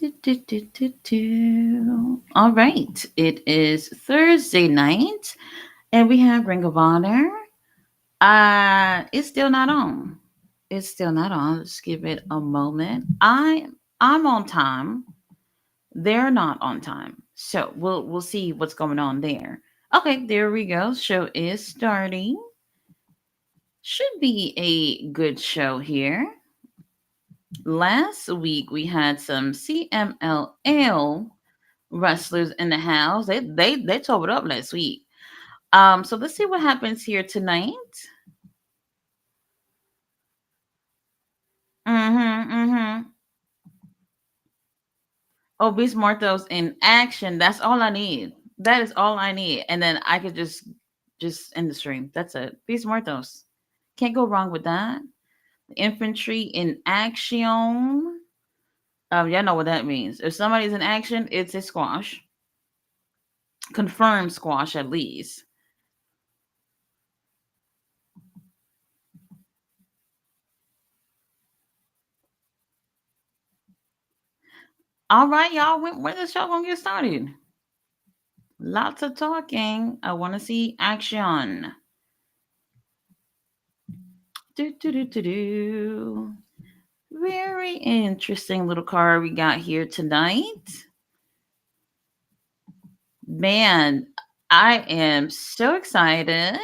Do. All right. It is Thursday night, and we have Ring of Honor. It's still not on. It's still not on. Let's give it a moment. I'm on time. They're not on time. So we'll see what's going on there. Okay, there we go. Show is starting. Should be a good show here. Last week we had some CMLL wrestlers in the house. They tore it up last week. So let's see what happens here tonight. Mm-hmm. Obese Mortos in action. That's all I need. That is all I need. And then I could just end the stream. That's it. Beast Mortos. Can't go wrong with that. Infantry in action. Y'all know what that means. If somebody's in action, it's a squash. Confirmed squash at least. All right, y'all. When the show gonna get started? Lots of talking. I want to see action. Do, do, do, do, do. Very interesting little card we got here tonight. Man, I am so excited.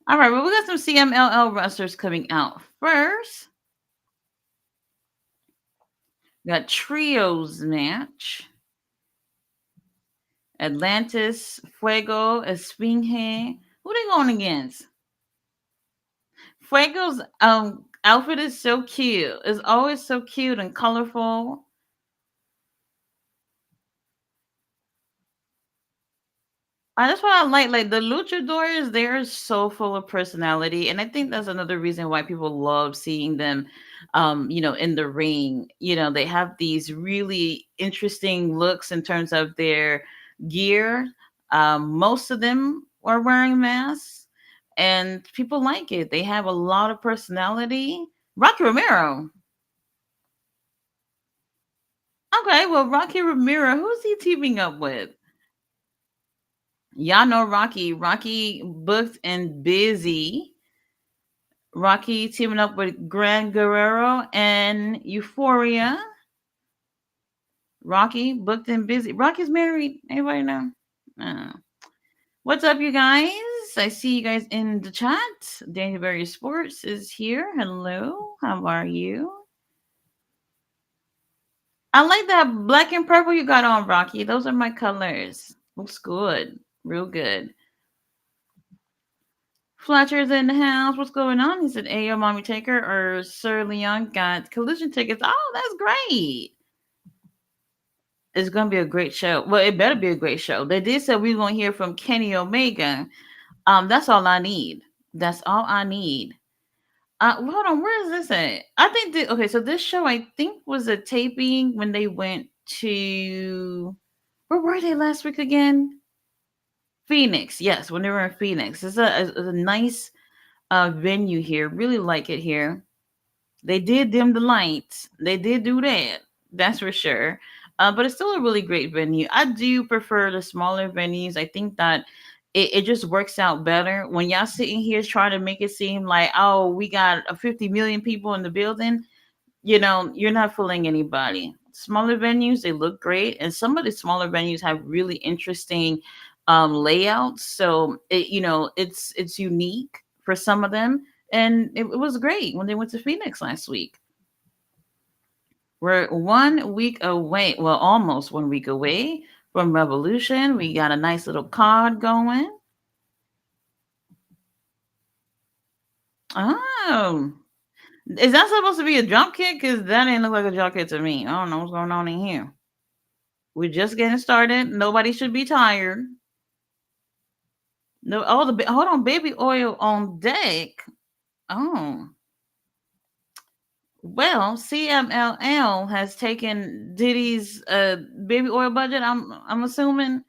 All right, well, we got some CMLL wrestlers coming out first. We got trios match. Atlantis, Fuego, Esfinge. Who they going against? Fuego's outfit is so cute. It's always so cute and colorful. That's what I like. Like the luchadors, they're so full of personality, and I think that's another reason why people love seeing them, in the ring. They have these really interesting looks in terms of their gear. Most of them are wearing masks, and people like it. They have a lot of personality. Rocky Romero. Okay, well, Rocky Romero, who's he teaming up with? Y'all know Rocky. Rocky booked and busy. Rocky teaming up with Gran Guerrero and Euphoria. Rocky booked and busy. Rocky's married. Anybody know? Uh, what's up, you guys? I see you guys in the chat. Daniel Berry Sports is here. Hello. How are you? I like that black and purple you got on, Rocky. Those are my colors. Looks good. Real good. Fletcher's in the house. What's going on? He said, Ayo, Mommy Taker or Sir Leon got collision tickets. Oh, that's great. It's going to be a great show. Well, it better be a great show. They did say we are going to hear from Kenny Omega. That's all I need. That's all I need. Hold on. Where is this at? I think okay, so this show I think was a taping when they went to where were they last week again? Phoenix. Yes, when they were in Phoenix. It's a nice venue here. Really like it here. They did dim the lights. They did do that. That's for sure. But it's still a really great venue. I do prefer the smaller venues. I think that it just works out better when y'all sitting here trying to make it seem like, oh, we got 50 million people in the building. You're not fooling anybody. Smaller venues, they look great, and some of the smaller venues have really interesting layouts. So it's unique for some of them, and it was great when they went to Phoenix last week. We're 1 week away, well, almost 1 week away from Revolution. We got a nice little card going. Oh, is that supposed to be a jump kick? Because that ain't look like a jump kick to me. I don't know what's going on in here. We're just getting started. Nobody should be tired. No, hold on, baby oil on deck. Oh, well, CMLL has taken Diddy's baby oil budget. I'm assuming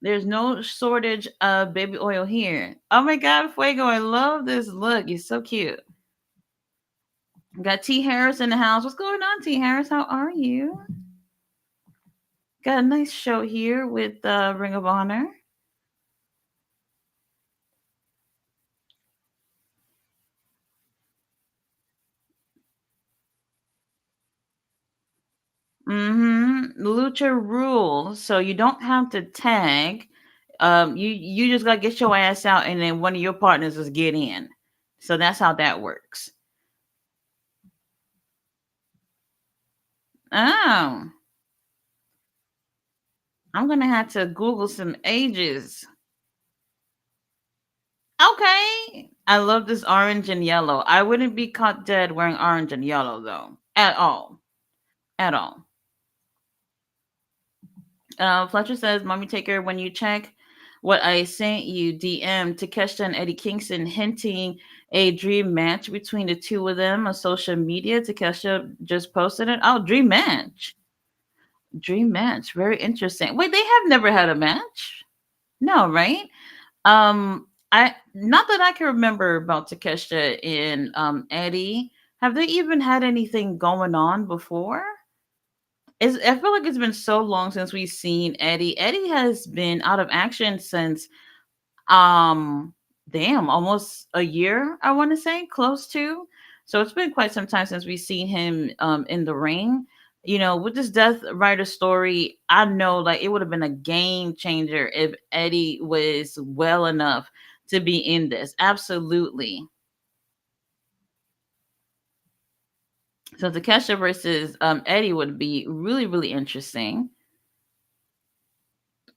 there's no shortage of baby oil here. Oh my God, Fuego! I love this look. It's so cute. Got T Harris in the house. What's going on, T Harris? How are you? Got a nice show here with Ring of Honor. Lucha rules, so you don't have to tag. You just gotta get your ass out, and then one of your partners is get in. So that's how that works. Oh, I'm gonna have to Google some ages. Okay. I love this orange and yellow. I wouldn't be caught dead wearing orange and yellow though. At all. At all. Fletcher says, Mommy Taker, when you check what I sent you, DM Takeshita and Eddie Kingston hinting a dream match between the two of them on social media. Takeshita just posted it. Oh, dream match. Dream match. Very interesting. Wait, they have never had a match? No, right? I not that I can remember about Takeshita and Eddie. Have they even had anything going on before? I feel like it's been so long since we've seen Eddie. Eddie has been out of action since um damn, almost a year, I want to say, close to. So it's been quite some time since we've seen him in the ring. You know, with this Death Rider story, I know like it would have been a game changer if Eddie was well enough to be in this. Absolutely. So Takesha versus Eddie would be really, really interesting.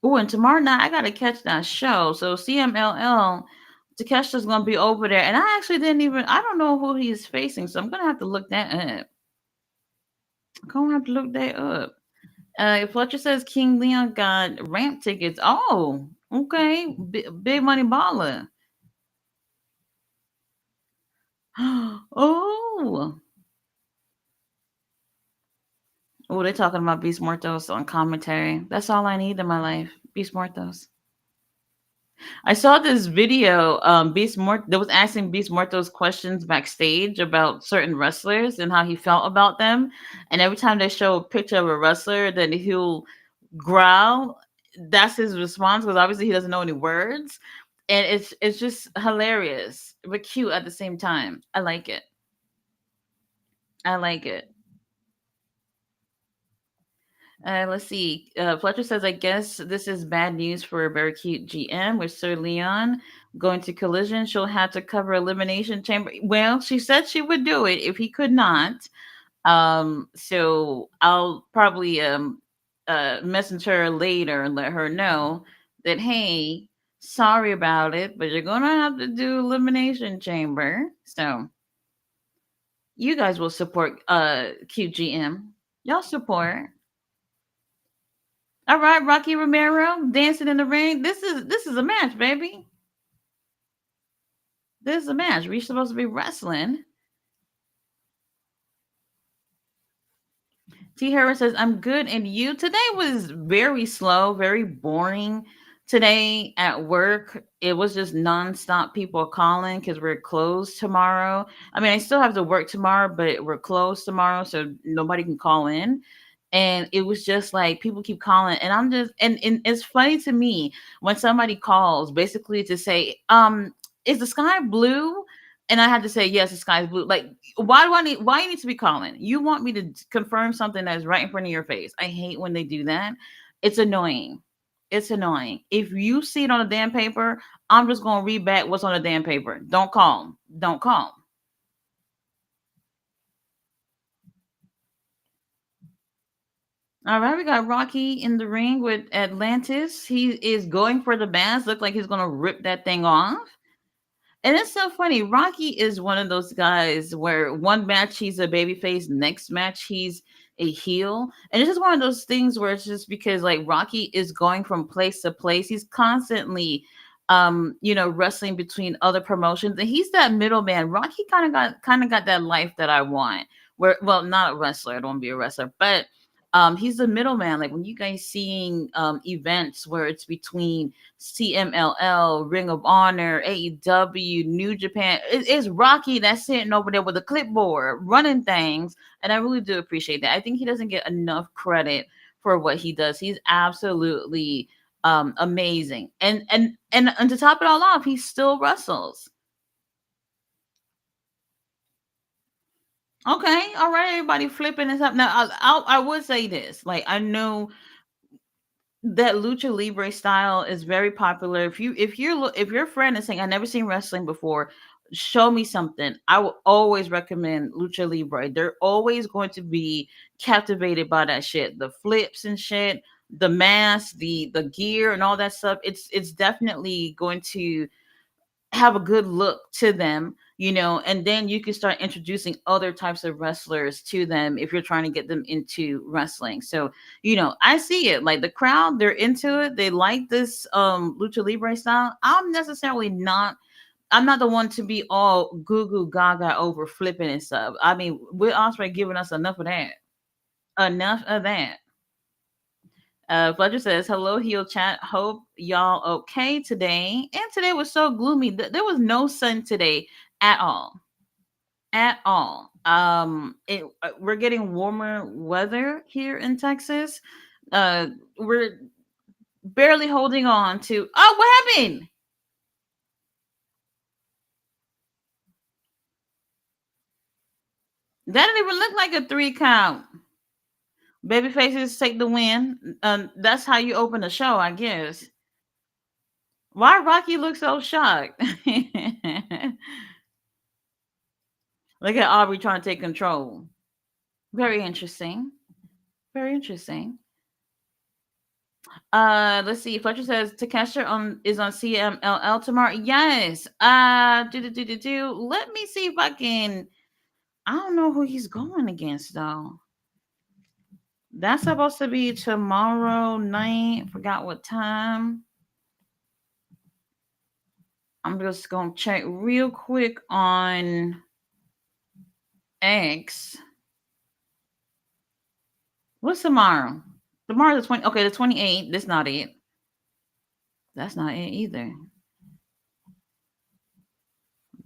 Oh, and tomorrow night I gotta catch that show. So CMLL, Takesha's gonna be over there, and I actually didn't even. I don't know who he's facing, so I'm gonna have to look that up. I'm gonna have to look that up. Fletcher says King Leon got ramp tickets. Oh, okay, big money baller. Oh, oh, they're talking about Beast Mortos on commentary. That's all I need in my life. Beast Mortos. I saw this video. Beast Mort that was asking Beast Mortos questions backstage about certain wrestlers and how he felt about them. And every time they show a picture of a wrestler, then he'll growl. That's his response because obviously he doesn't know any words, and it's just hilarious but cute at the same time. I like it. I like it. Let's see. Fletcher says, I guess this is bad news for a very cute GM with Sir Leon going to collision. She'll have to cover Elimination Chamber. Well, she said she would do it if he could not. So I'll probably message her later and let her know that, hey, sorry about it, but you're going to have to do Elimination Chamber. So you guys will support QGM. Y'all support. All right, Rocky Romero dancing in the ring. This is a match, baby. This is a match. We're supposed to be wrestling. T. Harris says, I'm good. And you? Today was very slow, very boring. Today at work, it was just nonstop people calling because we're closed tomorrow. I mean, I still have to work tomorrow, but we're closed tomorrow, so nobody can call in. And it was just like people keep calling, and I'm just and it's funny to me when somebody calls basically to say, is the sky blue? And I had to say, yes, the sky's blue. Like, why you need to be calling? You want me to confirm something that's right in front of your face. I hate when they do that. It's annoying. It's annoying. If you see it on a damn paper, I'm just gonna read back what's on the damn paper. Don't call. Don't call. All right, we got Rocky in the ring with Atlantis. He is going for the mask. Look like he's gonna rip that thing off. And it's so funny. Rocky is one of those guys where one match he's a babyface, next match he's a heel. And it's just one of those things where it's just because like Rocky is going from place to place. He's constantly wrestling between other promotions. And he's that middleman. Rocky kind of got that life that I want. Where well, not a wrestler, I don't want to be a wrestler, but He's the middleman. Like when you guys seeing events where it's between CMLL, Ring of Honor, AEW, New Japan, it's Rocky that's sitting over there with a clipboard running things, and I really do appreciate that. I think he doesn't get enough credit for what he does. He's absolutely amazing, and to top it all off, he still wrestles. Okay, all right, everybody flipping this up. Now, I would say this. Like, I know that lucha libre style is very popular. If your friend is saying I never seen wrestling before, show me something. I will always recommend lucha libre. They're always going to be captivated by that shit, the flips and shit, the mask, the gear, and all that stuff. It's definitely going to have a good look to them, and then you can start introducing other types of wrestlers to them if you're trying to get them into wrestling. So, I see it. Like the crowd, they're into it. They like this lucha libre style. I'm not the one to be all goo goo gaga over flipping and stuff. I mean, with Osprey giving us enough of that. Enough of that. Fletcher says, "Hello, heel chat. Hope y'all okay today." And today was so gloomy. There was no sun today at all, at all. We're getting warmer weather here in Texas. We're barely holding on to. Oh, what happened? That didn't even look like a 3 count. Baby faces take the win. That's how you open the show, I guess. Why Rocky look so shocked? Look at Aubrey trying to take control. Very interesting. Very interesting. Let's see. Fletcher says Takesha is on CMLL tomorrow. Yes. Do. Let me see if I can. I don't know who he's going against though. That's supposed to be tomorrow night. Forgot what time. I'm just gonna check real quick on X. What's tomorrow? Tomorrow the 20. Okay, the 28th. That's not it. That's not it either.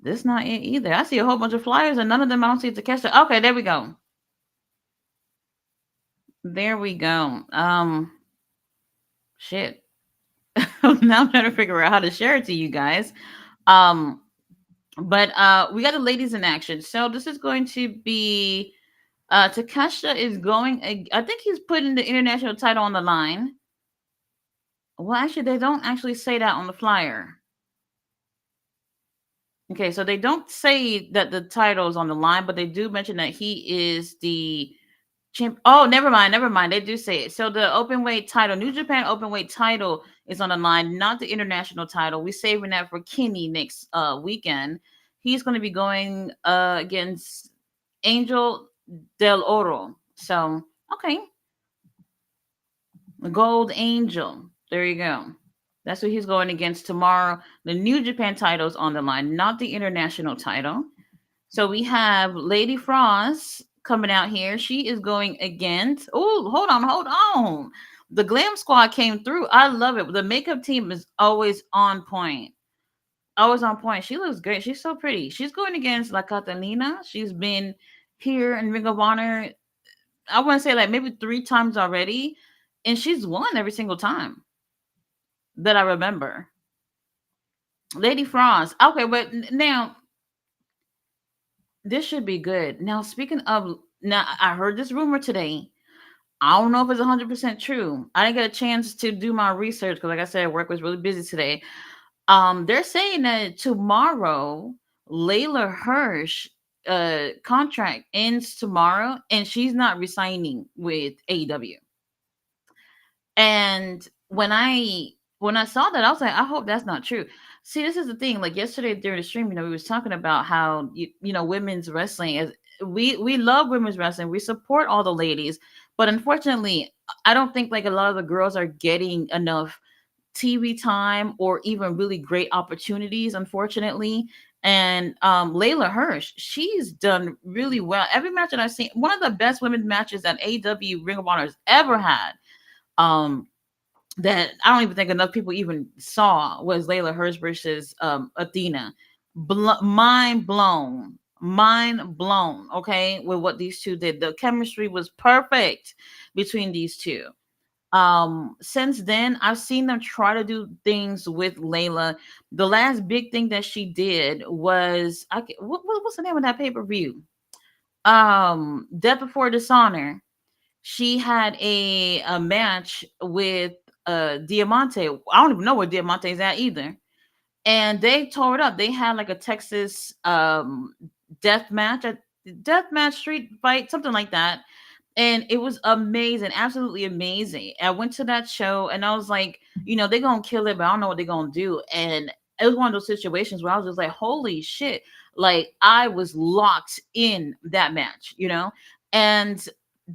This not it either. I see a whole bunch of flyers and none of them I don't see Takesha. Okay, there we go. There we go. Shit. Now I'm trying to figure out how to share it to you guys. Um, but we got the ladies in action. So this is going to be Takesha is going. I think he's putting the international title on the line. Well, actually, they don't actually say that on the flyer. Okay, so they don't say that the title is on the line, but they do mention that he is the champ. Oh, never mind, never mind. They do say it. So the open weight title, New Japan open weight title, is on the line, not the international title. We're saving that for Kenny next weekend. He's going to be going against Angel Del Oro. So okay, the Gold Angel. There you go. That's what he's going against tomorrow. The New Japan title's on the line, not the international title. So we have Lady Frost coming out here. She is going against. Oh, hold on. The Glam Squad came through. I love it. The makeup team is always on point. Always on point. She looks great. She's so pretty. She's going against La Catalina. She's been here in Ring of Honor. I want to say like maybe 3 times already, and she's won every single time that I remember. Lady Frost. Okay, but now this should be good. Now, speaking of, now I heard this rumor today. I don't know if it's 100% true. I didn't get a chance to do my research because, like I said, work was really busy today. They're saying that tomorrow, Layla Hirsch contract ends tomorrow, and she's not resigning with AEW. And when I saw that, I was like, I hope that's not true. See, this is the thing. Like yesterday during the stream, we was talking about how women's wrestling is. We love women's wrestling. We support all the ladies, but unfortunately, I don't think like a lot of the girls are getting enough TV time or even really great opportunities, unfortunately. And Layla Hirsch, she's done really well. Every match that I've seen, one of the best women's matches that AEW Ring of Honor has ever had. Um, that I don't even think enough people even saw was Layla Hirsch versus Athena. Mind blown. Mind blown. Okay, with what these two did. The chemistry was perfect between these two. Since then I've seen them try to do things with Layla. The last big thing that she did was what's the name of that pay-per-view? Death Before Dishonor. She had a match with Diamante. I don't even know where Diamante's at either. And they tore it up. They had like a Texas death match, a death match street fight, something like that, and it was amazing, absolutely amazing. I went to that show and I was like, they're gonna kill it, but I don't know what they're gonna do. And it was one of those situations where I was just like, holy shit, like I was locked in that match. And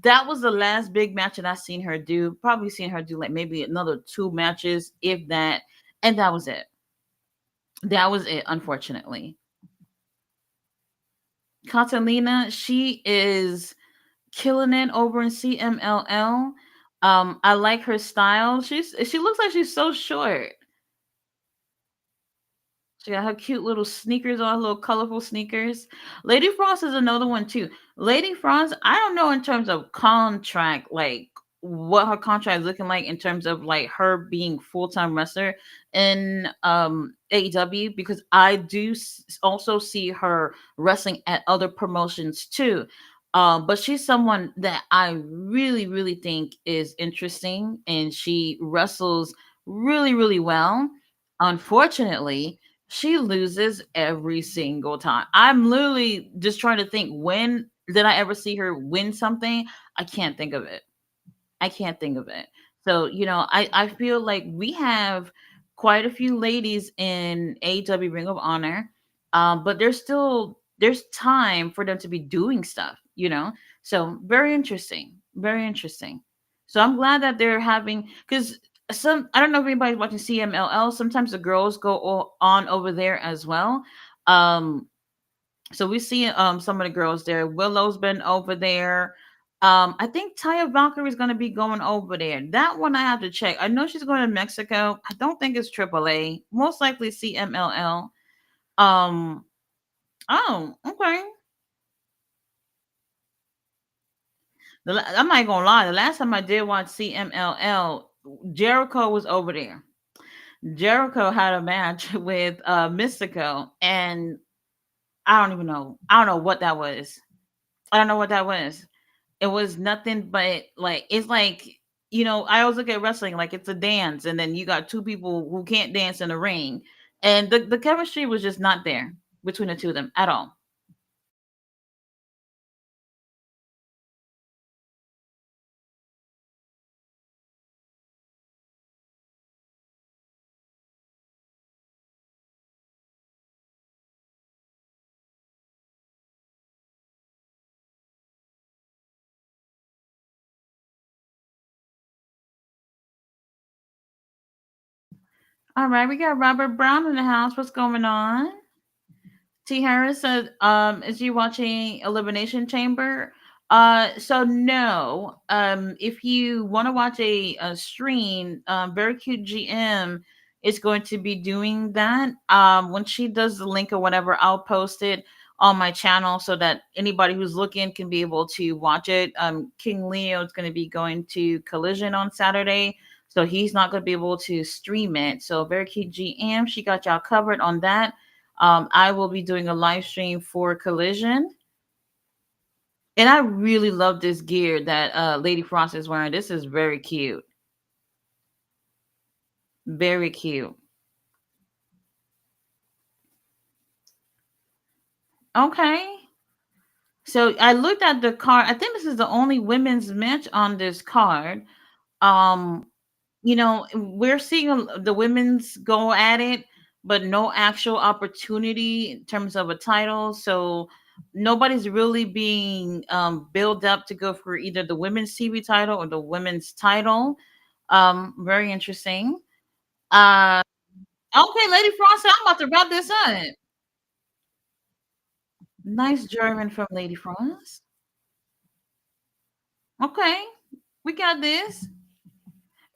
that was the last big match that I seen her do. Probably seen her do like maybe another two matches, if that, and that was it. That was it, unfortunately. Catalina, she is killing it over in CMLL. I like her style. She looks like she's so short. She got her cute little sneakers on, little colorful sneakers. Lady Frost is another one too. Lady Frost, I don't know in terms of contract, like what her contract is looking like in terms of like her being full-time wrestler in AEW, because I do also see her wrestling at other promotions too. But she's someone that I really, really think is interesting, and she wrestles really, really well. Unfortunately, she loses every single time. I'm literally just trying to think, when did I ever see her win something? I can't think of it. I can't think of it. So, I feel like we have quite a few ladies in AEW Ring of Honor, but there's time for them to be doing stuff. So very interesting, very interesting. So I'm glad that they're having, because I don't know if anybody's watching CMLL. Sometimes the girls go on over there as well. Um, so we see some of the girls there. Willow's been over there. I think Taya Valkyrie is going to be going over there. That one I have to check. I know she's going to Mexico. I don't think it's AAA. Most likely CMLL. Um. Oh, okay. I'm not gonna lie. The last time I did watch CMLL, Jericho was over there. Jericho had a match with Mystico, and I don't even know. I don't know what that was. I don't know what that was. It was nothing but like, it's like, I always look at wrestling like it's a dance, and then you got two people who can't dance in the ring, and the chemistry was just not there between the two of them at all. All right, we got Robert Brown in the house. What's going on? T. Harris said, is you watching Elimination Chamber? So no. If you want to watch a stream, Very Cute GM is going to be doing that. When she does the link or whatever, I'll post it on my channel so that anybody who's looking can be able to watch it. King Leo is going to be going to Collision on Saturday, so he's not going to be able to stream it. So Very Cute GM, she got y'all covered on that. I will be doing a live stream for Collision. And I really love this gear that Lady Frost is wearing. This is very cute. Very cute. Okay. So I looked at the card. I think this is the only women's match on this card. Um, we're seeing the women's go at it, but no actual opportunity in terms of a title. So nobody's really being built up to go for either the women's TV title or the women's title. Very interesting. Uh, okay, Lady Frost, I'm about to wrap this up. Nice German from Lady Frost. Okay, we got this.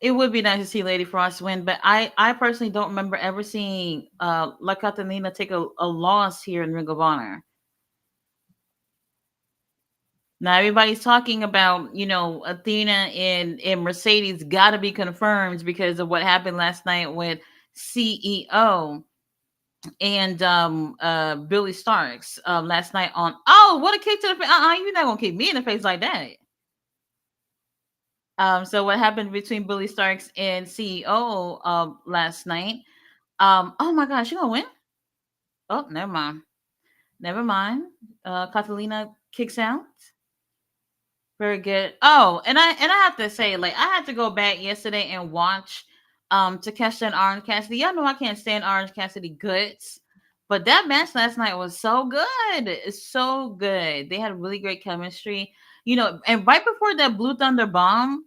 It would be nice to see Lady Frost win, but I personally don't remember ever seeing La Catalina take a loss here in Ring of Honor. Now everybody's talking about, Athena and Mercedes got to be confirmed because of what happened last night with CEO and Billy Starks last night on. Oh, what a kick to the face! You're not gonna kick me in the face like that. So what happened between Billy Starks and CEO last night? Oh my gosh, you gonna win? Oh, never mind. Never mind. Catalina kicks out. Very good. Oh, and I have to say, like, I had to go back yesterday and watch Takesha and Orange Cassidy. Y'all know I can't stand Orange Cassidy goods. But that match last night was so good. It's so good. They had really great chemistry. And right before that Blue Thunder bomb,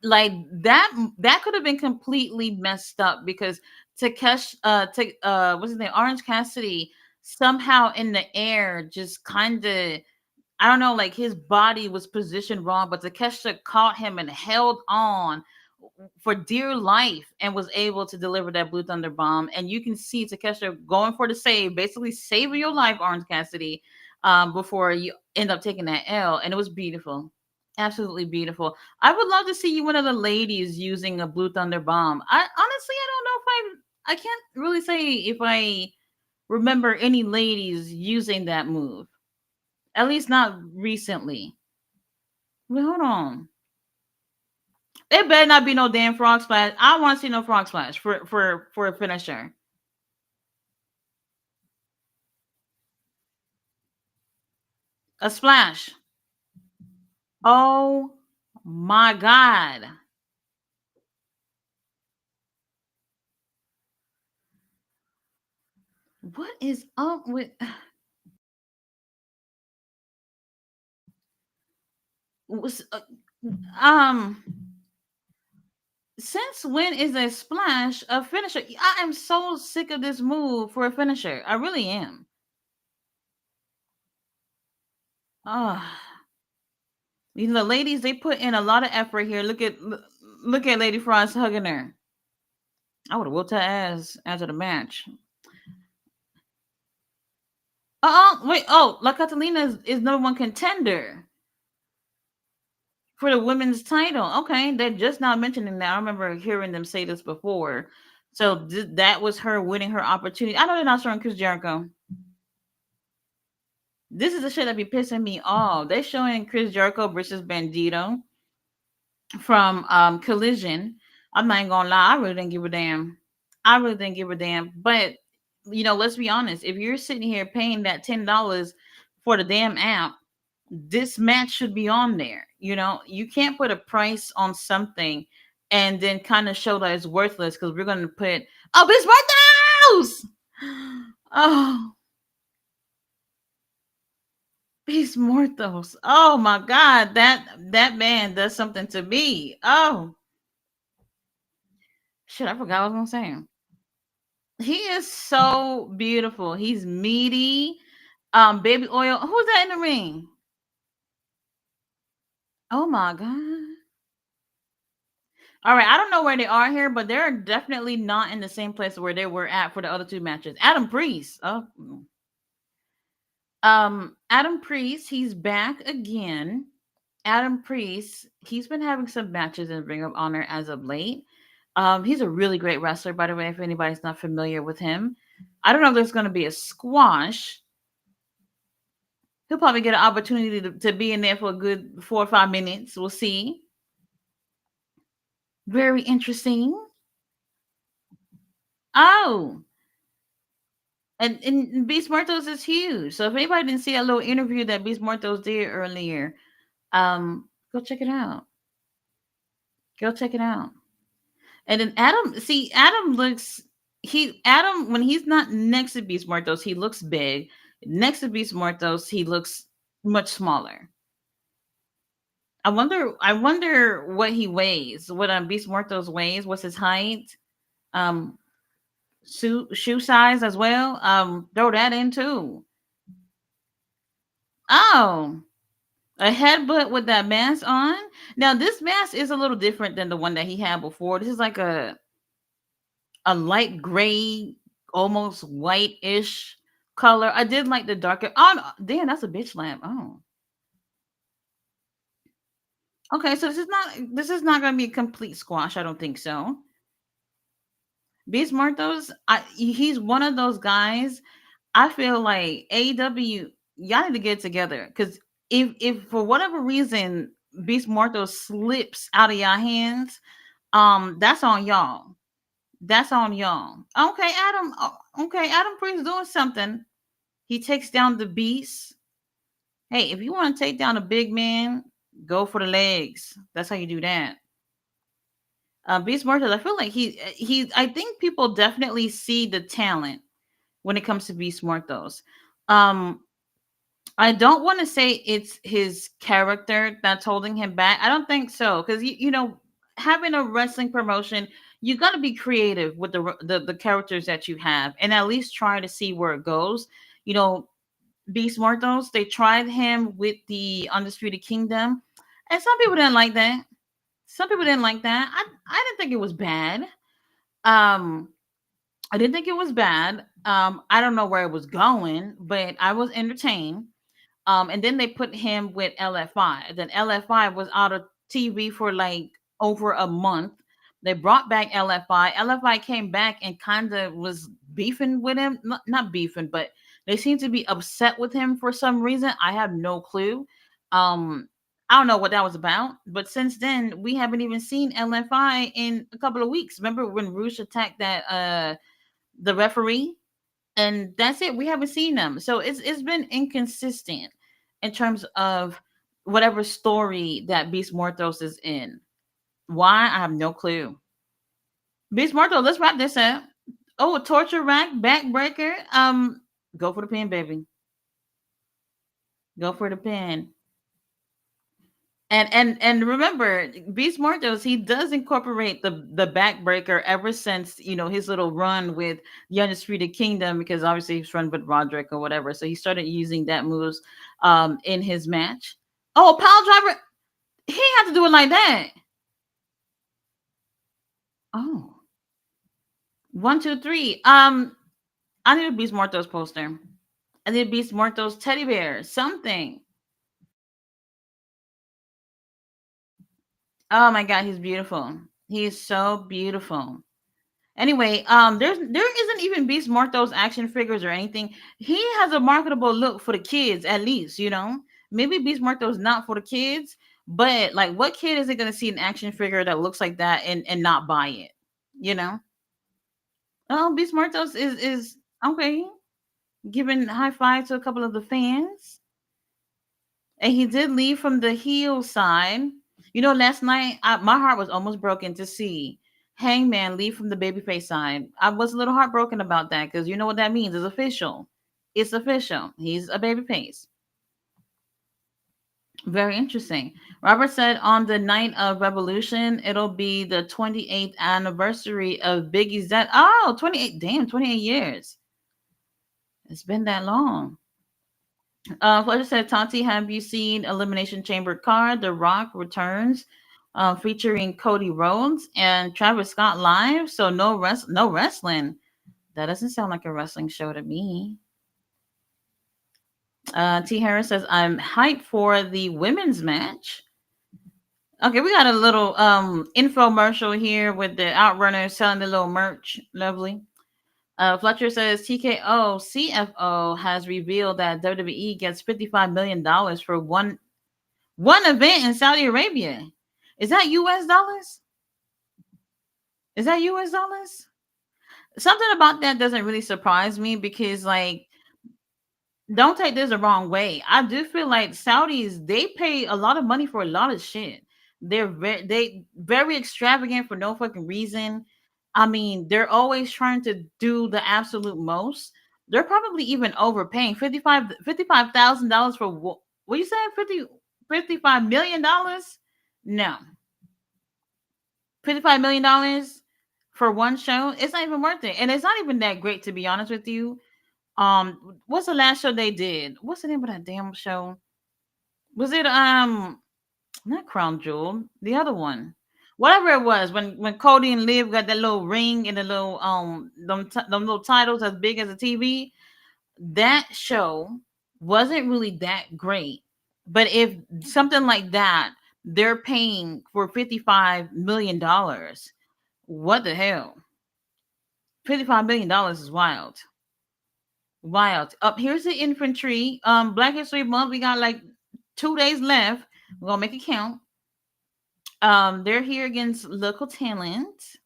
like that could have been completely messed up because what's his name? Orange Cassidy somehow in the air just kind of, I don't know, like his body was positioned wrong, but Takesha caught him and held on for dear life and was able to deliver that Blue Thunder bomb. And you can see Takesha going for the save, basically saving your life, Orange Cassidy, before you end up taking that L. And it was beautiful. Absolutely beautiful. I would love to see you, one of the ladies, using a Blue Thunder bomb. I honestly, I don't know if I can't really say if I remember any ladies using that move. At least not recently. Well, hold on. It better not be no damn frog splash. I want to see no frog splash for a finisher. A splash. Oh my god. What is up with was um since when is a splash a finisher? I am so sick of this move for a finisher. I really am. Oh, the ladies, they put in a lot of effort here. Look at Lady Frost hugging her. I would have whooped her ass after the match. Wait. Oh, La Catalina is number one contender for the women's title. Okay, they're just now mentioning that. I remember hearing them say this before. So that was her winning her opportunity. I know they're not showing Chris Jericho. This is the shit that be pissing me off. They're showing Chris Jericho versus Bandito from Collision. I'm not even gonna lie, I really didn't give a damn. I really didn't give a damn. But let's be honest. If you're sitting here paying that $10 for the damn app, this match should be on there. You can't put a price on something and then kind of show that it's worthless because we're gonna put Beast Mortos. Oh, Beast Mortos. Oh my god, that man does something to me. Oh shit, I forgot what I was gonna say. He is so beautiful. He's meaty. Baby oil. Who's that in the ring? Oh my god. All right, I don't know where they are here, but they're definitely not in the same place where they were at for the other two matches. Adam Priest. Adam Priest, he's back again. Adam Priest, he's been having some matches in Ring of Honor as of late. He's a really great wrestler, by the way, if anybody's not familiar with him. I don't know if there's going to be a squash. He'll probably get an opportunity to be in there for a good 4 or 5 minutes. We'll see. Very interesting. Oh, and Beast Mortos is huge. So if anybody didn't see that little interview that Beast Mortos did earlier, go check it out. Go check it out. And then Adam looks Adam when he's not next to Beast Mortos, he looks big. Next to Beast Mortos, he looks much smaller. I wonder what he weighs. What Beast Mortos weighs? What's his height? Um shoe size as well. Throw that in too. Oh, a headbutt with that mask on. Now this mask is a little different than the one that he had before. This is like a light gray, almost white-ish color. I did like the darker. Oh, no, damn, that's a bitch lamp. Oh, okay. So this is not gonna be a complete squash. I don't think so. Beast Martos, he's one of those guys. I feel like AEW, y'all need to get together because if for whatever reason Beast Morto slips out of y'all hands, that's on y'all. That's on y'all. Okay, Adam. Okay, Adam Priest doing something. He takes down the beast. Hey, if you want to take down a big man, go for the legs. That's how you do that. Beast Mortos, I feel like he. I think people definitely see the talent when it comes to Beast Mortos. Um, I don't want to say it's his character that's holding him back. I don't think so because having a wrestling promotion, you got to be creative with the characters that you have, and at least try to see where it goes. You know, Beast Mortos, they tried him with the Undisputed Kingdom, and some people didn't like that. Some people didn't like that. I didn't think it was bad. Um, I didn't think it was bad. I don't know where it was going, but I was entertained. And then they put him with LFI. Then LFI was out of TV for like over a month. They brought back LFI. LFI came back and kind of was beefing with him. Not beefing, but they seemed to be upset with him for some reason. I have no clue. Um, I don't know what that was about. But since then, we haven't even seen LFI in a couple of weeks. Remember when Roosh attacked that the referee? And that's it. We haven't seen them, so it's been inconsistent in terms of whatever story that Beast Mortos is in. Why? I have no clue. Beast Mortos, let's wrap this up. Oh, a torture rack, backbreaker. Go for the pin, baby. Go for the pin. And remember, Beast Mortos, he does incorporate the backbreaker ever since his little run with the Undisputed Kingdom, because obviously he's run with Roderick or whatever. So he started using that moves in his match. Oh, pile driver, he didn't have to do it like that. Oh, 1, 2, 3. I need a Beast Mortos poster. I need a Beast Mortos teddy bear, something. Oh my god, he's beautiful. He is so beautiful. Anyway, there isn't even Beast Mortos action figures or anything. He has a marketable look for the kids, at least. Maybe Beast Mortos not for the kids, but like, what kid is it gonna see an action figure that looks like that and not buy it? You know? Oh, Beast Mortos is okay. Giving high five to a couple of the fans, and he did leave from the heel side. Last night my heart was almost broken to see Hangman leave from the babyface side. I was a little heartbroken about that because you know what that means. It's official. It's official. He's a babyface. Very interesting. Robert said on the night of Revolution, it'll be the 28th anniversary of Biggie's death. Oh, 28. Damn, 28 years. It's been that long. Fletcher said, Tati, have you seen Elimination Chamber card? The Rock returns, featuring Cody Rhodes and Travis Scott live. So no wrestling. That doesn't sound like a wrestling show to me. T Harris says, I'm hyped for the women's match. Okay, we got a little infomercial here with the Outrunners selling the little merch. Lovely. Fletcher says TKO CFO has revealed that WWE gets $55 million for one event in Saudi Arabia. Is that US dollars? Is that US dollars? Something about that doesn't really surprise me because, like, don't take this the wrong way. I do feel like Saudis, they pay a lot of money for a lot of shit. They very extravagant for no fucking reason. I mean, they're always trying to do the absolute most. They're probably even overpaying $55,000 for what you said, 55 million dollars. No, $55 million for one show. It's not even worth it, and it's not even that great, to be honest with you. What's the last show they did? What's the name of that damn show? Was it not Crown Jewel, the other one? Whatever it was, when Cody and Liv got that little ring and the little them little titles as big as a TV. That show wasn't really that great. But if something like that, they're paying for $55 million. What the hell? $55 million is wild. Wild. Up here's the infantry. Black History Month. We got like 2 days left. We're gonna make it count. They're here against local talent.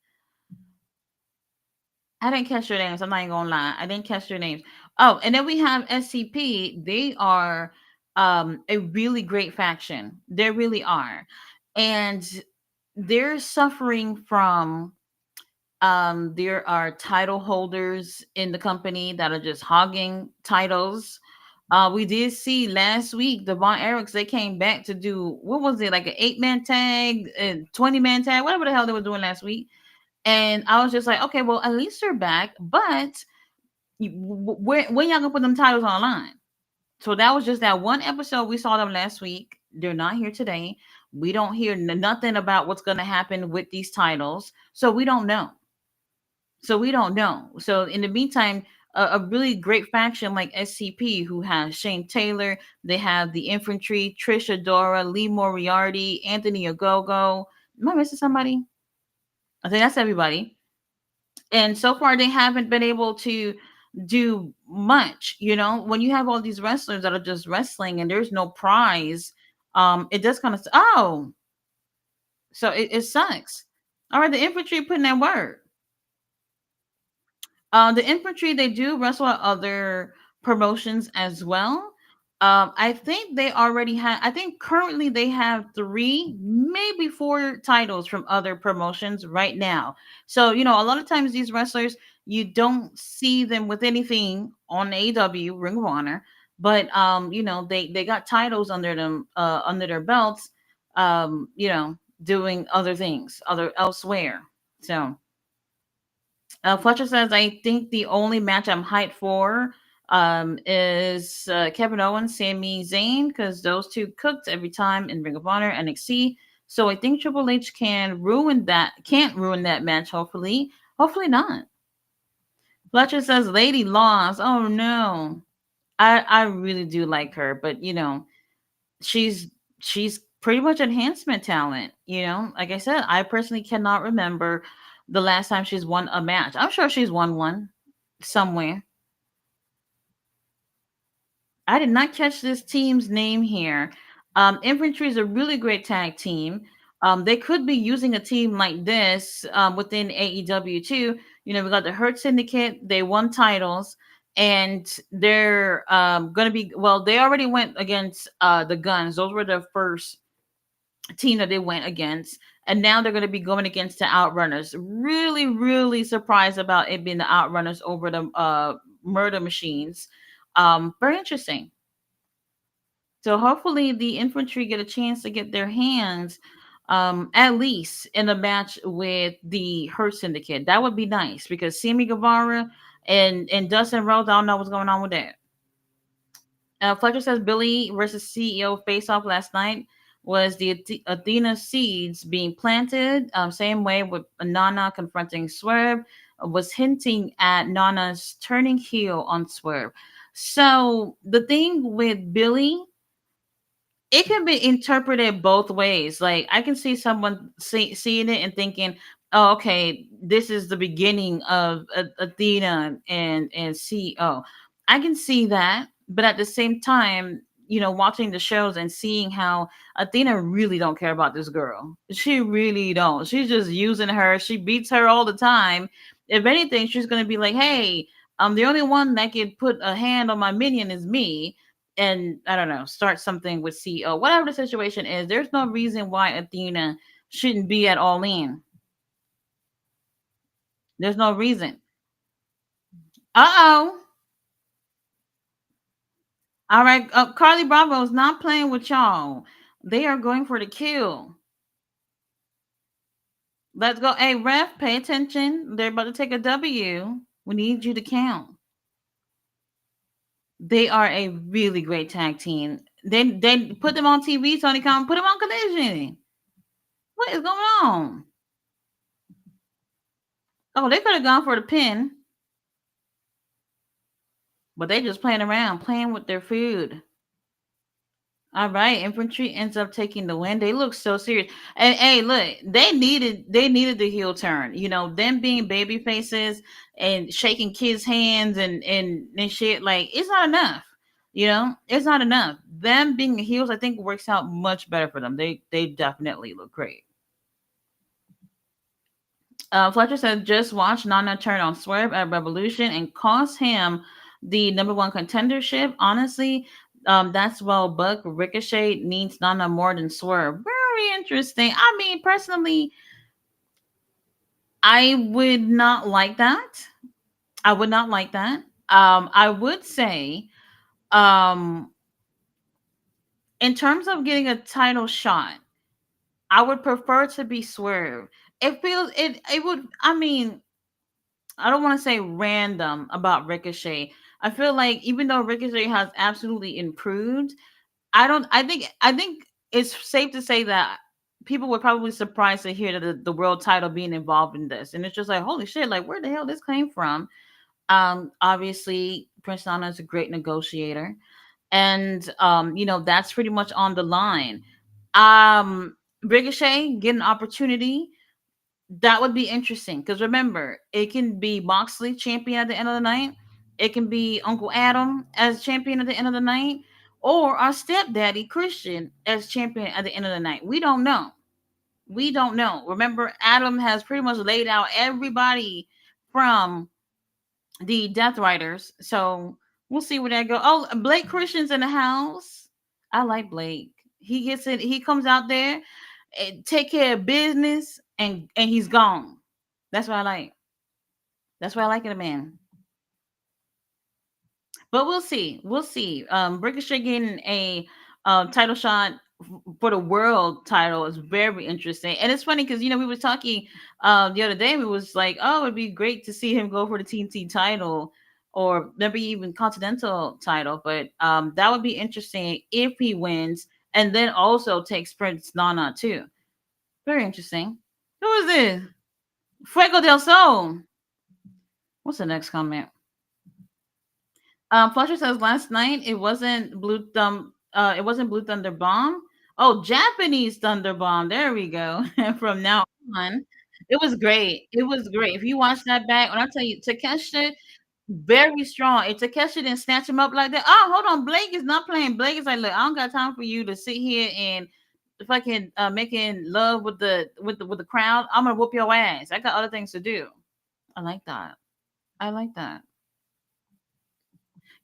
I didn't catch your names. I'm not even gonna lie. I didn't catch your names. Oh, and then we have SCP. They are a really great faction. They really are. And they're suffering from there are title holders in the company that are just hogging titles. We did see last week the Von Erichs, they came back to do what was it, like an 8-man tag and 20-man tag, whatever the hell they were doing last week. And I was just like, okay, well, at least they're back. But when y'all gonna put them titles online? So that was just that one episode. We saw them last week. They're not here today. We don't hear nothing about what's gonna happen with these titles. So we don't know. So in the meantime, a really great faction like SCP, who has Shane Taylor, they have the infantry, Trisha Dora, Lee Moriarty, Anthony Ogogo. Am I missing somebody? I think that's everybody. And so far they haven't been able to do much. When you have all these wrestlers that are just wrestling and there's no prize, it does kind of, oh, so it sucks. All right, the infantry put in that word. The infantry, they do wrestle at other promotions as well. I think they already have. I think currently they have three, maybe four titles from other promotions right now. So a lot of times these wrestlers, you don't see them with anything on AEW Ring of Honor, but they got titles under them, under their belts, doing other things, other elsewhere. So. Fletcher says, I think the only match I'm hyped for is Kevin Owens, Sami Zayn, because those two cooked every time in Ring of Honor, NXT. So I think Triple H can't ruin that match, hopefully. Hopefully not. Fletcher says, Lady lost. Oh no. I really do like her, but she's she's pretty much enhancement talent. Like I said, I personally cannot remember the last time she's won a match. I'm sure she's won one somewhere. I did not catch this team's name here. Infantry is a really great tag team. They could be using a team like this within AEW too. We got the Hurt Syndicate. They won titles, and they're going to be, well, they already went against the Guns. Those were the first team that they went against. And now they're going to be going against the Outrunners. Really, really surprised about it being the Outrunners over the Murder Machines. Very interesting. So hopefully the infantry get a chance to get their hands at least in a match with the Hurt Syndicate. That would be nice because Sammy Guevara and Dustin Rhodes, I don't know what's going on with that. Fletcher says Billy versus CEO face off last night was the Athena seeds being planted. Same way with Nana confronting Swerve, was hinting at Nana's turning heel on Swerve. So the thing with Billy, it can be interpreted both ways. Like I can see someone seeing it and thinking, "Oh, okay, this is the beginning of Athena and CEO." I can see that, but at the same time, watching the shows and seeing how Athena really don't care about this girl. She really don't. She's just using her. She beats her all the time. If anything, she's gonna be like, "Hey, I'm the only one that can put a hand on my minion is me." And I don't know, start something with CEO. Whatever the situation is, there's no reason why Athena shouldn't be at All In. There's no reason. Uh-oh. All right, Carly Bravo is not playing with y'all. They are going for the kill. Let's go. Hey, ref, pay attention. They're about to take a W. We need you to count. They are a really great tag team. They put them on TV, Tony Khan, put them on Collision. What is going on? Oh, they could have gone for the pin, but they just playing around, playing with their food. All right, infantry ends up taking the win. They look so serious. And hey, look, they needed the heel turn. You know, them being baby faces and shaking kids' hands and shit, like it's not enough. You know, it's not enough. Them being heels, I think, works out much better for them. They definitely look great. Fletcher said, just watch Nana turn on Swerve at Revolution and cost him the number one contendership. Honestly, that's well booked. Ricochet needs Nana more than Swerve. Very interesting. I mean, personally, I would not like that. I would not like that. I would say, um, in terms of getting a title shot, I would prefer to be Swerve. It feels it would. I mean, I don't want to say random about Ricochet. I feel like even though Ricochet has absolutely improved, I think it's safe to say that people were probably surprised to hear that the world title being involved in this. And it's just like, holy shit, like where the hell this came from? Obviously Prince Nana is a great negotiator. And that's pretty much on the line. Ricochet get an opportunity that would be interesting because remember, it can be Moxley champion at the end of the night. It can be Uncle Adam as champion at the end of the night, or our stepdaddy Christian as champion at the end of the night. We don't know. We don't know. Remember, Adam has pretty much laid out everybody from the Death Riders, so we'll see where that goes. Oh, Blake Christian's in the house. I like Blake. He gets it. He comes out there, take care of business, and he's gone. That's what I like. That's what I like in a man. But we'll see. We'll see. Ricochet getting a title shot for the world title is very interesting, and it's funny because we were talking the other day. We was like, oh, it'd be great to see him go for the TNT title or maybe even Continental title. But that would be interesting if he wins, and then also takes Prince Nana too. Very interesting. Who is this? Fuego del Sol. What's the next comment? Fletcher says last night it wasn't Blue Thumb. It wasn't Blue Thunder Bomb. Oh, Japanese Thunder Bomb. There we go. From now on, it was great. It was great. If you watch that back, when I tell you, Takeshita very strong. If Takeshita didn't snatch him up like that, oh, hold on, Blake is not playing. Blake is like, look, I don't got time for you to sit here and fucking making love with the crowd. I'm gonna whoop your ass. I got other things to do. I like that. I like that.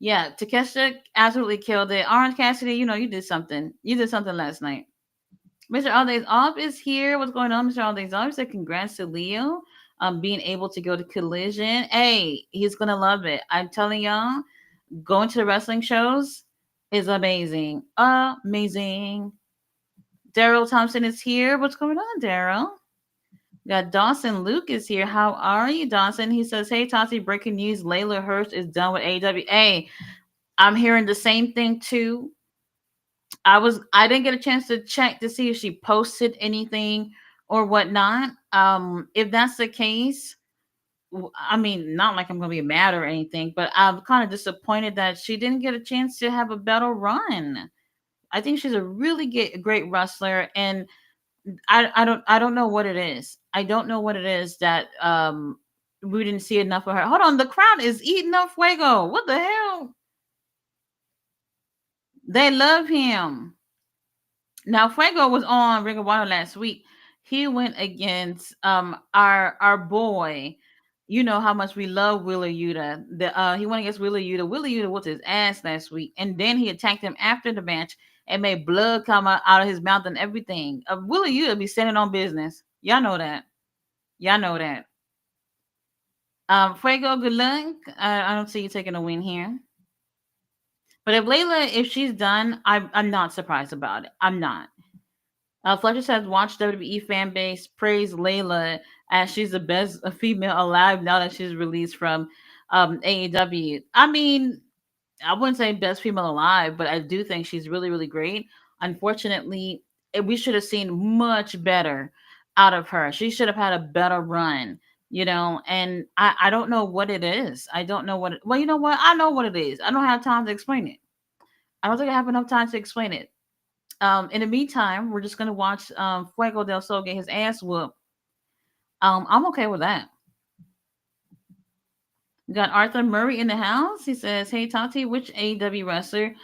Yeah, Takesha absolutely killed it. Orange Cassidy, you did something. You did something last night. Mr. All Days Off is here. What's going on, Mr. All Days Off? He said congrats to Leo being able to go to Collision. Hey, he's gonna love it. I'm telling y'all, going to the wrestling shows is amazing. Amazing. Daryl Thompson is here. What's going on, Daryl? Got Dawson Luke is here. How are you, Dawson? He says, hey, Tati, breaking news. Layla Hurst is done with AEW. Hey, I'm hearing the same thing too. I didn't get a chance to check to see if she posted anything or whatnot. If that's the case, I mean, not like I'm gonna be mad or anything, but I'm kind of disappointed that she didn't get a chance to have a better run. I think she's a really great wrestler, and I don't know what it is. I don't know what it is that we didn't see enough of her. Hold on, the crowd is eating up Fuego. What the hell? They love him. Now Fuego was on Ring of Honor last week. He went against our boy. You know how much we love Willa Yuta. He went against Willa Yuta. Willa Yuta whooped his ass last week, and then he attacked him after the match and made blood come out of his mouth and everything. Willa Yuta be standing on business. Y'all know that. Y'all know that. Fuego, good luck. I don't see you taking a win here. But if she's done, I'm not surprised about it. I'm not. Fletcher says, watch WWE fan base praise Layla as she's the best female alive now that she's released from AEW. I mean, I wouldn't say best female alive, but I do think she's really, really great. Unfortunately, we should have seen much better out of her. She should have had a better run, and I don't know what it is. I don't know what well, you know what? I know what it is. I don't have time to explain it. I don't think I have enough time to explain it. In the meantime, we're just gonna watch Fuego del Sol get his ass whooped. I'm okay with that. Got Arthur Murray in the house. He says, "Hey Tati, which AEW wrestler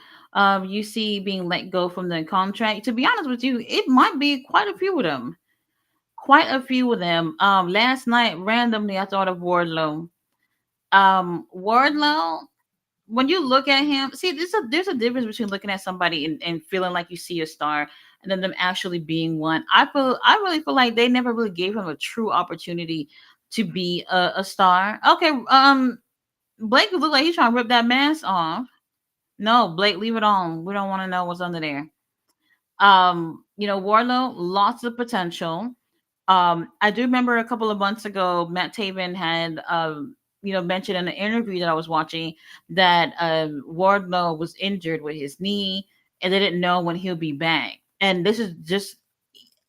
you see being let go from the contract?" To be honest with you, it might be quite a few of them. Quite a few of them. Last night, randomly, I thought of Wardlow. Wardlow. When you look at him, see, there's a difference between looking at somebody and feeling like you see a star, and then them actually being one. I really feel like they never really gave him a true opportunity to be a star. Okay, Blake look like he's trying to rip that mask off. No, Blake, leave it on. We don't want to know what's under there. Wardlow, lots of potential. I do remember a couple of months ago, Matt Taven had mentioned in an interview that I was watching that Wardlow was injured with his knee and they didn't know when he'll be back. And this is just,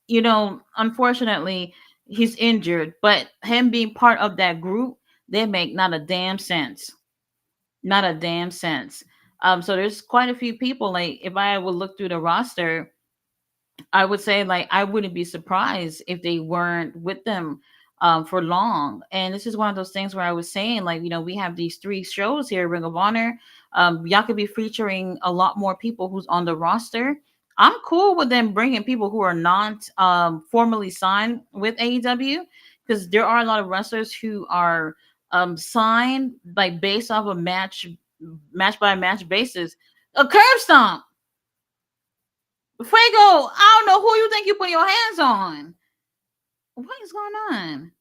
unfortunately, he's injured, but him being part of that group, they make not a damn sense. Not a damn sense. So there's quite a few people. Like if I would look through the roster, I would say like I wouldn't be surprised if they weren't with them for long. And this is one of those things where I was saying like we have these three shows here, Ring of Honor. Y'all could be featuring a lot more people who's on the roster. I'm cool with them bringing people who are not formally signed with AEW because there are a lot of wrestlers who are signed like based off a match by match basis. A curb stomp. Fuego, I don't know who you think you put your hands on. What is going on?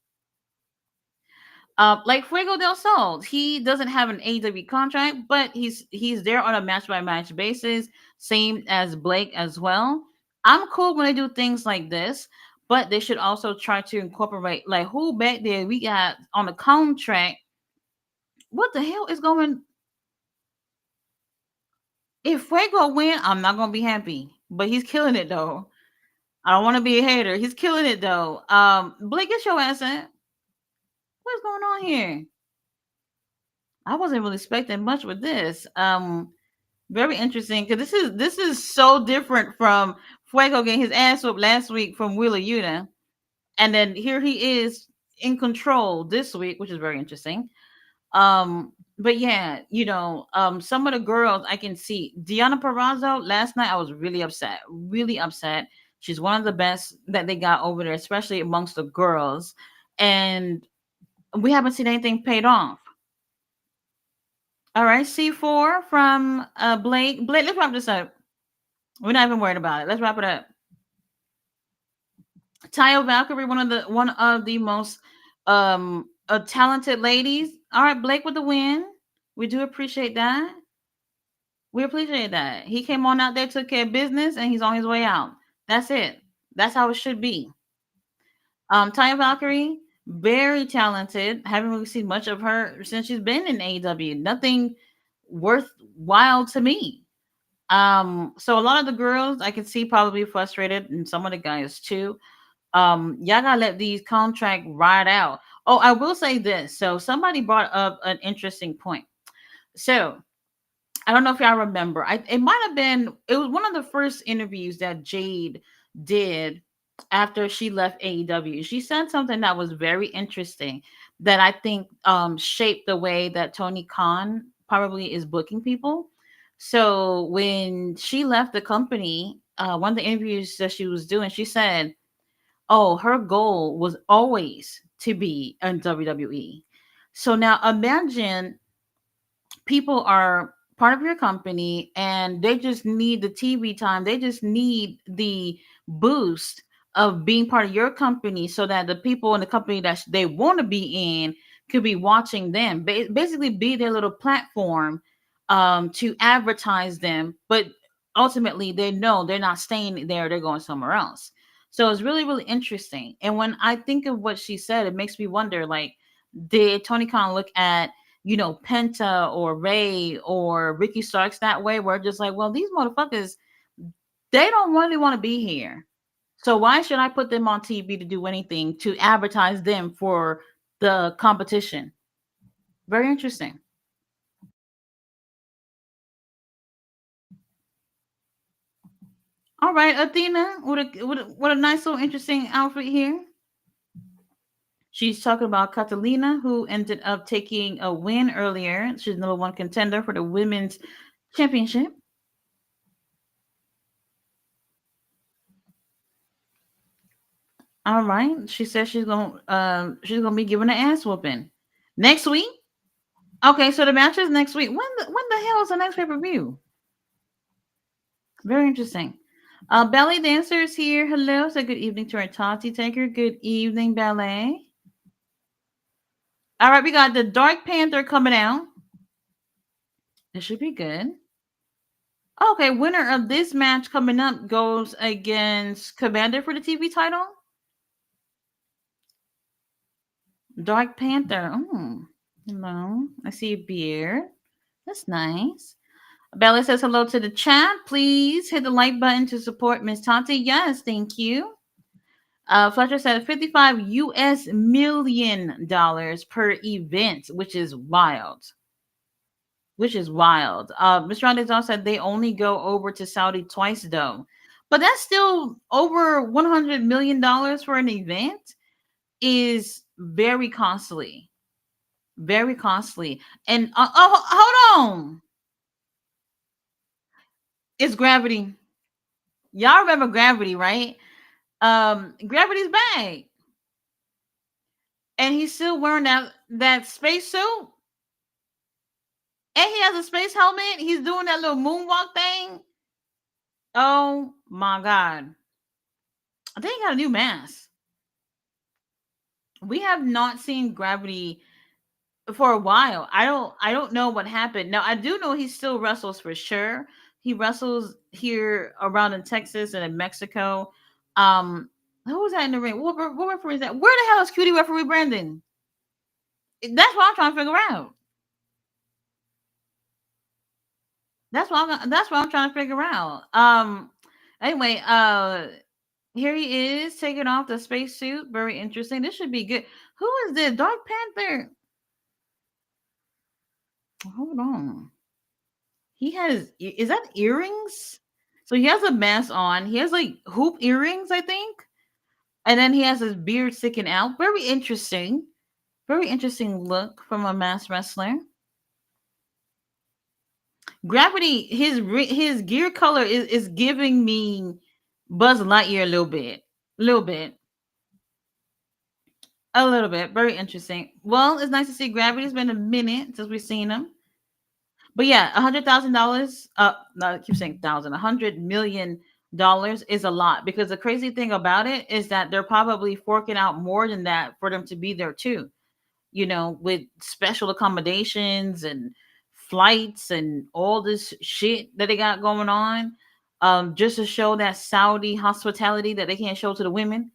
Like Fuego del Sol, he doesn't have an AEW contract, but he's there on a match by match basis, same as Blake as well. I'm cool when they do things like this, but they should also try to incorporate like who back there we got on the contract. What the hell is going? If Fuego win, I'm not gonna be happy, but he's killing it though. I don't want to be a hater. He's killing it though. Blake, get your ass in. What's going on here? I wasn't really expecting much with this. Very interesting because this is so different from Fuego getting his ass whooped last week from Wheeler Yuta, and then here he is in control this week, which is very interesting. But yeah, some of the girls I can see. Deanna Perrazzo, last night I was really upset. Really upset. She's one of the best that they got over there, especially amongst the girls. And we haven't seen anything paid off. All right, C4 from Blake. Blake, let's wrap this up. We're not even worried about it. Let's wrap it up. Taya Valkyrie, one of the most talented ladies. All right, Blake with the win. We do appreciate that. We appreciate that. He came on out there, took care of business, and he's on his way out. That's it. That's how it should be. Taya Valkyrie, very talented. Haven't really seen much of her since she's been in AEW. Nothing worthwhile to me. So a lot of the girls I can see probably frustrated, and some of the guys too. Y'all gotta let these contract ride out. Oh, I will say this. So somebody brought up an interesting point. So I don't know if y'all remember. It might have been. It was one of the first interviews that Jade did after she left AEW. She said something that was very interesting that I think shaped the way that Tony Khan probably is booking people. So when she left the company, one of the interviews that she was doing, she said, "Oh, her goal was always to be in WWE." So now imagine people are part of your company and they just need the TV time. They just need the boost of being part of your company so that the people in the company that they want to be in could be watching them. Basically, be their little platform to advertise them. But ultimately, they know they're not staying there, they're going somewhere else. So it's really, really interesting. And when I think of what she said, it makes me wonder like, did Tony Khan look at Penta or Ray or Ricky Starks that way. We're just like, well, these motherfuckers, they don't really want to be here. So why should I put them on TV to do anything to advertise them for the competition? Very interesting. All right, Athena, what a nice little interesting outfit here. She's talking about Catalina, who ended up taking a win earlier. She's number one contender for the women's championship. All right. She says she's gonna be giving an ass whooping next week. Okay, so the match is next week. When the hell is the next pay-per-view? Very interesting. Ballet dancers here. Hello. Say good evening to our Tati Taker. Good evening, ballet. All right, we got the Dark Panther coming out. It should be good. Okay, winner of this match coming up goes against Commander for the TV title. Dark Panther. Hello. I see a beard. That's nice. Bella says hello to the chat. Please hit the like button to support Miss Tati. Yes, thank you. Fletcher said 55 US million dollars per event, which is wild. Which is wild. Mr. Rondezon said they only go over to Saudi twice though. But that's still over $100 million for an event is very costly. Very costly. And hold on. It's Gravity. Y'all remember Gravity, right? Gravity's back. And he's still wearing that space suit. And he has a space helmet. He's doing that little moonwalk thing. Oh my god. I think he got a new mask. We have not seen Gravity for a while. I don't know what happened. Now I do know he still wrestles for sure. He wrestles here around in Texas and in Mexico. Who was that in the ring? What referee is that? Where the hell is Cutie referee Brandon? That's what I'm trying to figure out. That's what I'm trying to figure out. Anyway, here he is taking off the spacesuit. Very interesting. This should be good. Who is this? Dark Panther. Hold on. He has is that earrings? So he has a mask on. He has like hoop earrings, I think. And then he has his beard sticking out. Very interesting. Very interesting look from a masked wrestler. Gravity, his gear color is giving me Buzz Lightyear a little bit. A little bit. A little bit. Very interesting. Well, it's nice to see Gravity. It's been a minute since we've seen him. But yeah, $100,000. No, I keep saying thousand. $100 million is a lot because the crazy thing about it is that they're probably forking out more than that for them to be there too. With special accommodations and flights and all this shit that they got going on, just to show that Saudi hospitality that they can't show to the women.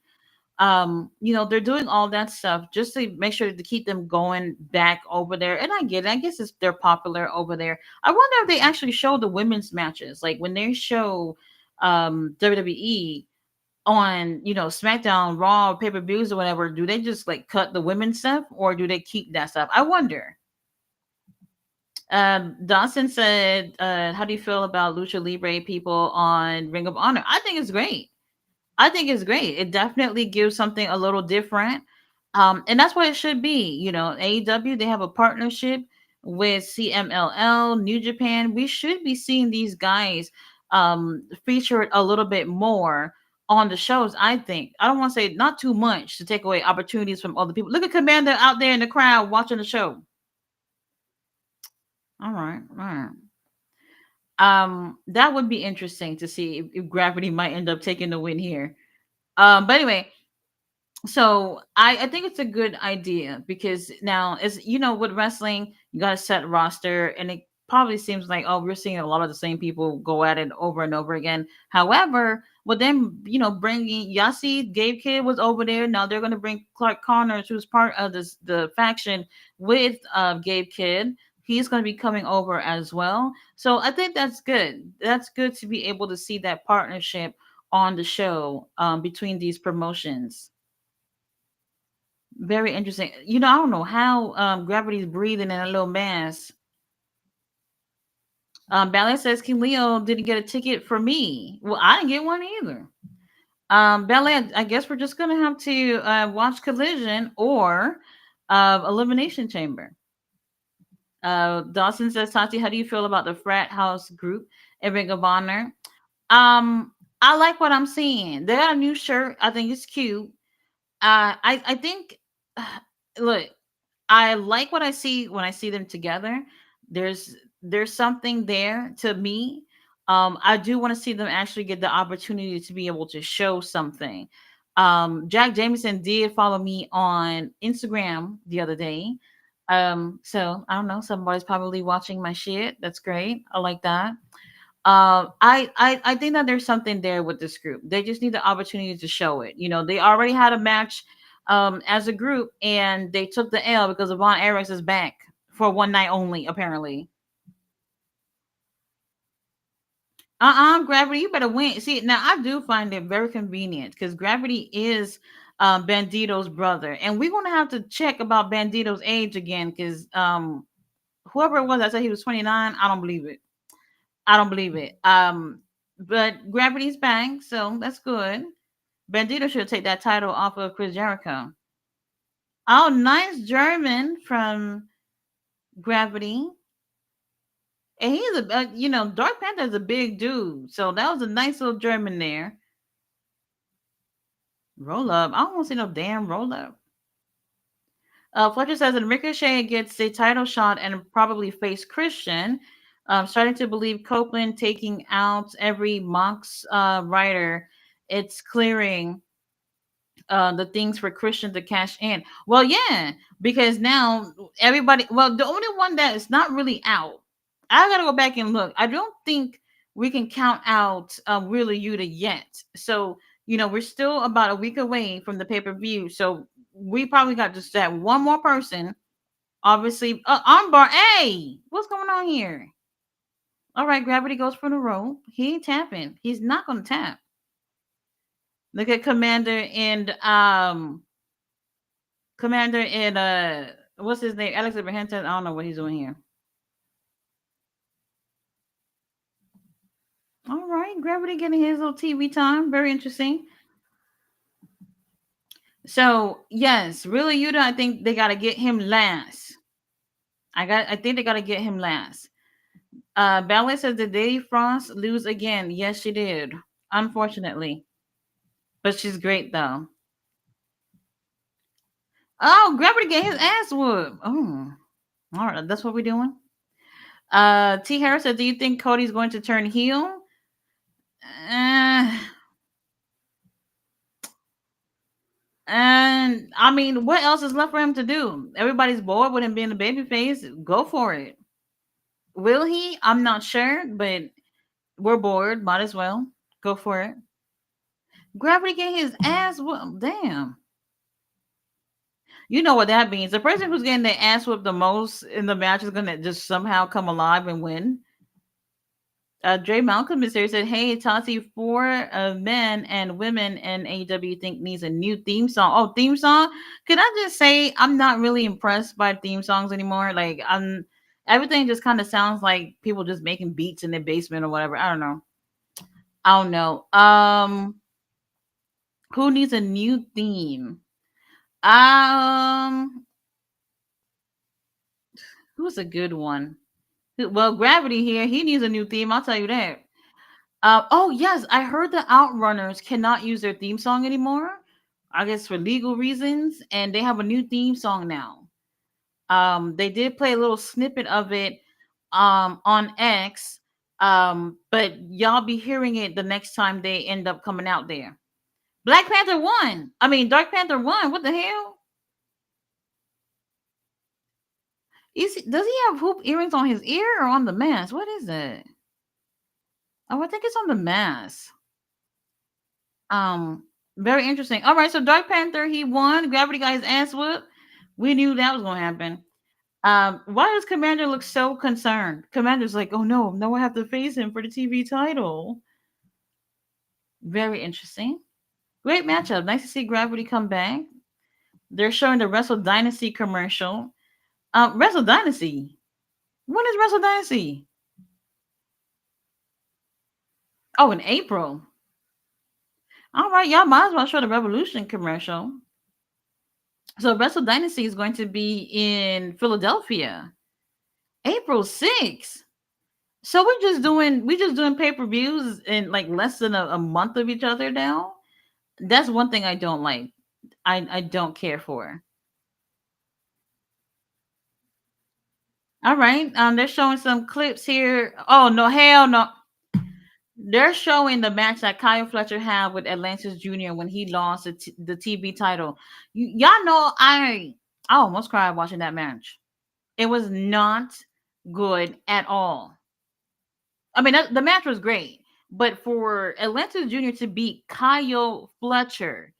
They're doing all that stuff just to make sure to keep them going back over there. And I get it. I guess they're popular over there. I wonder if they actually show the women's matches, like when they show WWE on SmackDown, Raw, pay-per-views or whatever. Do they just like cut the women's stuff or do they keep that stuff? I wonder. Dawson said, "How do you feel about Lucha Libre people on Ring of Honor?" I think it's great. I think it's great. It definitely gives something a little different. And that's what it should be. AEW, they have a partnership with CMLL, New Japan. We should be seeing these guys featured a little bit more on the shows, I think. I don't want to say not too much to take away opportunities from other people. Look at Commander out there in the crowd watching the show. All right. All right. That would be interesting to see if Gravity might end up taking the win here. But anyway, so I think it's a good idea because now, as with wrestling, you got a set roster and it probably seems like, oh, we're seeing a lot of the same people go at it over and over again. However, with them, bringing Yasi, Gabe Kid was over there. Now they're going to bring Clark Connors, who's part of the faction with Gabe Kid. He's going to be coming over as well. So I think that's good. That's good to be able to see that partnership on the show between these promotions. Very interesting. I don't know how Gravity's breathing in a little mask. Ballet says King Leo didn't get a ticket for me. Well, I didn't get one either. Ballet, I guess we're just gonna have to watch Collision or Elimination Chamber. Dawson says, Tati, how do you feel about the frat house group at Ring of Honor? I like what I'm seeing. They got a new shirt. I think it's cute. I think look, I like what I see when I see them together. There's there's something there to me. I do want to see them actually get the opportunity to be able to show something. Jack Jameson did follow me on Instagram the other day. So I don't know, somebody's probably watching my shit. That's great. I like that. I think that there's something there with this group. They just need the opportunity to show it. They already had a match as a group, and they took the L because Von Eriks is back for one night only, apparently. Gravity, you better win. See, now I do find it very convenient because Gravity is Bandito's brother, and we're gonna have to check about Bandito's age again because whoever it was that said he was 29, I don't believe it. I don't believe it. But Gravity's back, so that's good. Bandito should take that title off of Chris Jericho. Oh, nice German from Gravity. And he's Dark Panther's a big dude, so that was a nice little German there. Roll up. I don't want to see no damn roll up. Fletcher says that Ricochet gets a title shot and probably face Christian. Starting to believe Copeland taking out every Mox rider. It's clearing the things for Christian to cash in. Well, yeah, because now everybody. Well, the only one that is not really out. I gotta go back and look. I don't think we can count out Wheeler Yuta yet. So we're still about a week away from the pay per view. So we probably got just that one more person. Obviously, armbar. Hey, what's going on here? All right, Gravity goes for the roll. He ain't tapping. He's not gonna tap. Look at Commander and what's his name? Alex Abrahantes. I don't know what he's doing here. All right, Gravity getting his little TV time. Very interesting. So yes, really, Yuta. I think they gotta get him last. I think they gotta get him last. Ballet says, did Lady Frost lose again? Yes, she did. Unfortunately, but she's great though. Oh, Gravity get his ass whooped. Oh, all right, that's what we're doing. T. Harris said, do you think Cody's going to turn heel? Uh, and I mean, what else is left for him to do? Everybody's bored with him being a babyface. Go for it. Will he? I'm not sure, but we're bored. Might as well go for it. Gravity getting his ass whooped. Damn. You know what that means. The person who's getting their ass whooped the most in the match is gonna just somehow come alive and win. Dre Malcolm is here. Said, "Hey, Tati, for men and women in AEW think needs a new theme song. Oh, theme song? Could I just say I'm not really impressed by theme songs anymore. Like everything just kind of sounds like people just making beats in their basement or whatever. I don't know. I don't know. Who needs a new theme? Um, who's a good one? Well, Gravity here. He needs a new theme. I'll tell you that. Oh yes, I heard the Outrunners cannot use their theme song anymore. I guess for legal reasons, and they have a new theme song now. They did play a little snippet of it on X, but y'all be hearing it the next time they end up coming out there. Black Panther won. I mean, Dark Panther won. What the hell? Does he have hoop earrings on his ear or on the mask? What is it? Oh, I think it's on the mask. Um, Very interesting. All right, so Dark Panther he won. Gravity got his ass whooped. We knew that was gonna happen. Why does Commander look so concerned? Commander's like, oh no, no, I have to face him for the TV title. Very interesting. Great matchup. Nice to see Gravity come back. They're showing the Wrestle Dynasty commercial. Wrestle Dynasty. When is Wrestle Dynasty? Oh, in April. All right, y'all might as well show the Revolution commercial. So Wrestle Dynasty is going to be in Philadelphia, April 6th. So we just doing pay-per-views in like less than a month of each other now. That's one thing I don't like. I don't care for. All right. They're showing some clips here. Oh no, hell no. They're showing the match that Kyle Fletcher had with Atlantis Jr. when he lost the TV title. Y'all know I almost cried watching that match. It was not good at all. I mean, the match was great, but for Atlantis Jr. to beat Kyle Fletcher,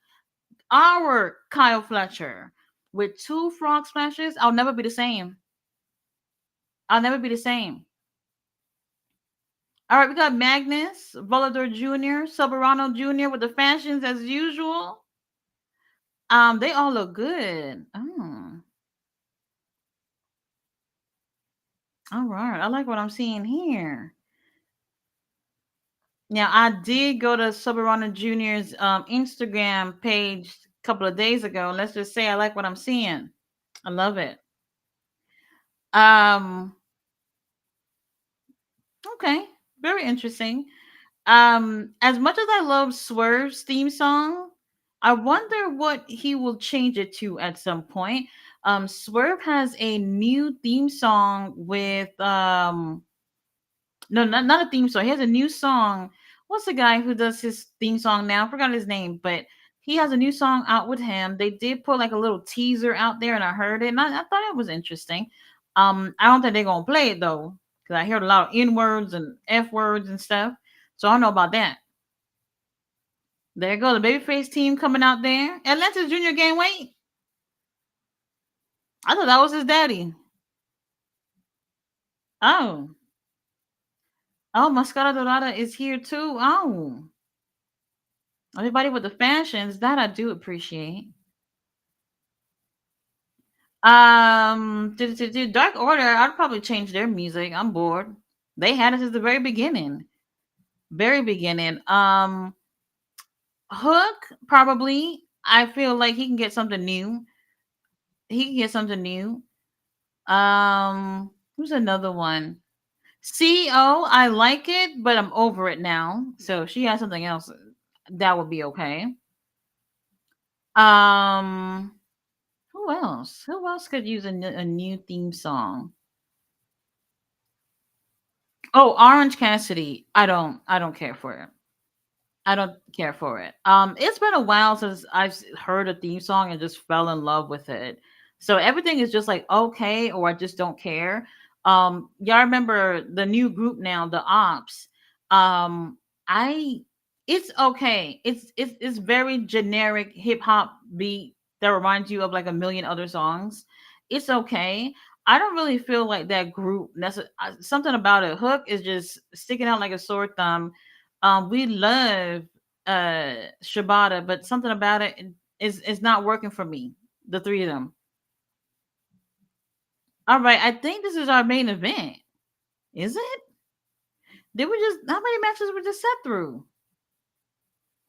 our Kyle Fletcher, with two frog splashes, I'll never be the same. I'll never be the same. All right, we got Magnus, Volador Jr., Soberano Jr. with the fashions as usual. They all look good. Oh, all right. I like what I'm seeing here. Now, I did go to Soberano Jr.'s Instagram page a couple of days ago. Let's just say I like what I'm seeing. I love it. Um, okay, very interesting. As much as I love Swerve's theme song, I wonder what he will change it to at some point. Swerve has a new theme song with no, not a theme song. He has a new song. What's the guy who does his theme song now? I forgot his name, but he has a new song out with him. They did put like a little teaser out there, and I heard it, and I thought it was interesting. I don't think they're gonna play it though, because I heard a lot of N words and F words and stuff. So I don't know about that. There you go, the babyface team coming out there. Atlantis Junior gained weight. I thought that was his daddy. Oh, oh, Mascara Dorada is here too. Oh, everybody with the fashions that I do appreciate. Dark Order. I'd probably change their music. I'm bored. They had it since the very beginning. Very beginning. Hook probably. I feel like he can get something new. He can get something new. Who's another one? CEO. I like it, but I'm over it now. So if she has something else, that would be okay. Um, who else? Who else could use a new theme song? Oh, Orange Cassidy. I don't care for it. I don't care for it. It's been a while since I've heard a theme song and just fell in love with it. So everything is just like okay, or I just don't care. Y'all remember the new group now, the Ops. I It's okay. It's very generic hip hop beat that reminds you of like a million other songs. It's okay. I don't really feel like that group. Something about it. Hook is just sticking out like a sore thumb. We love Shibata, but something about it is not working for me. The three of them. All right, I think this is our main event. Is it? Did we just how many matches were just set through?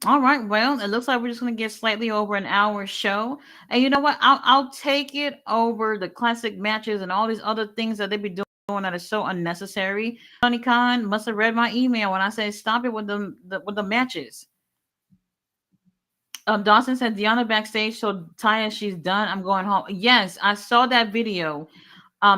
All right, well, it looks like we're just gonna get slightly over an hour show. And you know what? I'll take it over the classic matches and all these other things that they be doing that is so unnecessary. Tony Khan must have read my email when I said stop it with with the matches. Dawson said Deanna backstage, so Taya, she's done. I'm going home. Yes, I saw that video.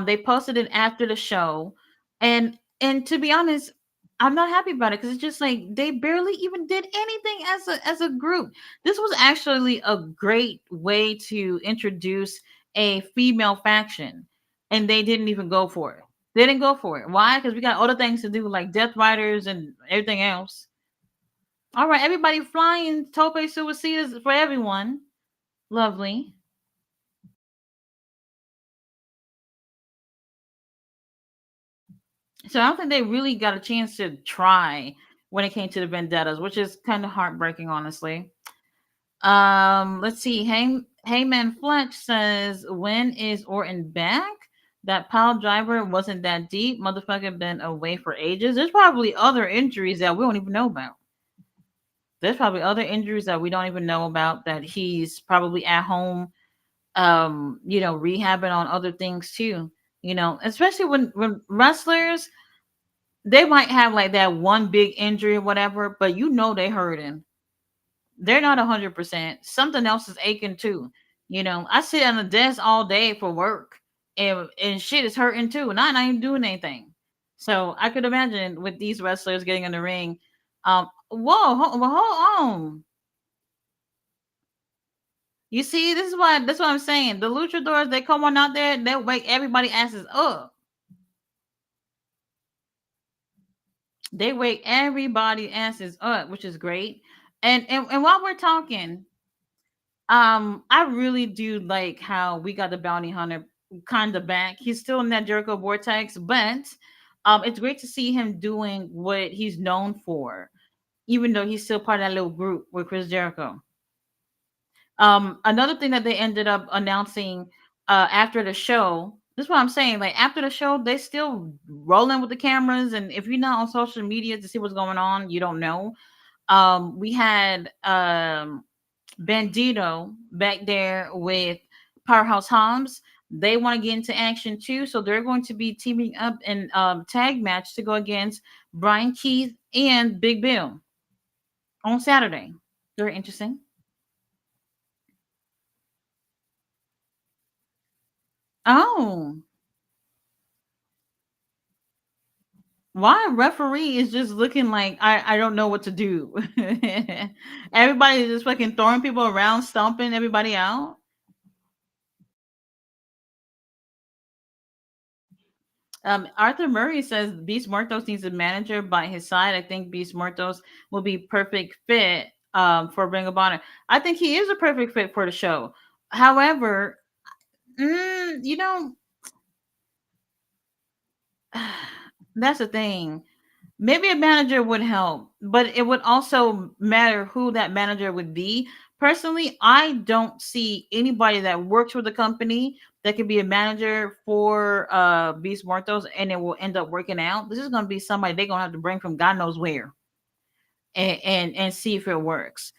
They posted it after the show, and to be honest, I'm not happy about it because it's just like they barely even did anything as a group. This was actually a great way to introduce a female faction. and they didn't even go for it. They didn't go for it. Why? Because we got other things to do, like Death Riders and everything else. All right, everybody flying Tope Suicidas for everyone. Lovely. So I don't think they really got a chance to try when it came to the vendettas, which is kind of heartbreaking, honestly. Let's see. Heyman Fletch says, "When is Orton back? That pile driver wasn't that deep. Motherfucker been away for ages. There's probably other injuries that we don't even know about. There's probably other injuries that we don't even know about that he's probably at home, rehabbing on other things too. Especially when wrestlers, they might have like that one big injury or whatever, but they hurting. They're not 100%. Something else is aching too. I sit on the desk all day for work, and shit is hurting too, and I'm not even doing anything. So I could imagine with these wrestlers getting in the ring. Well, hold on. You see, this is why that's what I'm saying. The luchadors, they come on out there, they wake everybody asses up. They wake everybody asses up, which is great. And while we're talking, I really do like how we got the bounty hunter kind of back. He's still in that Jericho vortex, but it's great to see him doing what he's known for, even though he's still part of that little group with Chris Jericho. Another thing that they ended up announcing after the show. This is what I'm saying. Like after the show, they still rolling with the cameras, and if you're not on social media to see what's going on, you don't know. We had Bandito back there with Powerhouse Hobbs. They want to get into action too, so they're going to be teaming up in tag match to go against Brian Keith and Big Bill on Saturday. Very interesting. Oh, why referee is just looking like I don't know what to do. Everybody is just fucking throwing people around, stomping everybody out. Arthur Murray says Beast Mortos needs a manager by his side. I think Beast Mortos will be perfect fit for Ring of Honor. I think he is a perfect fit for the show. However, mm, you know, that's the thing. Maybe a manager would help, but it would also matter who that manager would be. Personally, I don't see anybody that works with the company that could be a manager for Beast Mortos and it will end up working out. This is going to be somebody they're going to have to bring from God knows where and see if it works.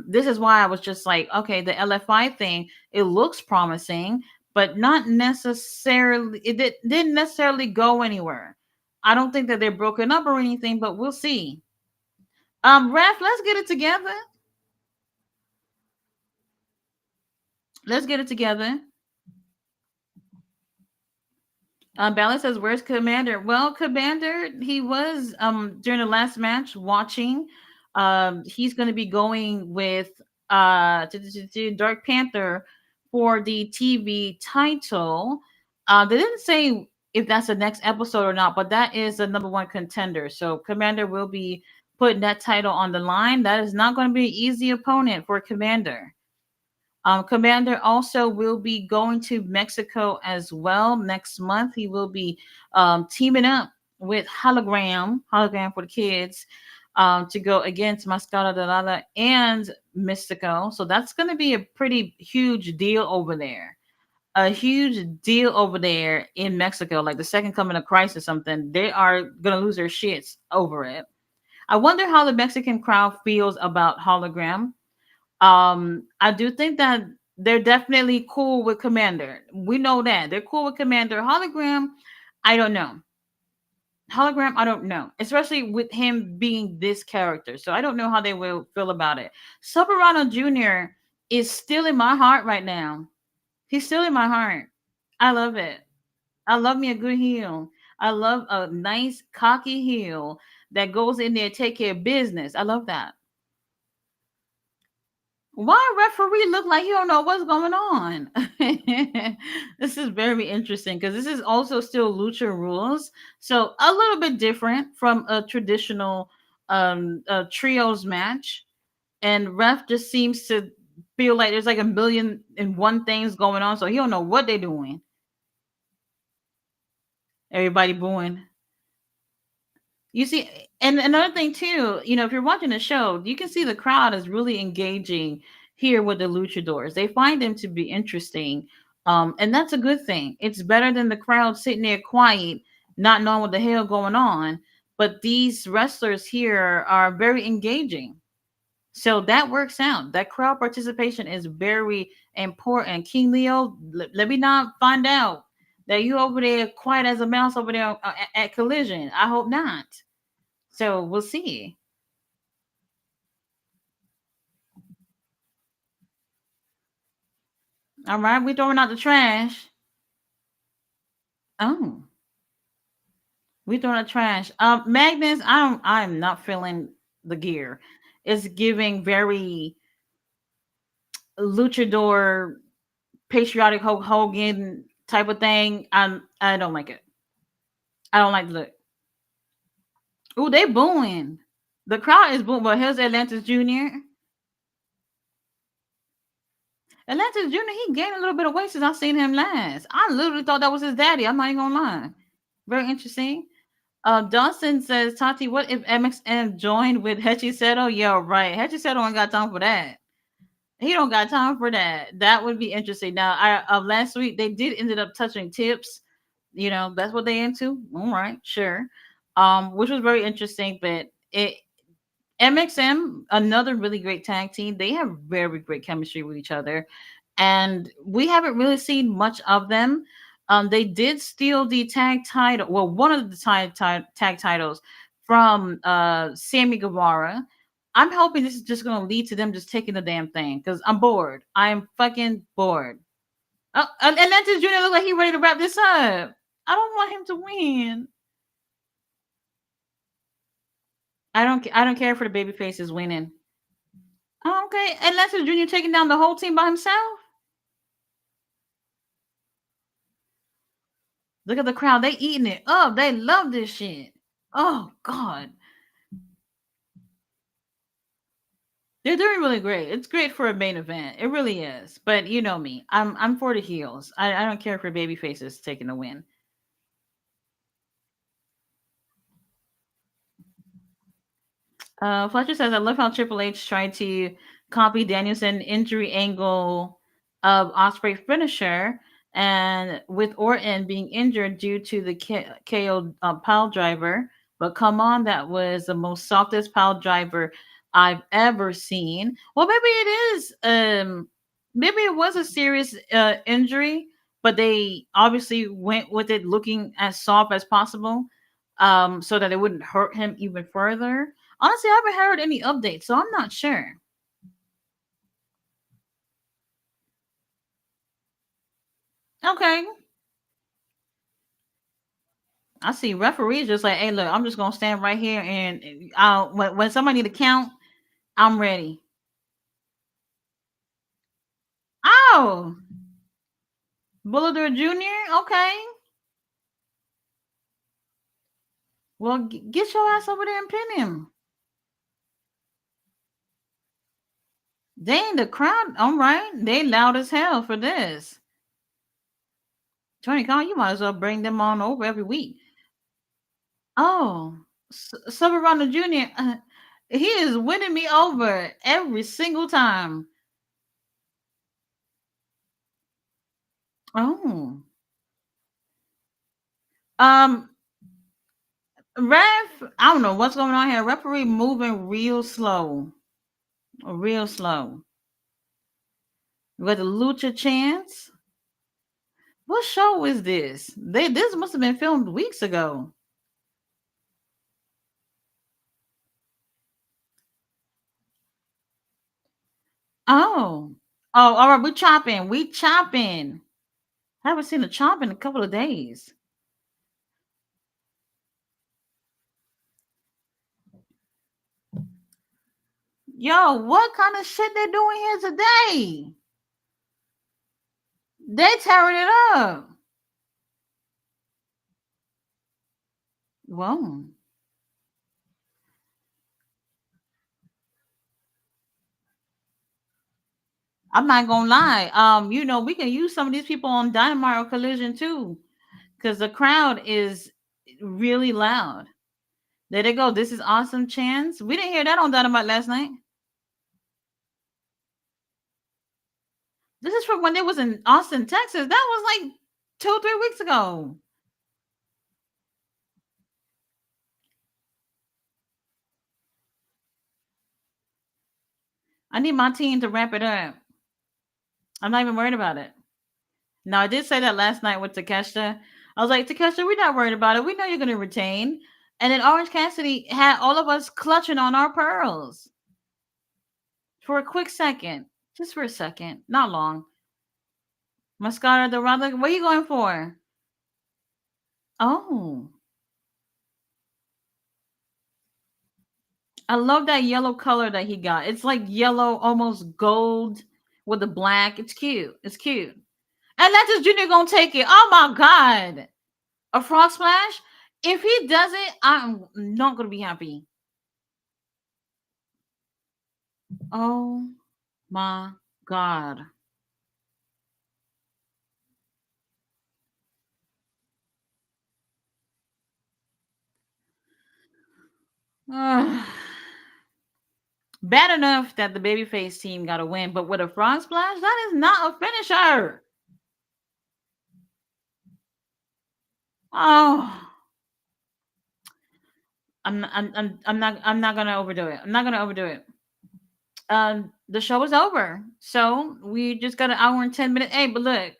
This is why I was just like, okay, the LFI thing, it looks promising, but not necessarily, didn't necessarily go anywhere. I don't think that they're broken up or anything, but we'll see. Ref, let's get it together. Let's get it together. Balance says, "Where's Commander?" Well, Commander, he was during the last match watching. He's going to be going with Dark Panther for the TV title. They didn't say if that's the next episode or not, but that is the number one contender. So Commander will be putting that title on the line. That is not going to be an easy opponent for Commander. Commander also will be going to Mexico as well next month. He will be teaming up with Hologram for the kids, to go against Mascara Dorada and Mystico. So that's going to be a pretty huge deal over there. A huge deal over there in Mexico, like the second coming of Christ or something. They are going to lose their shits over it. I wonder how the Mexican crowd feels about Hologram. I do think that they're definitely cool with Commander. We know that they're cool with Commander. Hologram, I don't know. Hologram, I don't know, especially with him being this character. So I don't know how they will feel about it. Soberano Jr. is still in my heart right now. He's still in my heart. I love it. I love me a good heel. I love a nice cocky heel that goes in there take care of business. I love that. Why referee look like he don't know what's going on? This is very interesting because this is also still lucha rules, so a little bit different from a traditional trios match. And ref just seems to feel like there's like a million and one things going on, so he don't know what they're doing. Everybody booing. You see, and another thing too, if you're watching the show, you can see the crowd is really engaging here with the luchadors. They find them to be interesting, and that's a good thing. It's better than the crowd sitting there quiet, not knowing what the hell going on. But these wrestlers here are very engaging, so that works out. That crowd participation is very important. King Leo, let me not find out that you over there quiet as a mouse over there at Collision. I hope not. So we'll see. All right, we throwing out the trash. Oh, we throwing out trash. Magnus, I'm not feeling the gear. It's giving very luchador, patriotic Hulk Hogan type of thing. I don't like it. I don't like the look. Ooh, they booing. The crowd is booing. But here's Atlantis Junior. Atlantis Junior. He gained a little bit of weight since I seen him last. I literally thought that was his daddy. I'm not even gonna lie. Very interesting. Dawson says, Tati, what if MXM joined with Hechiseto? Yeah, right. Hechiseto ain't got time for that. He don't got time for that. That would be interesting. Now, last week they did ended up touching tips. That's what they into. All right, sure. Which was very interesting. But MXM, another really great tag team. They have very great chemistry with each other, and we haven't really seen much of them. They did steal the tag title, well, one of the tag titles from Sammy Guevara. I'm hoping this is just going to lead to them just taking the damn thing because I'm bored. I am fucking bored. Oh, and Atlantis Junior look like he ready to wrap this up. I don't want him to win. I don't care for the baby faces winning. Oh, okay, Atlantis Junior taking down the whole team by himself. Look at the crowd. They eating it up. They love this shit. Oh God. They're doing really great. It's great for a main event. It really is. But you know me. I'm for the heels. I don't care for baby faces taking the win. Fletcher says, I love how Triple H tried to copy Danielson injury angle of Osprey finisher, and with Orton being injured due to the KO pile driver. But come on, that was the most softest pile driver I've ever seen. Well, maybe it is. Maybe it was a serious injury, but they obviously went with it looking as soft as possible, so that it wouldn't hurt him even further. Honestly, I haven't heard any updates, so I'm not sure. Okay. I see referees just like, hey, look, I'm just gonna stand right here, and when somebody need to count, I'm ready. Oh, Bullador Jr. Okay, well, get your ass over there and pin him. Dang, the crowd. All right, they loud as hell for this. Tony Khan, you might as well bring them on over every week. Oh, Silverado Jr. He is winning me over every single time. Oh, um, ref. I don't know what's going on here. Referee moving real slow, real slow. We got the Lucha chance. What show is this? This must have been filmed weeks ago. Oh, oh, all right. We chopping. We chopping. I haven't seen a chop in a couple of days. Yo, what kind of shit they doing here today? They tearing it up. Whoa. I'm not gonna lie. We can use some of these people on Dynamite or Collision too, because the crowd is really loud. There they go. This is awesome chance. We didn't hear that on Dynamite last night. This is from when it was in Austin, Texas. That was like 2, 3 weeks ago. I need my team to wrap it up. I'm not even worried about it. Now I did say that last night with Takeshita. I was like, Takeshita, we're not worried about it. We know you're gonna retain. And then Orange Cassidy had all of us clutching on our pearls for a quick second. Just for a second. Not long. Mascara Dorada, what are you going for? Oh. I love that yellow color that he got. It's like yellow, almost gold with the black. It's cute. It's cute. And that's just Junior gonna take it. Oh my god. A frog splash? If he does it, I'm not gonna be happy. Oh my god. Ugh. Bad enough that the babyface team got a win, but with a frog splash, that is not a finisher. Oh, I'm not gonna overdo it. I'm not gonna overdo it. The show is over, so we just got an hour and 10 minutes. Hey, but look,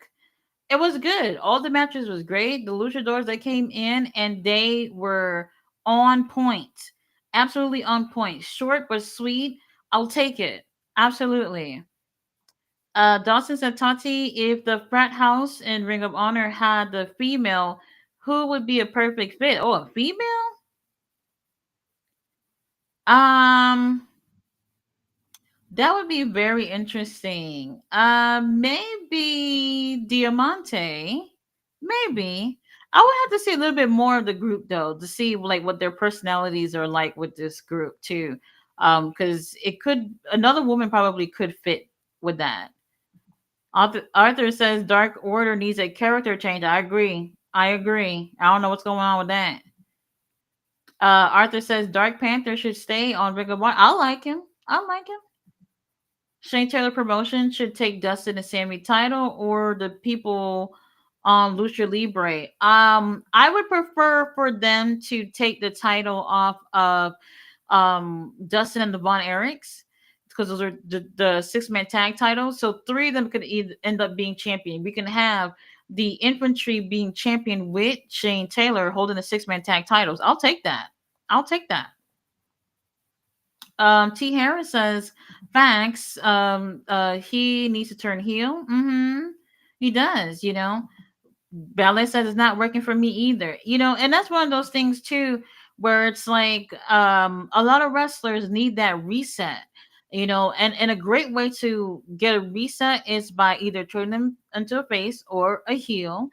it was good. All the matches was great. The luchadors that came in and they were on point, absolutely on point. Short but sweet. I'll take it. Absolutely. Dawson said, Tati, if the frat house in Ring of Honor had the female, who would be a perfect fit? Oh, a female? Um, that would be very interesting. Maybe Diamante. Maybe. I would have to see a little bit more of the group though to see like what their personalities are like with this group too. Because it could another woman probably could fit with that. Arthur says Dark Order needs a character change. I agree. I agree. I don't know what's going on with that. Arthur says Dark Panther should stay on Ring of Honor. I like him. I like him. Shane Taylor Promotion should take Dustin and Sammy title or the people on Lucha Libre. I would prefer for them to take the title off of Dustin and the Von Erichs because those are the 6-man tag titles. So three of them could either end up being champion. We can have the infantry being champion with Shane Taylor holding the 6-man tag titles. I'll take that. I'll take that. T. Harris says, facts. He needs to turn heel. He does, Ballet says it's not working for me either. And that's one of those things too, where it's like a lot of wrestlers need that reset. And a great way to get a reset is by either turning them into a face or a heel.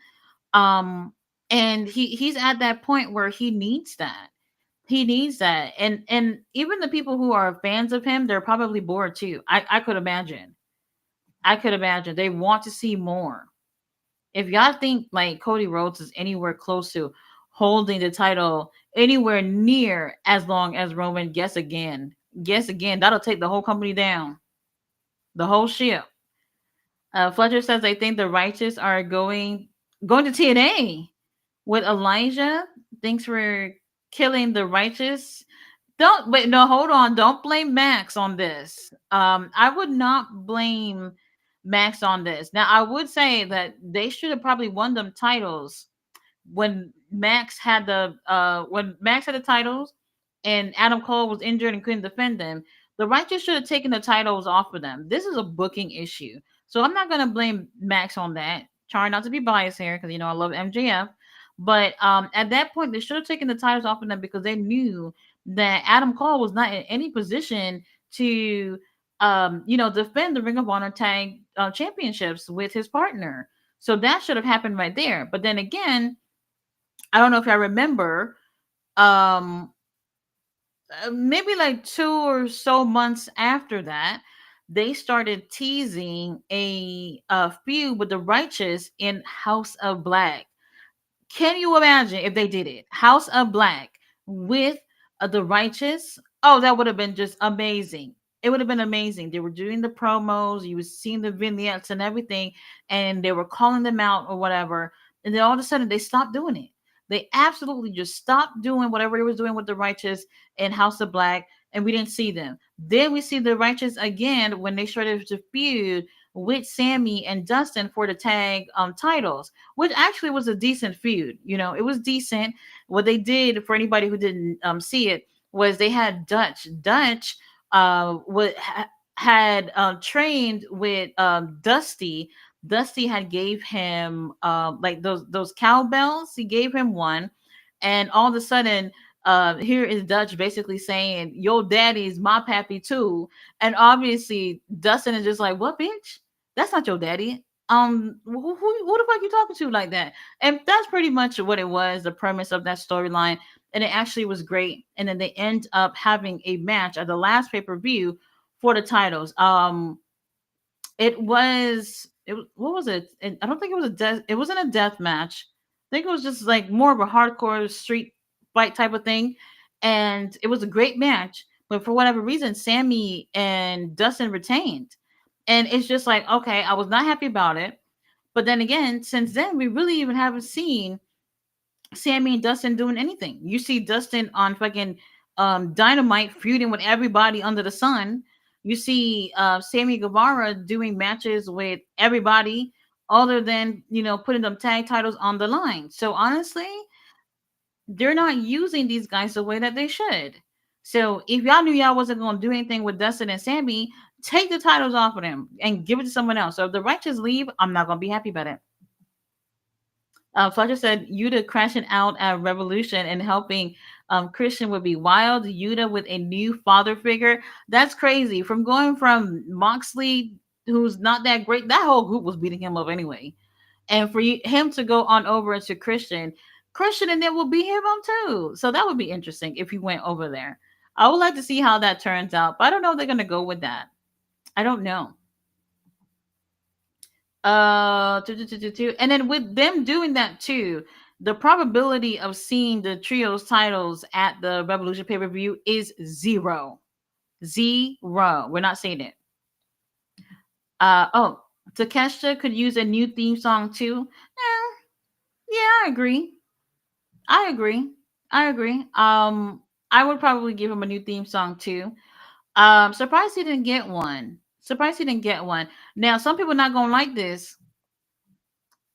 Um, and he's at that point where he needs that. He needs that. And even the people who are fans of him, they're probably bored too. I could imagine. I could imagine. They want to see more. If y'all think like Cody Rhodes is anywhere close to holding the title anywhere near as long as Roman, guess again. Guess again. That'll take the whole company down. The whole ship. Fletcher says they think the righteous are going to TNA with Elijah. Thanks for killing the righteous. Don't wait, no, hold on. Don't blame Max on this. I would not blame Max on this. Now, I would say that they should have probably won them titles when Max had the titles and Adam Cole was injured and couldn't defend them. The Righteous should have taken the titles off of them. This is a booking issue. So I'm not gonna blame Max on that. Trying not to be biased here because I love MJF. But at that point, they should have taken the titles off of them because they knew that Adam Cole was not in any position to defend the Ring of Honor tag championships with his partner. So that should have happened right there. But then again, I don't know if I remember, um maybe like 2 or so months after that, they started teasing a feud with the Righteous in House of Black. Can you imagine if they did it? House of Black with the Righteous. Oh, that would have been just amazing. It would have been amazing. They were doing the promos, you were seeing the vignettes and everything, and they were calling them out or whatever. And then all of a sudden, they stopped doing it. They absolutely just stopped doing whatever they was doing with the Righteous and House of Black, and we didn't see them. Then we see the Righteous again when they started to feud with Sammy and Dustin for the tag titles, which actually was a decent feud. It was decent. What they did, for anybody who didn't see it, was they had Dutch. Dutch had trained with Dusty. Dusty had gave him like those cowbells. He gave him one, and all of a sudden, here is Dutch basically saying, "Your daddy's my pappy too," and obviously Dustin is just like, "What, bitch? That's not your daddy. Who the fuck you talking to like that?" And that's pretty much what it was, the premise of that storyline, and it actually was great. And then they end up having a match at the last pay per view for the titles. It was what was it? I don't think it was a death. It wasn't a death match. I think it was just like more of a hardcore street fight type of thing, and it was a great match. But for whatever reason, Sammy and Dustin retained, and it's just like, okay, I was not happy about it. But then again, since then, we really even haven't seen Sammy and Dustin doing anything. You see Dustin on fucking Dynamite feuding with everybody under the sun. You see Sammy Guevara doing matches with everybody other than, putting them tag titles on the line. So honestly, they're not using these guys the way that they should. So if y'all knew y'all wasn't going to do anything with Dustin and Sammy, take the titles off of them and give it to someone else. So if the Righteous leave, I'm not going to be happy about it. Fletcher said Yuta crashing out at Revolution and helping Christian would be wild. Yuta with a new father figure. That's crazy. From going from Moxley, who's not that great, that whole group was beating him up anyway. And for him to go on over to Christian and then will beat him up too. So that would be interesting if he went over there. I would like to see how that turns out, but I don't know if they're going to go with that. I don't know. And then with them doing that too, the probability of seeing the trios titles at the Revolution pay per view is zero. Zero. We're not saying it. Oh, Takeshita could use a new theme song too. Yeah, I agree. I agree. I agree. I would probably give him a new theme song too. Surprised he didn't get one. Surprised he didn't get one. Now, some people not gonna like this.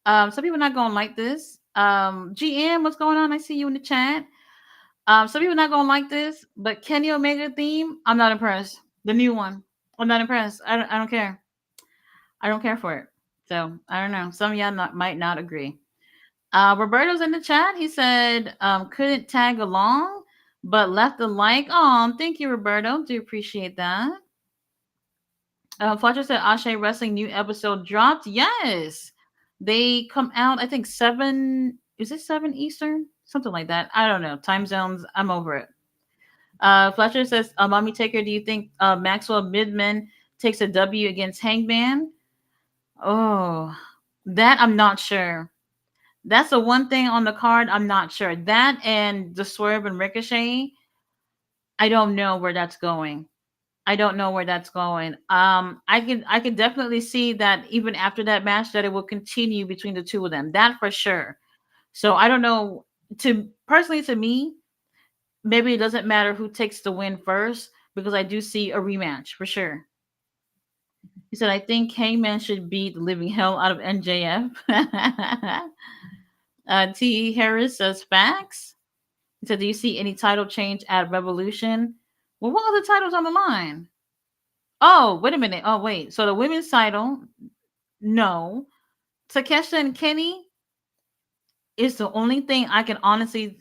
Some people not gonna like this. GM, what's going on? I see you in the chat. Some people not gonna like this, but Kenny Omega theme, I'm not impressed. The new one, I'm not impressed. I don't care. I don't care for it. So I don't know. Some of y'all might not agree. Roberto's in the chat. He said couldn't tag along, but left a like. Oh, thank you, Roberto. Do appreciate that. Fletcher said Ashe Wrestling new episode dropped. Yes. They come out, I think 7, is it 7 Eastern? Something like that. I don't know. Time zones, I'm over it. Fletcher says, Mommy Taker, do you think Maxwell Midman takes a W against Hangman? Oh, that I'm not sure. That's the one thing on the card I'm not sure. That and the Swerve and Ricochet, I don't know where that's going. I don't know where that's going. I can definitely see that even after that match that it will continue between the two of them. That for sure. So I don't know. To me, maybe it doesn't matter who takes the win first because I do see a rematch for sure. He said, I think Hangman should beat the living hell out of NJF. T. Harris says facts. He said, do you see any title change at Revolution? Well, what other titles on the line? Oh, wait a minute. Oh, wait. So the women's title, no. Takeshita and Kenny is the only thing I can honestly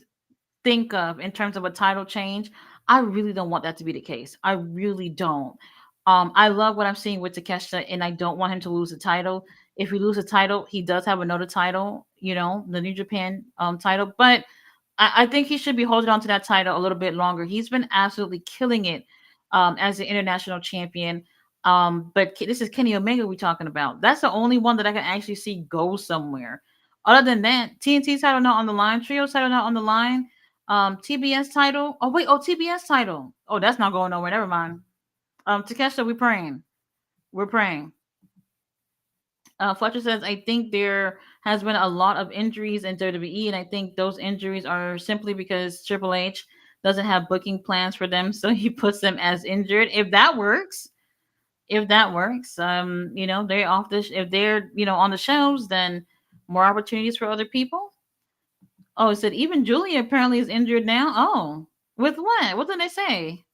think of in terms of a title change. I really don't want that to be the case. I really don't. I love what I'm seeing with Takeshita, and I don't want him to lose the title. If he loses the title, he does have another title, the New Japan title. But I think he should be holding on to that title a little bit longer. He's been absolutely killing it as an international champion. But this is Kenny Omega we're talking about. That's the only one that I can actually see go somewhere. Other than that, TNT title not on the line, Trios title not on the line, TBS title. Oh wait, TBS title. Oh, that's not going nowhere. Never mind. Takeshita, we're praying. We're praying. Fletcher says, I think there has been a lot of injuries in WWE, and I think those injuries are simply because Triple H doesn't have booking plans for them, so he puts them as injured. If that works, they're off this. If they're on the shelves, then more opportunities for other people. Oh, it said even Julia apparently is injured now. Oh, with what? What did they say?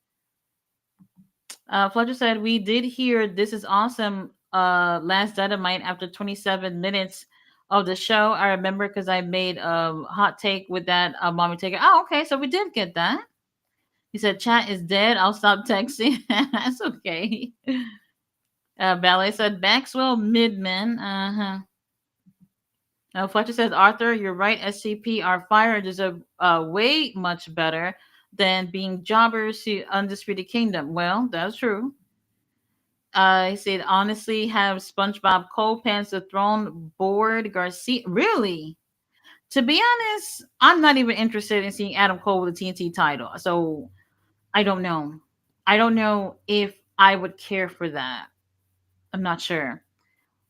Fletcher said, we did hear this is awesome. Last Dynamite after 27 minutes of the show. I remember because I made a hot take with that mommy taker. Oh, okay. So we did get that. He said, chat is dead. I'll stop texting. That's okay. Ballet said, Maxwell Midman. Uh-huh. Fletcher says, Arthur, you're right. SCP are fired is a way much better than being jobbers to Undisputed Kingdom. Well, that's true. He said, honestly, have SpongeBob Cold Pants the Throne board Garcia. Really? To be honest, I'm not even interested in seeing Adam Cole with a TNT title. So I don't know. I don't know if I would care for that. I'm not sure.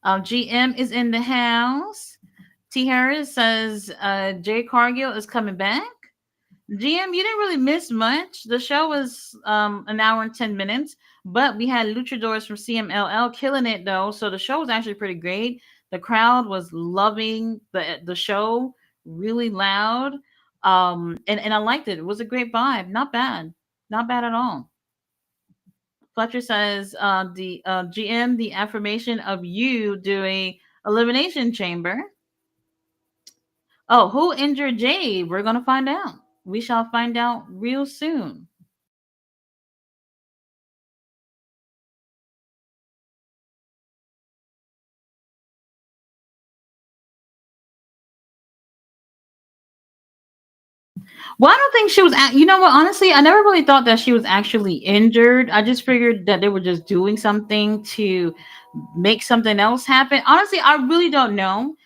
GM is in the house. T. Harris says Jay Cargill is coming back. GM, you didn't really miss much. The show was an hour and 10 minutes, but we had luchadors from CMLL killing it though. So the show was actually pretty great. The crowd was loving the show, really loud. And I liked it. It was a great vibe. Not bad. Not bad at all. Fletcher says the GM, the affirmation of you doing Elimination Chamber. Oh, who injured Jade? We're gonna find out. We shall find out real soon. Well, I don't think she was. You know what? Honestly, I never really thought that she was actually injured. I just figured that they were just doing something to make something else happen. Honestly, I really don't know.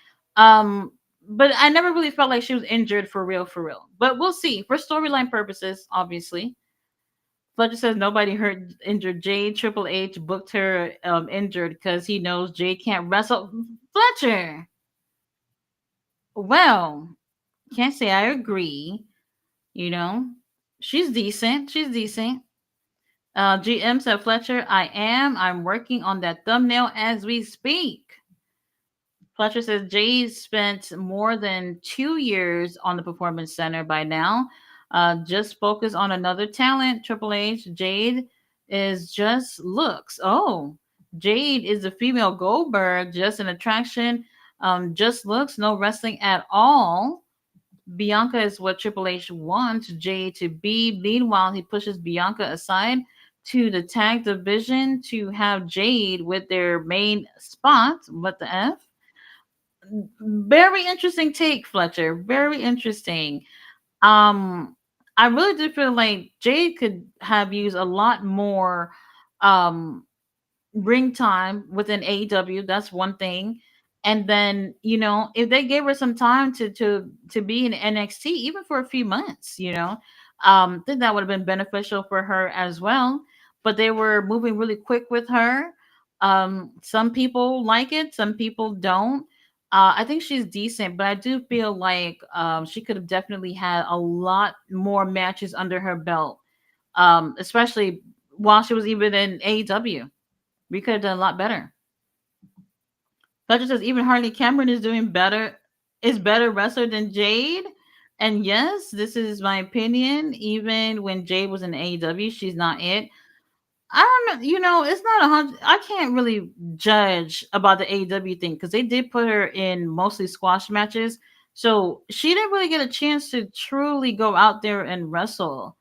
But I never really felt like she was injured for real, for real. But we'll see. For storyline purposes, obviously. Fletcher says nobody heard injured Jade. Triple H booked her injured because he knows Jade can't wrestle. Fletcher. Well, can't say I agree. You know, she's decent. She's decent. GM said, Fletcher, I am. I'm working on that thumbnail as we speak. Fletcher says Jade spent more than 2 years on the Performance Center by now. Just focus on another talent, Triple H. Jade is just looks. Oh, Jade is a female Goldberg, just an attraction. Just looks, no wrestling at all. Bianca is what Triple H wants Jade to be. Meanwhile, he pushes Bianca aside to the tag division to have Jade with their main spot. What the F? Very interesting take, Fletcher. Very interesting. Um, I really do feel like Jade could have used a lot more um ring time within AEW. That's one thing. And then, if they gave her some time to be in NXT, even for a few months, I think that would have been beneficial for her as well. But they were moving really quick with her. Some people like it, some people don't. I think she's decent, but I do feel like she could have definitely had a lot more matches under her belt, especially while she was even in AEW. We could have done a lot better. Fletcher says even Harley Cameron is doing better, is better wrestler than Jade. And yes, this is my opinion. Even when Jade was in AEW, she's not it. I don't know. It's not 100. I can't really judge about the AEW thing because they did put her in mostly squash matches, so she didn't really get a chance to truly go out there and wrestle.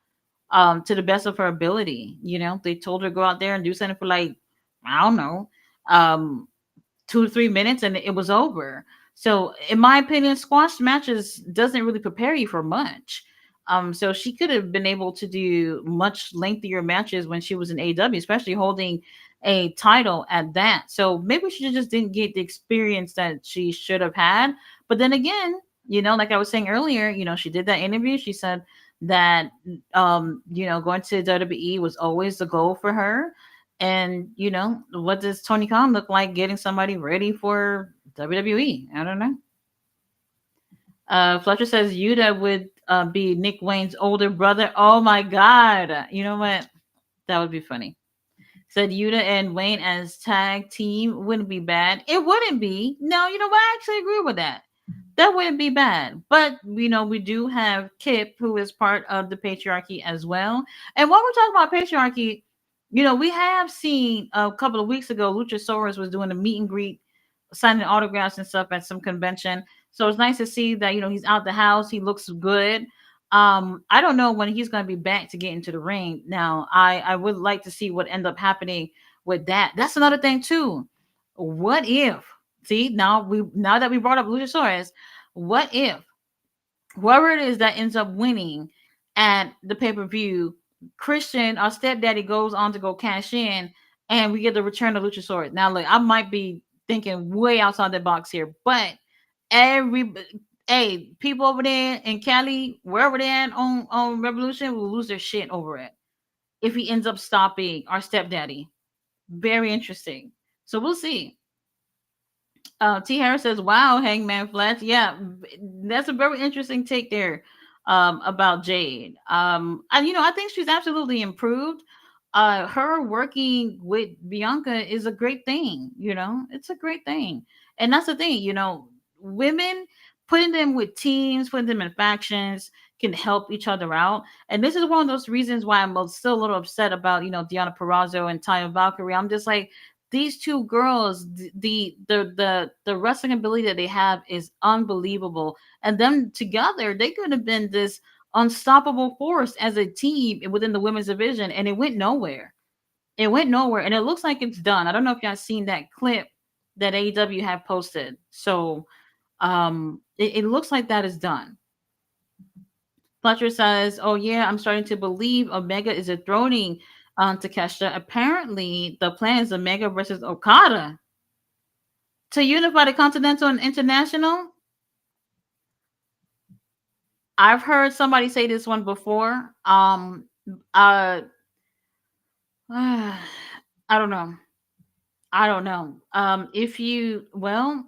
to the best of her ability. You know, they told her to go out there and do something for like, I don't know, um 2 to 3 minutes, and it was over. So in my opinion, squash matches doesn't really prepare you for much. So she could have been able to do much lengthier matches when she was in AW, especially holding a title at that. So maybe she just didn't get the experience that she should have had. But then again, like I was saying earlier, she did that interview. She said that going to WWE was always the goal for her. And what does Tony Khan look like getting somebody ready for WWE? I don't know. Fletcher says Yuta would be Nick Wayne's older brother. Oh my god! You know what? That would be funny. Said Yuta and Wayne as tag team wouldn't be bad. It wouldn't be. No, you know what? I actually agree with that. That wouldn't be bad. But we do have Kip, who is part of the patriarchy as well. And while we're talking about patriarchy, we have seen a couple of weeks ago, Luchasaurus was doing a meet and greet, signing autographs and stuff at some convention. So it's nice to see that he's out the house. He looks good. I don't know when he's going to be back to get into the ring. Now, I would like to see what end up happening with that. That's another thing too. What if? See, now that we brought up Luchasaurus, what if whoever it is that ends up winning at the pay per view, Christian, our stepdaddy, goes on to go cash in, and we get the return of Luchasaurus. Now, look, I might be thinking way outside the box here, but every hey, people over there in Cali, wherever they're at on Revolution, will lose their shit over it if he ends up stopping our stepdaddy. Very interesting. So we'll see. T. Harris says, "Wow, Hangman Flash. Yeah, that's a very interesting take there about Jade. And I think she's absolutely improved. Her working with Bianca is a great thing. It's a great thing, and that's the thing. Women putting them with teams, putting them in factions can help each other out. And this is one of those reasons why I'm still a little upset about Deanna Perrazzo and Taya Valkyrie. I'm just like these two girls, the wrestling ability that they have is unbelievable, and them together, they could have been this unstoppable force as a team within the women's division, and it went nowhere. It went nowhere, and it looks like it's done. I don't know if y'all seen that clip that AEW have posted. So, it looks like that is done. Fletcher says, "Oh yeah, I'm starting to believe Omega is dethroning Takeshita. Apparently, the plan is Omega versus Okada to unify the Continental and International." I've heard somebody say this one before. Uh, I don't know. I don't know. If you wait,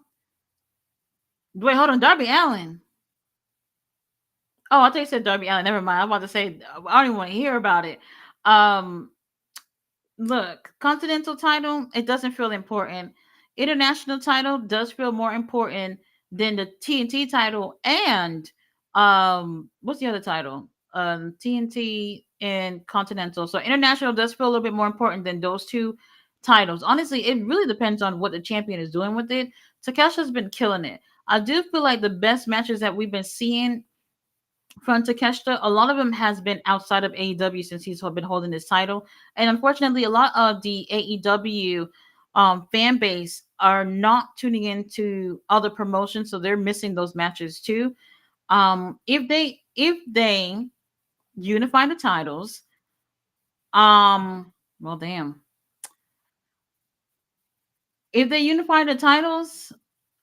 hold on, Darby Allen. Oh, I thought you said Darby Allen. Never mind. I'm about to say I don't even want to hear about it. Um, Look, continental title, it doesn't feel important. International title does feel more important than the TNT title and what's the other title? TNT and Continental. So international does feel a little bit more important than those two titles. Honestly, it really depends on what the champion is doing with it. Takesha's been killing it. I do feel like the best matches that we've been seeing from Takeshita, a lot of them has been outside of AEW since he's been holding this title, and unfortunately, a lot of the AEW fan base are not tuning into other promotions, so they're missing those matches too. If they unify the titles, well, damn, if they unify the titles,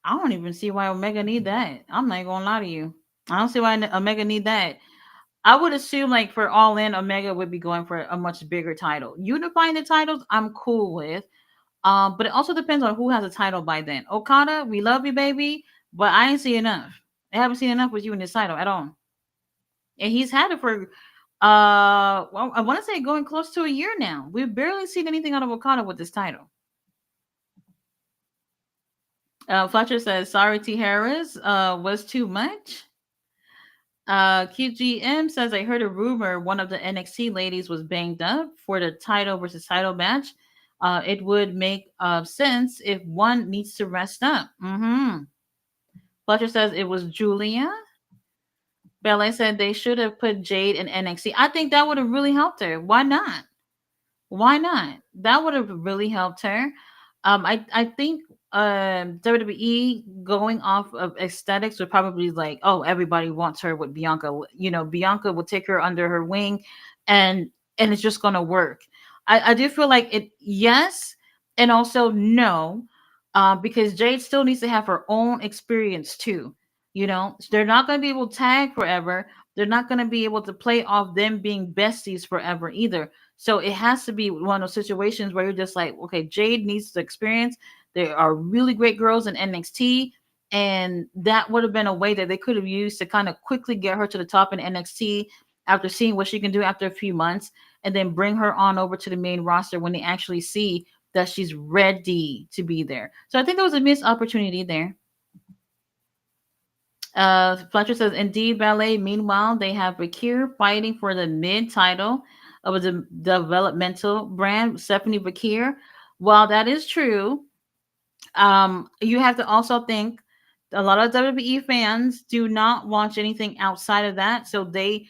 I don't even see why Omega need that. I'm not gonna lie to you. I don't see why Omega need that. I would assume like for All In, Omega would be going for a much bigger title. Unifying the titles, I'm cool with. But it also depends on who has a title by then. Okada, we love you, baby, but I ain't see enough. I haven't seen enough with you in this title at all. And he's had it for well, I want to say going close to a year now. We've barely seen anything out of Okada with this title. Fletcher says, sorry, T. Harris, was too much. QGM says, I heard a rumor one of the NXT ladies was banged up for the title versus title match. It would make sense if one needs to rest up. Fletcher says it was Julia. Ballet said they should have put Jade in NXT. I think that would have really helped her. Why not? Why not? That would have really helped her. I think WWE going off of aesthetics would probably like, oh, everybody wants her with Bianca. You know, Bianca will take her under her wing, and it's just gonna work. I do feel like it, yes, and also no, because Jade still needs to have her own experience too. You know, they're not gonna be able to tag forever. They're not gonna be able to play off them being besties forever either, so it has to be one of those situations where you're just like, okay, Jade needs the experience. There are really great girls in NXT, and that would have been a way that they could have used to kind of quickly get her to the top in NXT after seeing what she can do after a few months, and then bring her on over to the main roster when they actually see that she's ready to be there. So I think there was a missed opportunity there. Fletcher says, indeed, ballet. Meanwhile, they have Bakir fighting for the mid title of a developmental brand, Stephanie Bakir. While that is true, you have to also think a lot of WWE fans do not watch anything outside of that. So they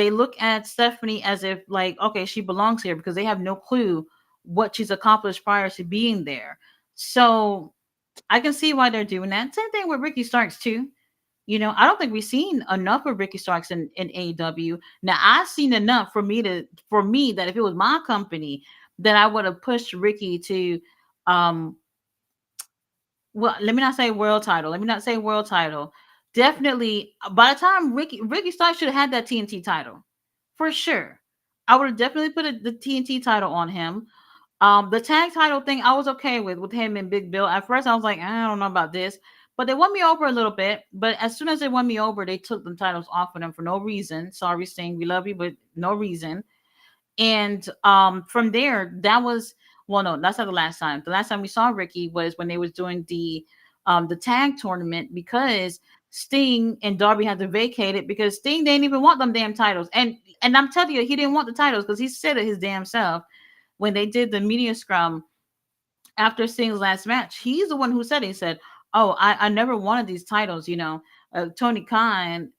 look at Stephanie as if like, okay, she belongs here because they have no clue what she's accomplished prior to being there. So I can see why they're doing that. Same thing with Ricky Starks too. You know, I don't think we've seen enough of Ricky Starks in AEW. Now I've seen enough for me that if it was my company, then I would have pushed Ricky to um well, let me not say world title. Let me not say world title. Definitely by the time Ricky Starks should have had that TNT title. For sure. I would have definitely put the TNT title on him. The tag title thing I was okay with him and Big Bill. At first, I was like, I don't know about this, but they won me over a little bit. But as soon as they won me over, they took the titles off of them for no reason. Sorry, Sting, we love you, but no reason. And from there, that was, well, no, that's not the last time. The last time we saw Ricky was when they was doing the tag tournament because Sting and Darby had to vacate it because Sting didn't even want them damn titles. And I'm telling you, he didn't want the titles because he said it his damn self when they did the media scrum after Sting's last match. He's the one who said it. He said, "Oh, I never wanted these titles. You know, Tony Khan.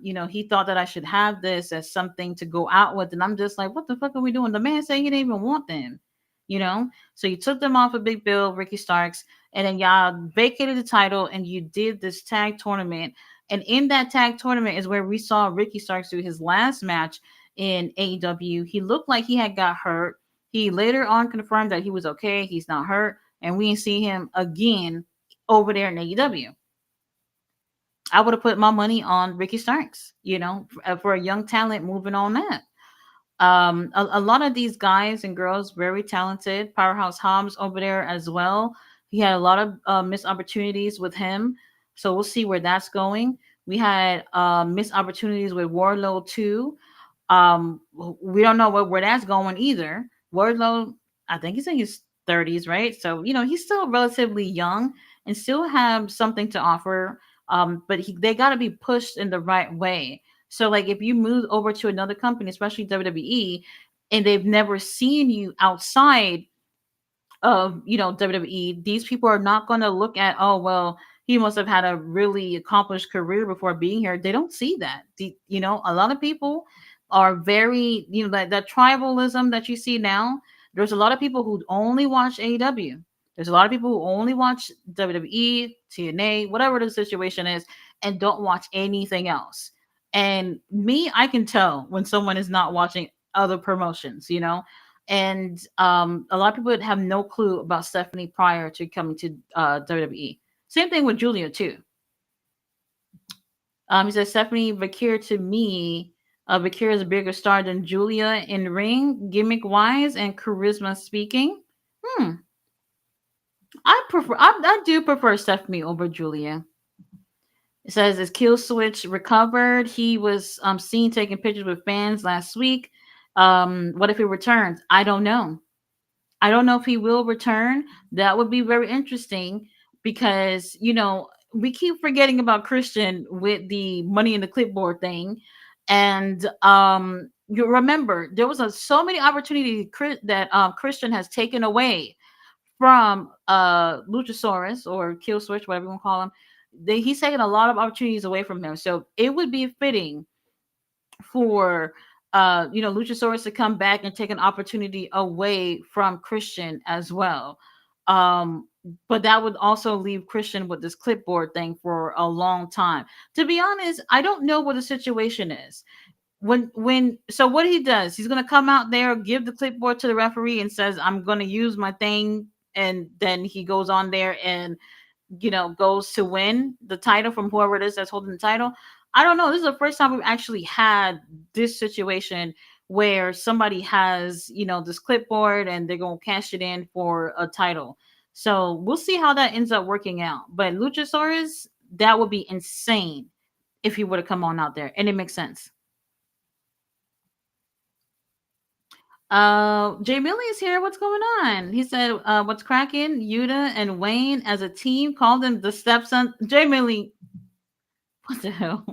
You know, he thought that I should have this as something to go out with." And I'm just like, "What the fuck are we doing?" The man said he didn't even want them. You know, so you took them off of Big Bill, Ricky Starks, and then y'all vacated the title and you did this tag tournament. And in that tag tournament is where we saw Ricky Starks do his last match in AEW. He looked like he had got hurt. He later on confirmed that he was okay. He's not hurt, and we didn't see him again over there in AEW. I would have put my money on Ricky Starks, you know, for a young talent moving on that. A lot of these guys and girls very talented. Powerhouse Hobbs over there as well. He had a lot of missed opportunities with him, so we'll see where that's going. We had missed opportunities with Warlow too. We don't know where that's going either. Wardlow, I think he's in his 30s, right? So you know he's still relatively young and still have something to offer. But they got to be pushed in the right way. So like if you move over to another company, especially WWE, and they've never seen you outside of WWE, these people are not going to look at, oh well, he must have had a really accomplished career before being here. They don't see that. You know, a lot of people are very, you know, that tribalism that you see now. There's a lot of people who only watch AEW. There's a lot of people who only watch WWE, TNA, whatever the situation is, and don't watch anything else. And me, I can tell when someone is not watching other promotions, you know. And a lot of people have no clue about Stephanie prior to coming to WWE. Same thing with Julia too. He says Stephanie Bakir to me, Bakir is a bigger star than Julia in ring, gimmick wise and charisma speaking. Hmm. I do prefer Stephanie over Julia. It says as Kill Switch recovered, he was seen taking pictures with fans last week. What if he returns? I don't know. I don't know if he will return. That would be very interesting because, you know, we keep forgetting about Christian with the money in the clipboard thing. And you remember there was so many opportunities that Christian has taken away from Luchasaurus or Kill Switch, whatever you want to call him. He's taken a lot of opportunities away from him. So it would be fitting for Luchasaurus to come back and take an opportunity away from Christian as well. Um but that would also leave Christian with this clipboard thing for a long time. To be honest, I don't know what the situation is. When so what he does, he's gonna come out there, give the clipboard to the referee and says, I'm gonna use my thing, and then he goes on there and goes to win the title from whoever it is that's holding the title. I don't know. This is the first time we've actually had this situation where somebody has, this clipboard and they're going to cash it in for a title. So we'll see how that ends up working out. But Luchasaurus, that would be insane if he would have come on out there. And it makes sense. Jay Millie is here. What's going on? He said, what's cracking? Yuta and Wayne as a team called them the stepson. Jay Millie, what the hell?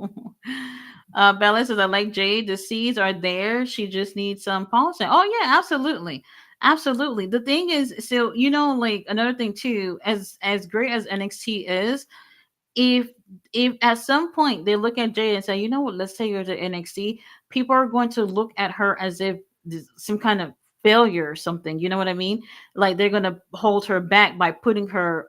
Bella says, I like Jade. The seeds are there. She just needs some polishing. Oh, yeah, absolutely. Absolutely. The thing is, so, like another thing too, as great as NXT is, if if at some point they look at Jade and say, you know what, let's take her to NXT, people are going to look at her as if some kind of failure or something. You know what I mean? Like they're going to hold her back by putting her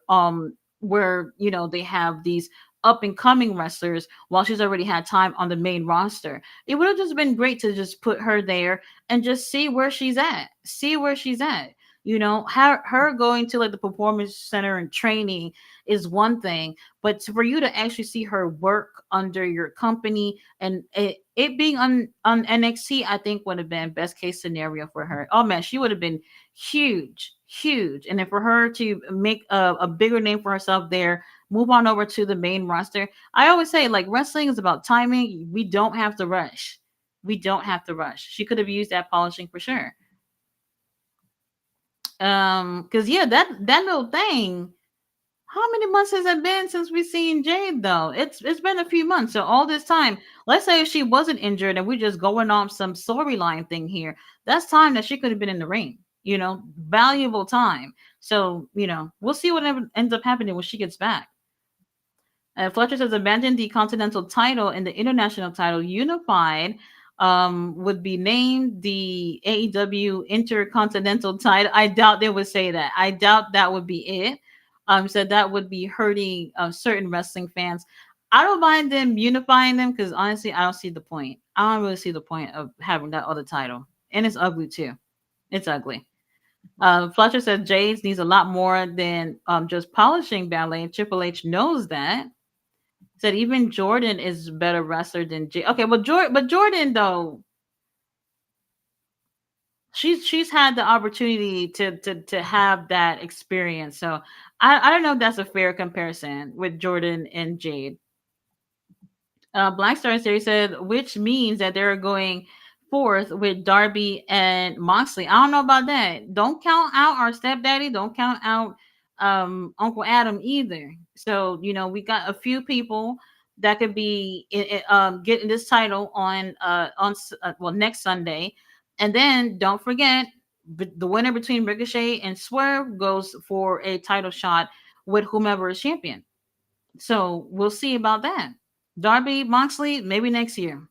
where they have these up and coming wrestlers while she's already had time on the main roster. It would have just been great to just put her there and just see where she's at. See where she's at. Her going to like the performance center and training is one thing, but for you to actually see her work under your company and it being on NXT, I think would have been best case scenario for her. Oh man, she would have been huge, huge. And then for her to make a bigger name for herself there, move on over to the main roster. I always say like wrestling is about timing. We don't have to rush. We don't have to rush. She could have used that polishing for sure. Because yeah, that little thing. How many months has it been since we've seen Jade though? It's been a few months. So all this time, let's say if she wasn't injured and we're just going on some storyline thing here, that's time that she could have been in the ring. Valuable time. So, we'll see what ends up happening when she gets back. Fletcher says abandon the continental title and the international title unified would be named the AEW Intercontinental title. I doubt they would say that. I doubt that would be it. So that would be hurting certain wrestling fans. I don't mind them unifying them because honestly, I don't see the point. I don't really see the point of having that other title, and it's ugly too. It's ugly. Fletcher said Jade needs a lot more than just polishing ballet. Triple H knows that. Said even Jordan is a better wrestler than Jay. Okay, well, Jordan though, she's had the opportunity to have that experience. So I don't know if that's a fair comparison with Jordan and Jade. Black Star Series said, which means that they're going fourth with Darby and Moxley. I don't know about that. Don't count out our stepdaddy. Don't count out Uncle Adam either. So we got a few people that could be getting this title on next Sunday, and then don't forget the winner between Ricochet and Swerve goes for a title shot with whomever is champion. So we'll see about that. Darby Moxley, maybe next year.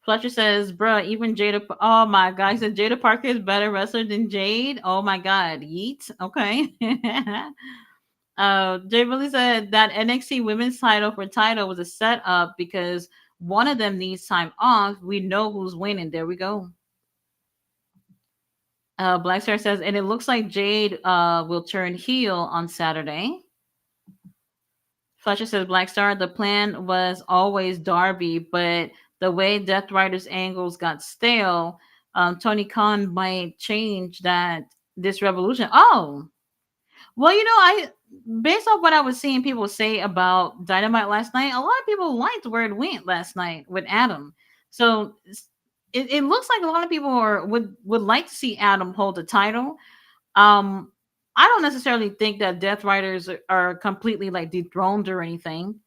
Fletcher says, bruh, even Jada. Oh my God. He said Jada Parker is better wrestler than Jade. Oh my God. Yeet. Okay. Jay really said that NXT women's title for title was a setup because one of them needs time off. We know who's winning. There we go. Black Star says, and it looks like Jade will turn heel on Saturday. Fletcher says Black Star, the plan was always Darby, but the way Death Rider's angles got stale, Tony Khan might change that this revolution. Oh, well, I based off what I was seeing people say about Dynamite last night, a lot of people liked where it went last night with Adam. So it looks like a lot of people would like to see Adam hold the title. Um, I don't necessarily think that Death Riders are completely like dethroned or anything,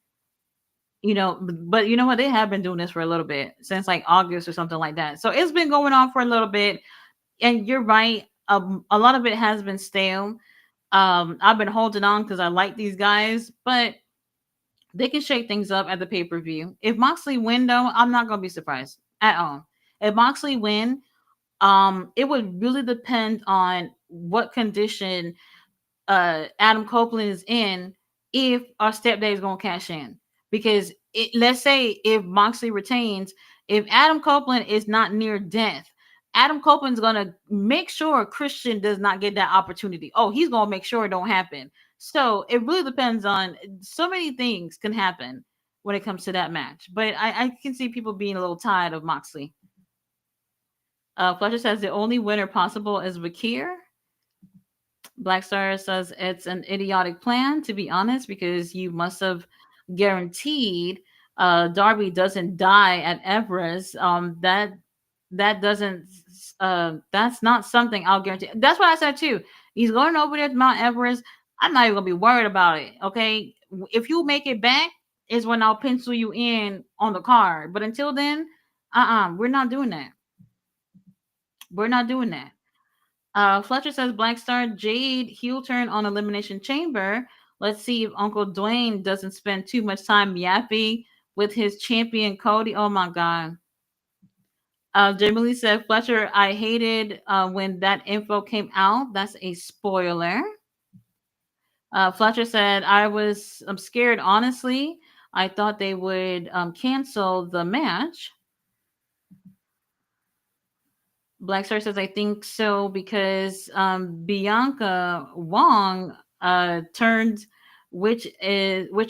but you know what? They have been doing this for a little bit since like August or something like that. So it's been going on for a little bit. And you're right. A lot of it has been stale. I've been holding on because I like these guys, but They can shake things up at the pay per view. If Moxley win, though, I'm not gonna be surprised at all. If Moxley win, it would really depend on what condition Adam Copeland is in if our stepdad is gonna cash in. Because let's say if Moxley retains, if Adam Copeland is not near death, Adam Copeland's gonna make sure Christian does not get that opportunity. Oh, he's gonna make sure it don't happen. So it really depends on so many things can happen when it comes to that match. But I can see people being a little tired of Moxley. Fletcher says the only winner possible is Vakir. Black Star says it's an idiotic plan, to be honest, because you must have guaranteed Darby doesn't die at Everest. That doesn't that's not something I'll guarantee. That's what I said too. He's going over there to Mount Everest. I'm not even gonna be worried about it. Okay. If you make it back, is when I'll pencil you in on the card. But until then, we're not doing that. We're not doing that. Fletcher says Black Star Jade heel turn on Elimination Chamber. Let's see if Uncle Dwayne doesn't spend too much time yapping with his champion Cody. Oh my god. Jamie Lee said Fletcher, I hated when that info came out. That's a spoiler. Fletcher said I'm scared honestly. I thought they would cancel the match. Black Star says, I think so because Bianca Wong turned, which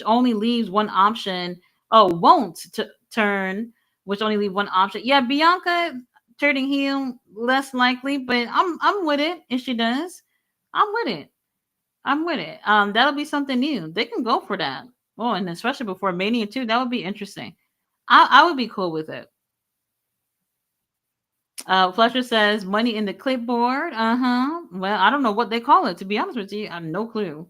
only leaves one option. Oh, won't turn, which only leave one option. Yeah, Bianca turning heel less likely, but I'm with it if she does. I'm with it. I'm with it. That'll be something new. They can go for that. Oh, and especially before Mania 2, that would be interesting. I would be cool with it. Fletcher says money in the clipboard. Well, I don't know what they call it. To be honest with you, I have no clue.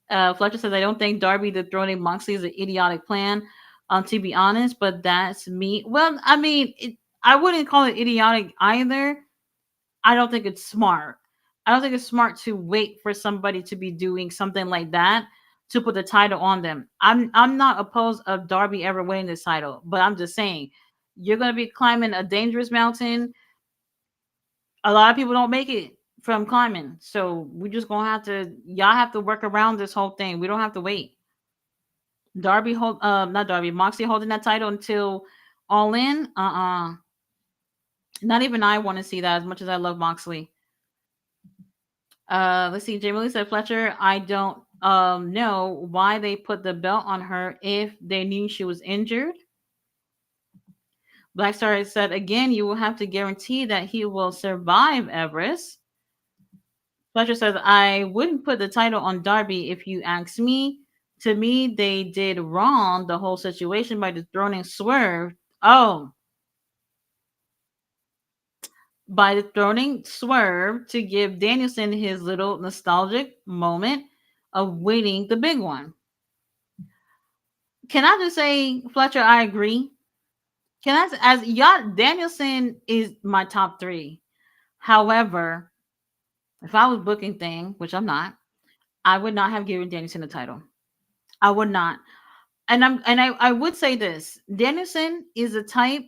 Fletcher says I don't think Darby dethroning Moxley is an idiotic plan. To be honest, but that's me. Well, I mean, I wouldn't call it idiotic either. I don't think it's smart. I don't think it's smart to wait for somebody to be doing something like that to put the title on them. I'm not opposed of Darby ever winning this title, but I'm just saying you're gonna be climbing a dangerous mountain. A lot of people don't make it from climbing, so we just gonna have to y'all have to work around this whole thing. We don't have to wait. Darby hold not Darby, Moxley holding that title until All In. Not even I want to see that as much as I love Moxley. Let's see. Jamie Lee said Fletcher. I don't know why they put the belt on her if they knew she was injured. Black Star said again, you will have to guarantee that he will survive Everest. Fletcher says, I wouldn't put the title on Darby if you ask me. To me, they did wrong the whole situation by dethroning Swerve. Oh, by dethroning Swerve to give Danielson his little nostalgic moment of winning the big one. Can I just say, Fletcher, I agree. Can I, as y'all, Danielson is my top three. However, if I was booking thing, which I'm not, I would not have given Danielson the title. I would not. I would say this. Danielson is a type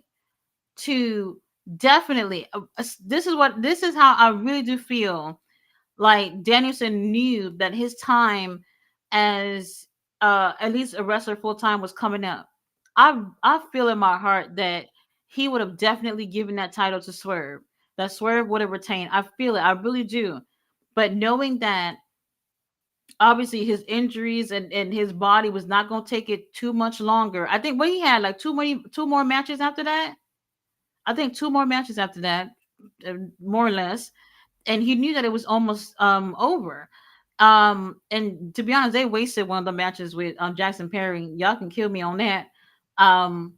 to definitely this is how I really do feel like Danielson knew that his time as at least a wrestler full time was coming up. I feel in my heart that he would have definitely given that title to Swerve. That Swerve would have retained. I feel it. I really do. But knowing that obviously his injuries and his body was not going to take it too much longer. I think what he had like two more matches after that. I think two more matches after that, more or less, and he knew that it was almost over. And to be honest, they wasted one of the matches with Jackson Perry. Y'all can kill me on that. Um,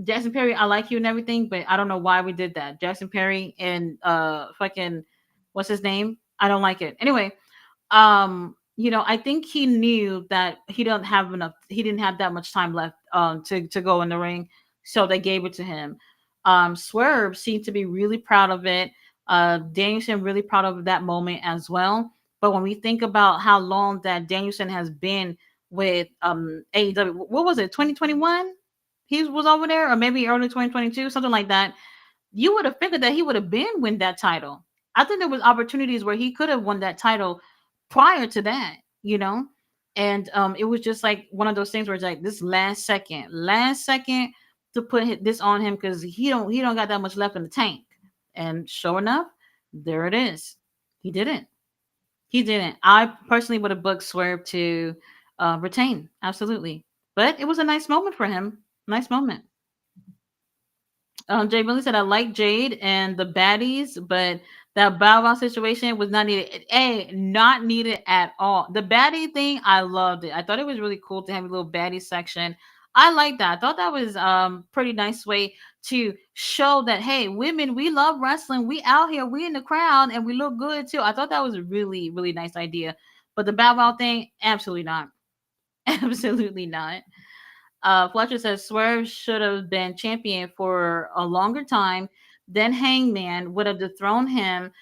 Jackson Perry, I like you and everything, but I don't know why we did that. Jackson Perry and fucking what's his name? I don't like it. Anyway, I think he knew that he didn't have that much time left to go in the ring, so they gave it to him. Swerve seemed to be really proud of it. Danielson really proud of that moment as well. But when we think about how long that Danielson has been with AEW. What was it? 2021? He was over there, or maybe early 2022, something like that. You would have figured that he would have been win that title. I think there was opportunities where he could have won that title prior to that, you know. And it was just like one of those things where it's like this last second to put this on him because he don't got that much left in the tank. And sure enough, there it is. He didn't. He didn't. I personally would have booked Swerve to retain, absolutely. But it was a nice moment for him. Nice moment. Jay Billy said, I like Jade and the baddies, but that Bow Wow situation was not needed. Not needed at all. The baddie thing, I loved it. I thought it was really cool to have a little baddie section. I like that. I thought that was pretty nice way to show that hey, women, we love wrestling. We out here, we in the crowd, and we look good too. I thought that was a really, really nice idea. But the Bow Wow thing, absolutely not. Absolutely not. Fletcher says Swerve should have been champion for a longer time. Then Hangman would have dethroned him,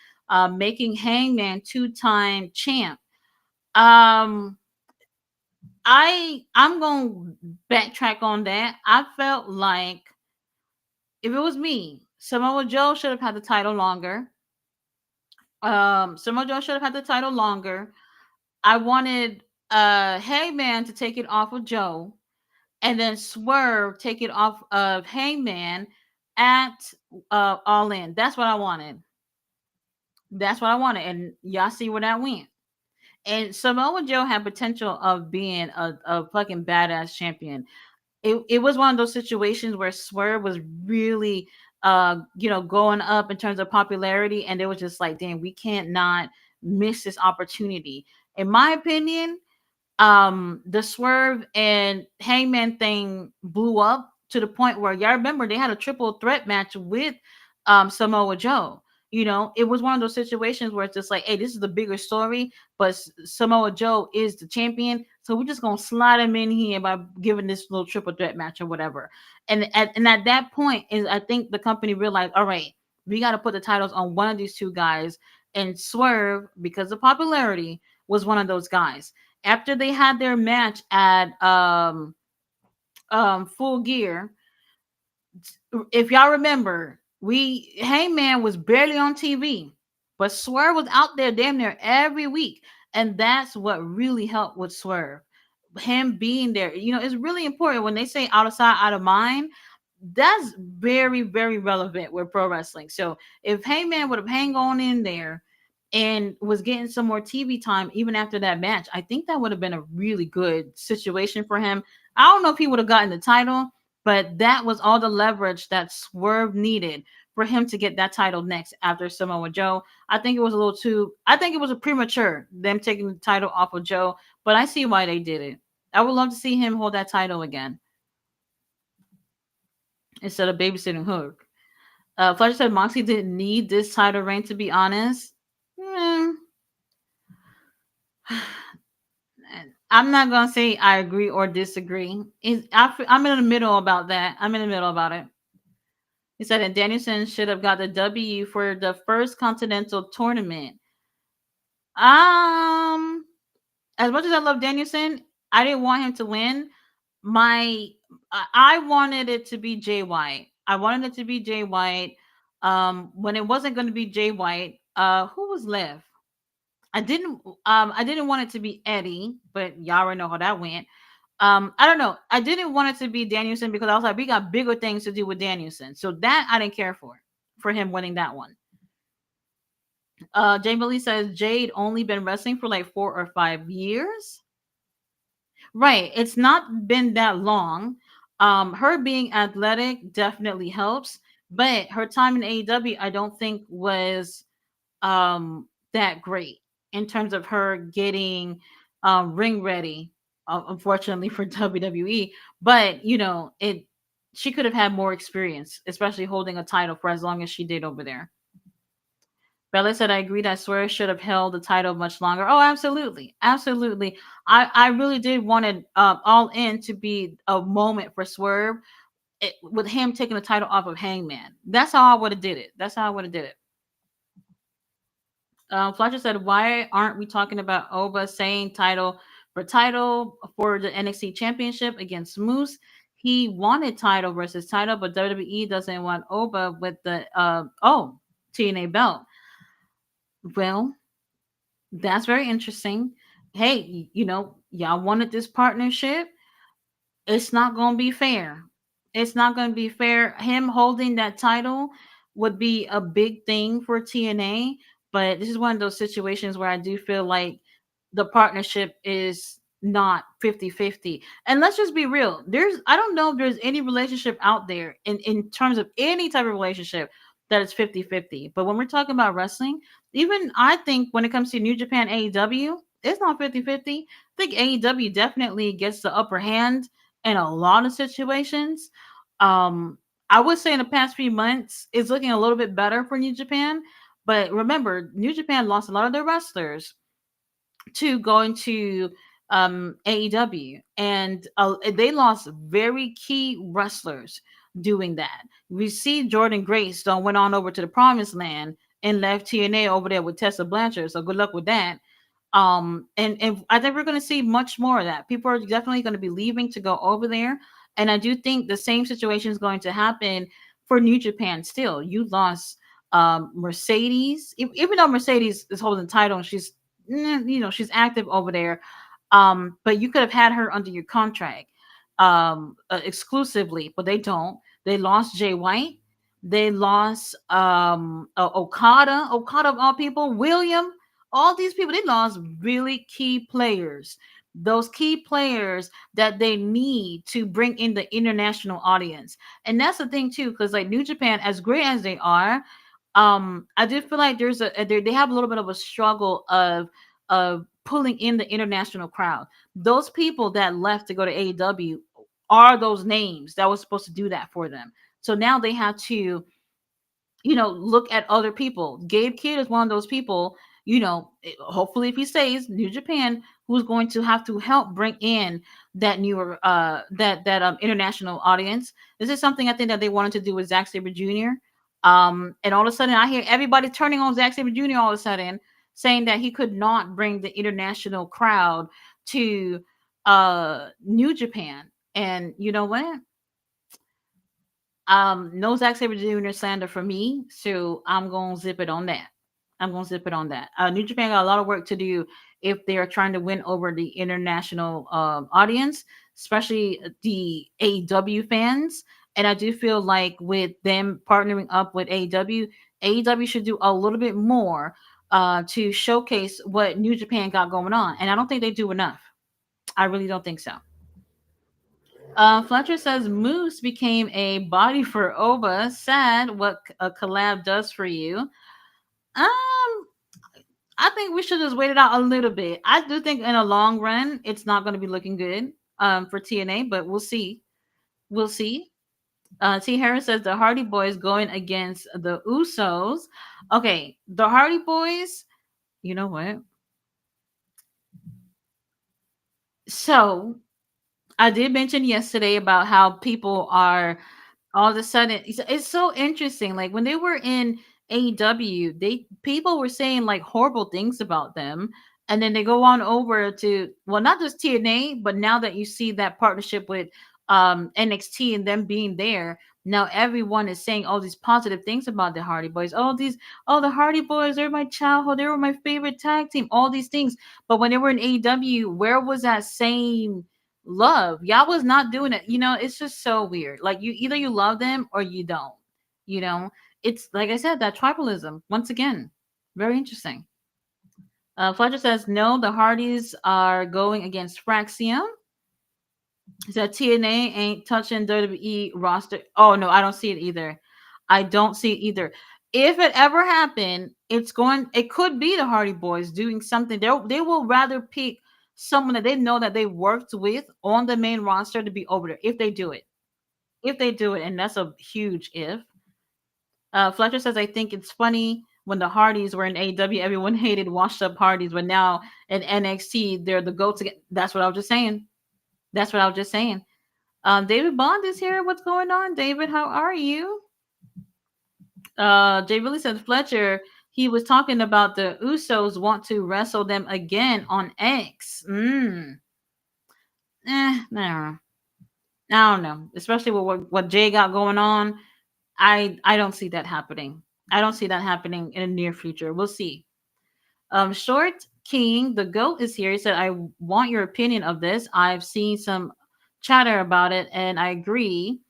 making Hangman two-time champ. Um, I'm gonna backtrack on that. I felt like if it was me, Samoa Joe should have had the title longer. Samoa Joe should have had the title longer. I wanted Hangman to take it off of Joe and then Swerve take it off of Hangman at All In. That's what I wanted. That's what I wanted, and y'all see where that went. And Samoa Joe had potential of being a fucking badass champion. It was one of those situations where Swerve was really going up in terms of popularity, and it was just like, damn, we can't not miss this opportunity. In my opinion, the Swerve and Hangman thing blew up to the point where y'all remember they had a triple threat match with Samoa Joe. It was one of those situations where it's just like, hey, this is the bigger story, but Samoa Joe is the champion, so we're just gonna slide him in here by giving this little triple threat match or whatever. And at that point, is I think the company realized, all right, we got to put the titles on one of these two guys, and Swerve, because of popularity, was one of those guys after they had their match at Full Gear. If y'all remember, we Hangman was barely on TV, but Swerve was out there damn near every week, and that's what really helped with Swerve. Him being there, it's really important when they say out of sight, out of mind. That's very, very relevant with pro wrestling. So if Heyman would have hang on in there and was getting some more TV time even after that match, I think that would have been a really good situation for him. I don't know if he would have gotten the title, but that was all the leverage that Swerve needed for him to get that title next after Samoa Joe. I think it was a little too, I think it was a premature them taking the title off of Joe, but I see why they did it. I would love to see him hold that title again instead of babysitting Hook. Fletcher said Moxley didn't need this title reign, to be honest. Hmm. I'm not gonna say I agree or disagree. I'm in the middle about that. I'm in the middle about it. He said that Danielson should have got the W for the first Continental tournament. Um, as much as I love Danielson, I didn't want him to win. I wanted it to be Jay White. I wanted it to be Jay White. When it wasn't going to be Jay White, who was left? I didn't want it to be Eddie, but y'all already know how that went. I don't know. I didn't want it to be Danielson because I was like, we got bigger things to do with Danielson. So that I didn't care for him winning that one. Jay Billy says Jade only been wrestling for like 4 or 5 years. Right. It's not been that long. Her being athletic definitely helps, but her time in AEW, I don't think was that great in terms of her getting ring ready, unfortunately for WWE. But she could have had more experience, especially holding a title for as long as she did over there. Bella said, I agree that Swerve should have held the title much longer. Oh, absolutely. Absolutely. I really did want it All In to be a moment for Swerve with him taking the title off of Hangman. That's how I would have did it. That's how I would have did it. Fletcher said, why aren't we talking about Oba saying title for title for the NXT Championship against Moose. He wanted title versus title, but WWE doesn't want Oba with the TNA belt. Well, that's very interesting. Hey, y'all wanted this partnership. It's not going to be fair. It's not going to be fair. Him holding that title would be a big thing for TNA, but this is one of those situations where I do feel like the partnership is not 50-50. And let's just be real. I don't know if there's any relationship out there in terms of any type of relationship that is 50-50. But when we're talking about wrestling, even I think when it comes to New Japan AEW, it's not 50-50. I think AEW definitely gets the upper hand in a lot of situations. Um, I would say in the past few months, it's looking a little bit better for New Japan. But remember, New Japan lost a lot of their wrestlers to going to AEW, and they lost very key wrestlers doing that. We see Jordan Grace don't went on over to the Promised Land and left TNA over there with Tessa Blanchard. So good luck with that. And I think we're going to see much more of that. People are definitely going to be leaving to go over there, and I do think the same situation is going to happen for New Japan. Still, you lost Mercedes, even though Mercedes is holding the title and she's active over there. But you could have had her under your contract exclusively, but they don't. They lost Jay White. They lost Okada of all people, William, all these people. They lost really key players, those key players that they need to bring in the international audience. And that's the thing too, because like New Japan, as great as they are, I do feel like they have a little bit of a struggle of pulling in the international crowd. Those people that left to go to AEW are those names that was supposed to do that for them. So now they have to, look at other people. Gabe Kidd is one of those people, hopefully if he stays New Japan, who's going to have to help bring in that newer that international audience. This is something I think that they wanted to do with Zack Sabre Jr. And all of a sudden I hear everybody turning on Zack Sabre Jr. all of a sudden, saying that he could not bring the international crowd to New Japan. And you know what? No Zack Sabre Jr. slander for me, so I'm gonna zip it on that. I'm gonna zip it on that. New Japan got a lot of work to do if they are trying to win over the international audience, especially the AEW fans. And I do feel like with them partnering up with AEW should do a little bit more to showcase what New Japan got going on. And I don't think they do enough. I really don't think so. Fletcher says Moose became a body for Oba. Sad what a collab does for you. I think we should just wait it out a little bit. I do think in a long run, it's not going to be looking good for TNA, but we'll see. We'll see. T. Harris says the Hardy Boys going against the Usos. Okay, the Hardy Boys. You know what? So I did mention yesterday about how people are all of a sudden it's so interesting. Like when they were in AEW, they people were saying like horrible things about them, and then they go on over to, well, not just TNA, but now that you see that partnership with NXT and them being there, now everyone is saying all these positive things about the Hardy Boys. The Hardy Boys, they're my childhood, they were my favorite tag team, all these things. But when they were in AEW, where was that same love? Y'all was not doing it. It's just so weird. Like you love them or you don't. You know, it's like I said, that tribalism once again. Very interesting. Fletcher says no. The Hardys are going against Fraxium. He said TNA ain't touching WWE roster. Oh no, I don't see it either. I don't see it either. If it ever happened, it could be the Hardy Boys doing something. They will rather pick someone that they know that they worked with on the main roster to be over there if they do it. If they do it, and that's a huge if. Fletcher says, I think it's funny when the Hardys were in AEW, everyone hated washed up Hardys, but now in NXT, they're the go to. That's what I was just saying. That's what I was just saying. David Bond is here. What's going on, David? How are you? Jay really said Fletcher. He was talking about the Usos want to wrestle them again on X. No, I don't know. Especially with what Jay got going on, I don't see that happening. I don't see that happening in the near future. We'll see. Short King, the goat is here. He said, "I want your opinion of this. I've seen some chatter about it, and I agree.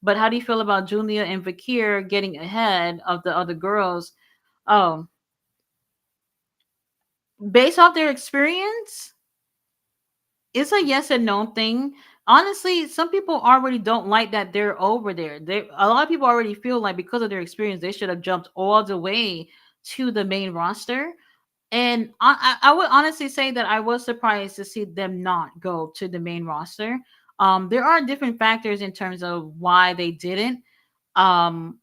But how do you feel about Julia and Vakir getting ahead of the other girls? Oh, based off their experience, it's a yes and no thing. Honestly, some people already don't like that they're over there. A lot of people already feel like because of their experience, they should have jumped all the way to the main roster. And I would honestly say that I was surprised to see them not go to the main roster. There are different factors in terms of why they didn't. Um,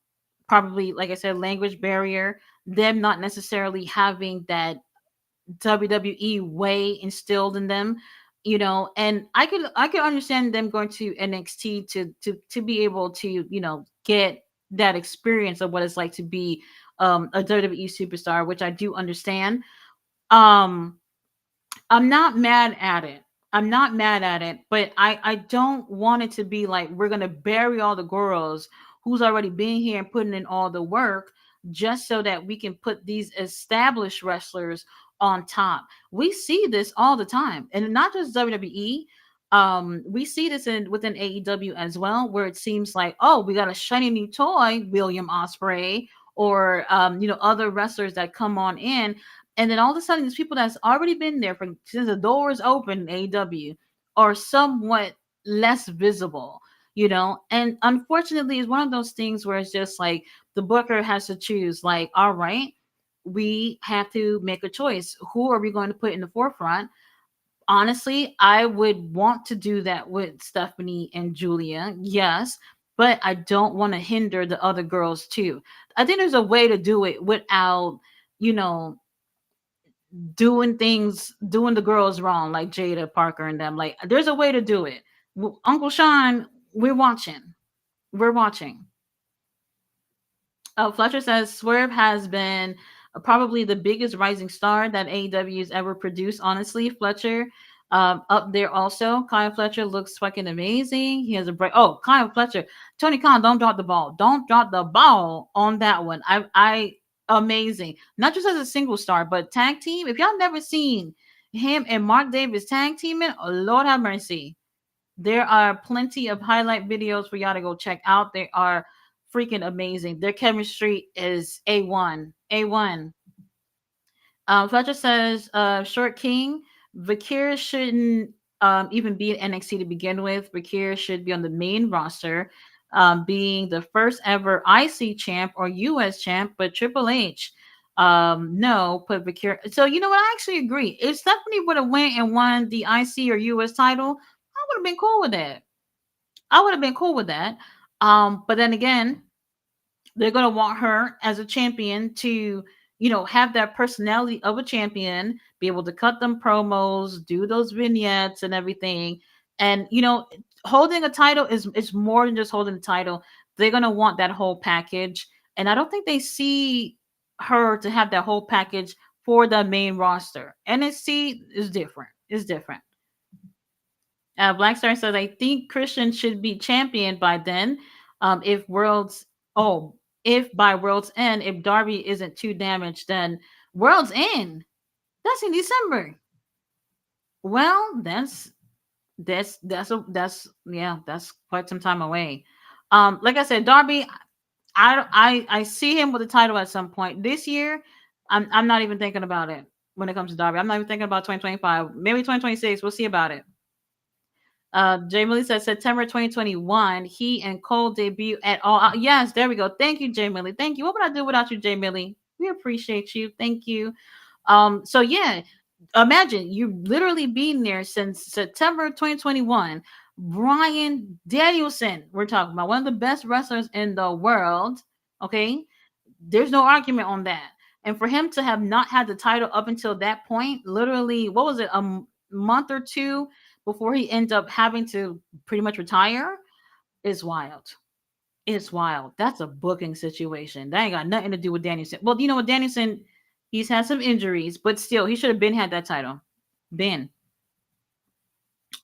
Probably, like I said, language barrier, them not necessarily having that WWE way instilled in them, and I could understand them going to NXT to be able to, get that experience of what it's like to be a WWE superstar, which I do understand. um I'm not mad at it. I'm not mad at it, but I don't want it to be like we're gonna bury all the girls who's already been here and putting in all the work just so that we can put these established wrestlers on top. We see this all the time, and not just WWE. We see this within AEW as well, where it seems like, oh, we got a shiny new toy, William Osprey, or other wrestlers that come on in, and then all of a sudden, these people that's already been there from since the doors open in AEW are somewhat less visible, And unfortunately, it's one of those things where it's just like the booker has to choose, like, all right, we have to make a choice. Who are we going to put in the forefront? Honestly, I would want to do that with Stephanie and Julia, yes, but I don't want to hinder the other girls too. I think there's a way to do it without, you know, doing the girls wrong, like Jada Parker and them. Like, there's a way to do it. Uncle Sean, we're watching. We're watching. Fletcher says Swerve has been probably the biggest rising star that AEW has ever produced. Honestly, Fletcher, up there also. Kyle Fletcher looks fucking amazing. He has a break. Oh, Kyle Fletcher, Tony Khan, don't drop the ball. Don't drop the ball on that one. I amazing. Not just as a single star, but tag team. If y'all never seen him and Mark Davis tag teaming, oh, Lord have mercy. There are plenty of highlight videos for y'all to go check out. They are freaking amazing. Their chemistry is A1. A1. Fletcher says, Short King, Vakir shouldn't even be in NXT to begin with. Vakir should be on the main roster, being the first ever IC champ or US champ, but Triple H, no, put Vakir. So, you know what? I actually agree. If Stephanie would have went and won the IC or US title, I would have been cool with that. I would have been cool with that. But then again, they're going to want her as a champion to, have that personality of a champion, be able to cut them promos, do those vignettes and everything. And, holding a title is more than just holding the title. They're going to want that whole package. And I don't think they see her to have that whole package for the main roster. NXT is different. It's different. Black Star says, I think Christian should be champion by then. If Worlds, oh, if by World's End, if Darby isn't too damaged, then World's End. That's in December. Well, that's quite some time away. Like I said, Darby, I see him with the title at some point this year. I'm not even thinking about it when it comes to Darby. I'm not even thinking about 2025. Maybe 2026. We'll see about it. Jay Millie says September 2021, he and Cole debut at All Out. Yes, there we go. Thank you, Jay Millie. Thank you. What would I do without you, Jay Millie? We appreciate you. Thank you. So yeah, imagine you literally being there since September 2021. Bryan Danielson, we're talking about one of the best wrestlers in the world. Okay, there's no argument on that. And for him to have not had the title up until that point, literally, what was it, month or two before he ends up having to pretty much retire, is wild. It's wild. That's a booking situation. That ain't got nothing to do with Danielson. Well, you know what, Danielson, he's had some injuries, but still, he should have been had that title. Been.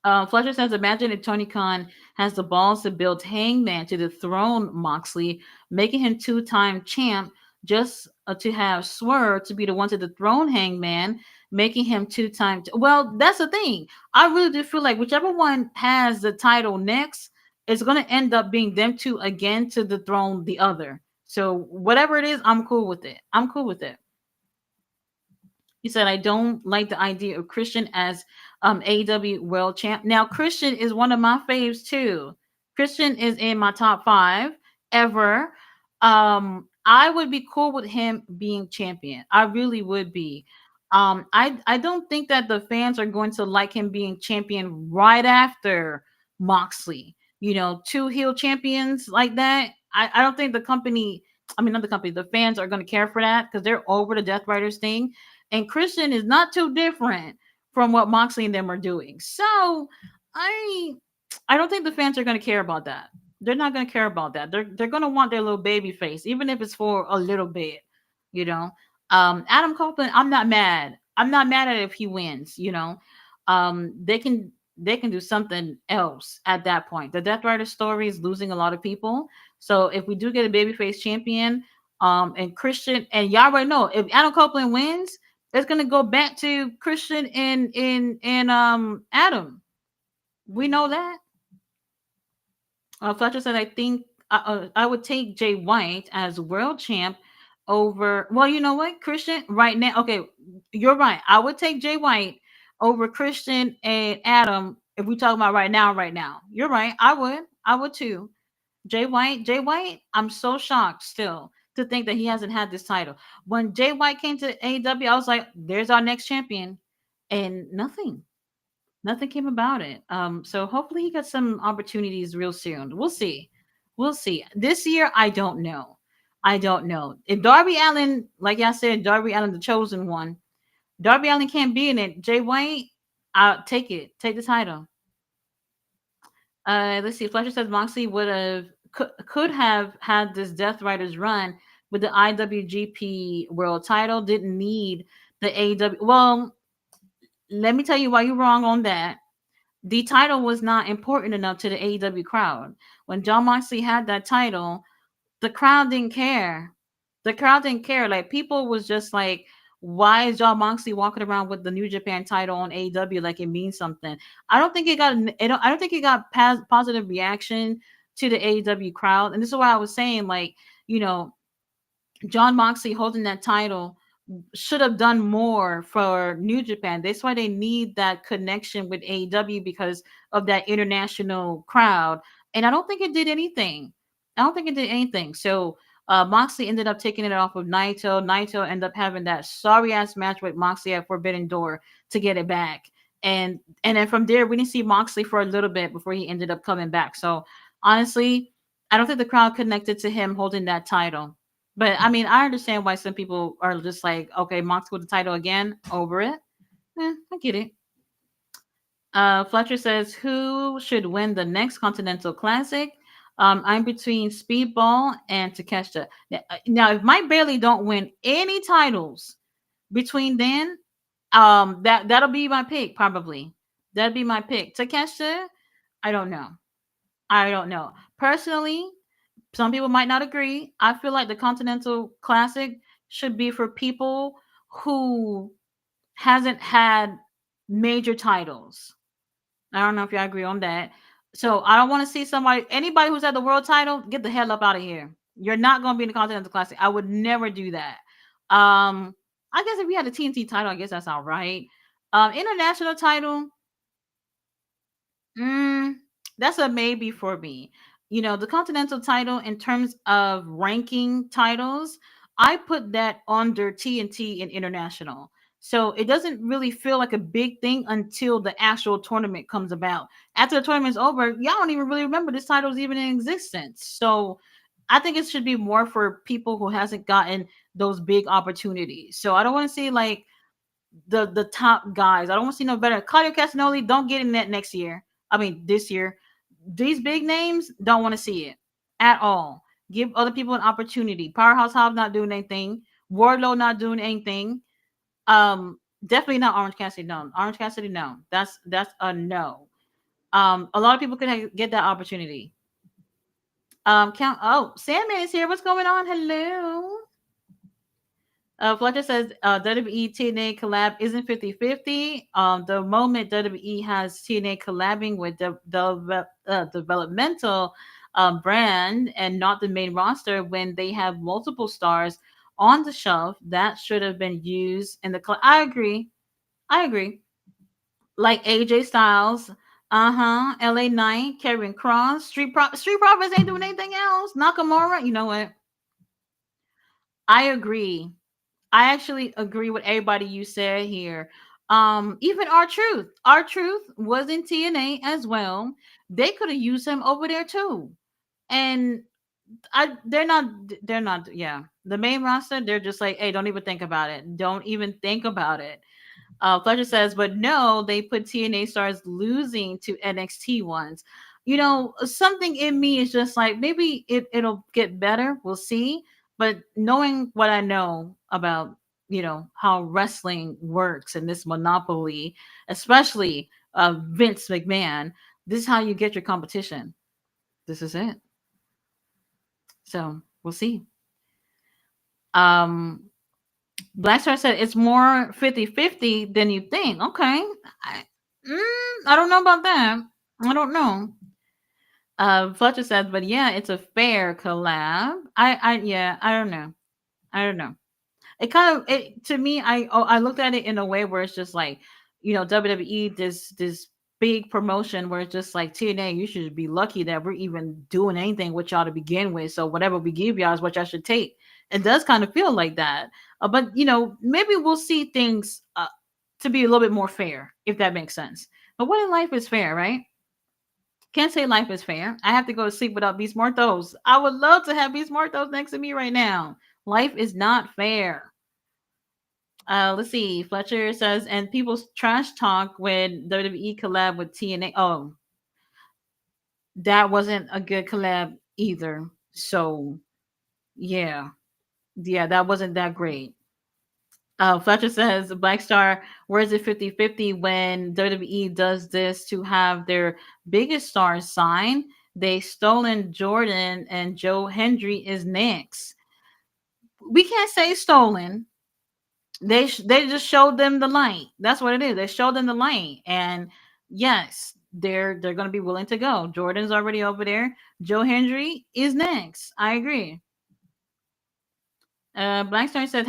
Fletcher says, imagine if Tony Khan has the balls to build Hangman to dethrone Moxley, making him two-time champ, just to have Swerve to be the one to dethrone Hangman, making him two-time. Well, that's the thing. I really do feel like whichever one has the title next is going to end up being them two again to dethrone the other. So whatever it is, I'm cool with it. I'm cool with it. He said, I don't like the idea of Christian as AEW world champ. Now, Christian is one of my faves too. Christian is in my top 5 ever. I would be cool with him being champion. I really would be. I don't think that the fans are going to like him being champion right after Moxley. You know, two heel champions like that. I don't think the company, I mean, not the company, the fans are going to care for that because they're over the Death Riders thing. And Christian is not too different from what Moxley and them are doing. So I I don't think the fans are going to care about that. They're not going to care about that. They're going to want their little baby face, even if it's for a little bit, you know. Adam Copeland, I'm not mad. I'm not mad at it if he wins, you know. They can do something else at that point. The Death Rider story is losing a lot of people. So if we do get a babyface champion, and Christian, and y'all already know if Adam Copeland wins, it's gonna go back to Christian and Adam. We know that. Fletcher said, "I think I would take Jay White as world champ over." Well, you know what, Christian, right now. Okay, you're right. I would take Jay White over Christian and Adam if we talk about right now. Right now, you're right. I would. I would too. Jay White. I'm so shocked still to think that he hasn't had this title. When Jay White came to AEW, I was like, "There's our next champion," and nothing came about it. So hopefully he gets some opportunities real soon. We'll see. We'll see. This year, I don't know. I don't know. If Darby Allen, like I said, Darby Allen, the chosen one, Darby Allen can't be in it. Jay White, I'll take it. Take the title. Let's see. Fletcher says Moxley could have had this Death Riders run with the IWGP World Title. Didn't need the AEW. Well, let me tell you why you're wrong on that. The title was not important enough to the AEW crowd. When John Moxley had that title, the crowd didn't care. The crowd didn't care. Like people was just like, why is John Moxley walking around with the New Japan title on AEW like it means something? I don't think it got. I don't think it got positive reaction to the AEW crowd. And this is why I was saying, like, you know, John Moxley holding that title should have done more for New Japan. That's why they need that connection with AEW because of that international crowd. And I don't think it did anything. I don't think it did anything. So Moxley ended up taking it off of Naito. Naito ended up having that sorry ass match with Moxley at Forbidden Door to get it back. And then from there, we didn't see Moxley for a little bit before he ended up coming back. So honestly, I don't think the crowd connected to him holding that title. But I mean, I understand why some people are just like, okay, Mox with the title again, over it. I get it. Fletcher says, who should win the next Continental Classic? I'm between Speedball and Takeshita. Now, if Mike Bailey don't win any titles between then, that'll be my pick probably. That'd be my pick. Takeshita, I don't know. I don't know. Personally, some people might not agree. I feel like the Continental Classic should be for people who hasn't had major titles. I don't know if y'all agree on that. So I don't want to see anybody who's at the world title, get the hell up out of here. You're not going to be in the Continental Classic. I would never do that. I guess if we had a TNT title, I guess that's all right. International title, that's a maybe for me. You know, the Continental title in terms of ranking titles, I put that under TNT and International. So it doesn't really feel like a big thing until the actual tournament comes about. After the tournament's over, y'all don't even really remember this title is even in existence. So I think it should be more for people who hasn't gotten those big opportunities. So I don't want to see like the top guys. I don't want to see no better. Claudio Castagnoli, don't get in that next year. I mean, this year. These big names don't want to see it at all. Give other people an opportunity. Powerhouse Hobbs not doing anything. Wardlow not doing anything. Definitely not Orange Cassidy. No, Orange Cassidy. No, that's a no. A lot of people could get that opportunity. Count. Oh, Sandman is here. What's going on? Hello. Fletcher says WWE TNA collab isn't 50-50. The moment WWE has TNA collabing with the developmental brand and not the main roster, when they have multiple stars on the shelf, that should have been used in the. I agree. I agree. Like AJ Styles, LA Knight, Karen Cross, Street Profits ain't doing anything else. Nakamura, you know what? I agree. I actually agree with everybody you said here. Even our truth was in TNA as well. They could have used him over there too. And they're not yeah. The main roster, they're just like, hey, don't even think about it. Don't even think about it. Fletcher says, but no, they put TNA stars losing to NXT ones. Something in me is just like, maybe it'll get better. We'll see. But knowing what I know about, how wrestling works in this monopoly, especially Vince McMahon, this is how you get your competition. This is it. So we'll see. Um, Black Star said it's more 50-50 than you think. Okay. I, I don't know about that. I don't know. Fletcher says, but yeah, it's a fair collab. Yeah, I don't know. I don't know. It kind of, to me, I looked at it in a way where it's just like, WWE, this big promotion where it's just like, TNA, you should be lucky that we're even doing anything with y'all to begin with. So whatever we give y'all is what y'all should take. It does kind of feel like that. But maybe we'll see things to be a little bit more fair, if that makes sense. But what in life is fair, right? Can't say life is fair. I have to go to sleep without Beast Mortos. I would love to have Beast Mortos next to me right now. Life is not fair. Let's see. Fletcher says, and people's trash talk when WWE collab with TNA. Oh, that wasn't a good collab either. So, yeah. Yeah, that wasn't that great. Fletcher says, Black Star, where is it 50-50 when WWE does this to have their biggest stars sign? They stolen Jordan and Joe Hendry is next. We can't say stolen. They just showed them the light. That's what it is. They showed them the light, and yes, they're going to be willing to go. Jordan's already over there. Joe Hendry is next. I agree. Blackstar said,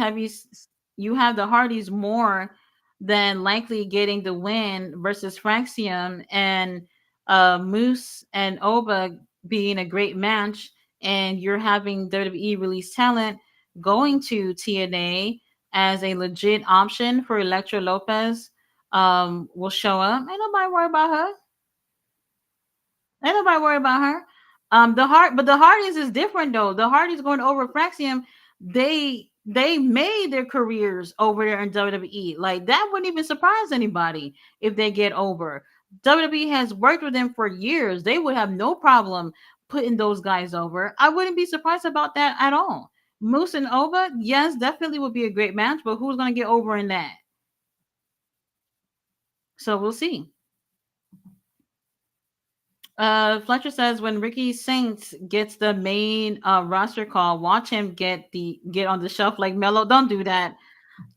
you have the Hardys more than likely getting the win versus Fraxium and Moose and Oba being a great match, and you're having WWE release talent going to TNA as a legit option for Electra Lopez. Will show up. Ain't nobody worry about her. Ain't nobody worry about her. But the Hardys is different though. The Hardys going over Fraxium, they made their careers over there in WWE. Like that wouldn't even surprise anybody if they get over. WWE has worked with them for years. They would have no problem putting those guys over. I wouldn't be surprised about that at all. Moose and Oba, yes, definitely would be a great match, but who's gonna get over in that? So we'll see. Fletcher says when Ricky Saints gets the main roster call, watch him get on the shelf like Mello. Don't do that.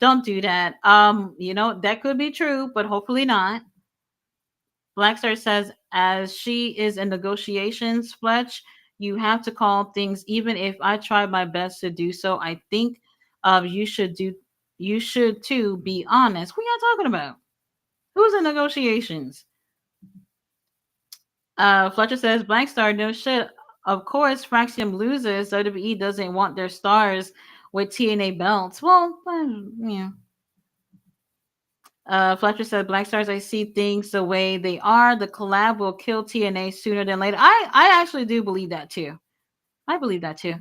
Don't do that. That could be true, but hopefully not. Blackstar says as she is in negotiations, Fletch, you have to call things even if I try my best to do so. I think you should too be honest. What y'all talking about? Who's in negotiations? Fletcher says, Black Star, no shit. Of course, Fraxium loses. WWE doesn't want their stars with TNA belts. Well, yeah. Fletcher said, Black Stars, I see things the way they are. The collab will kill TNA sooner than later. I actually do believe that too. I believe that too.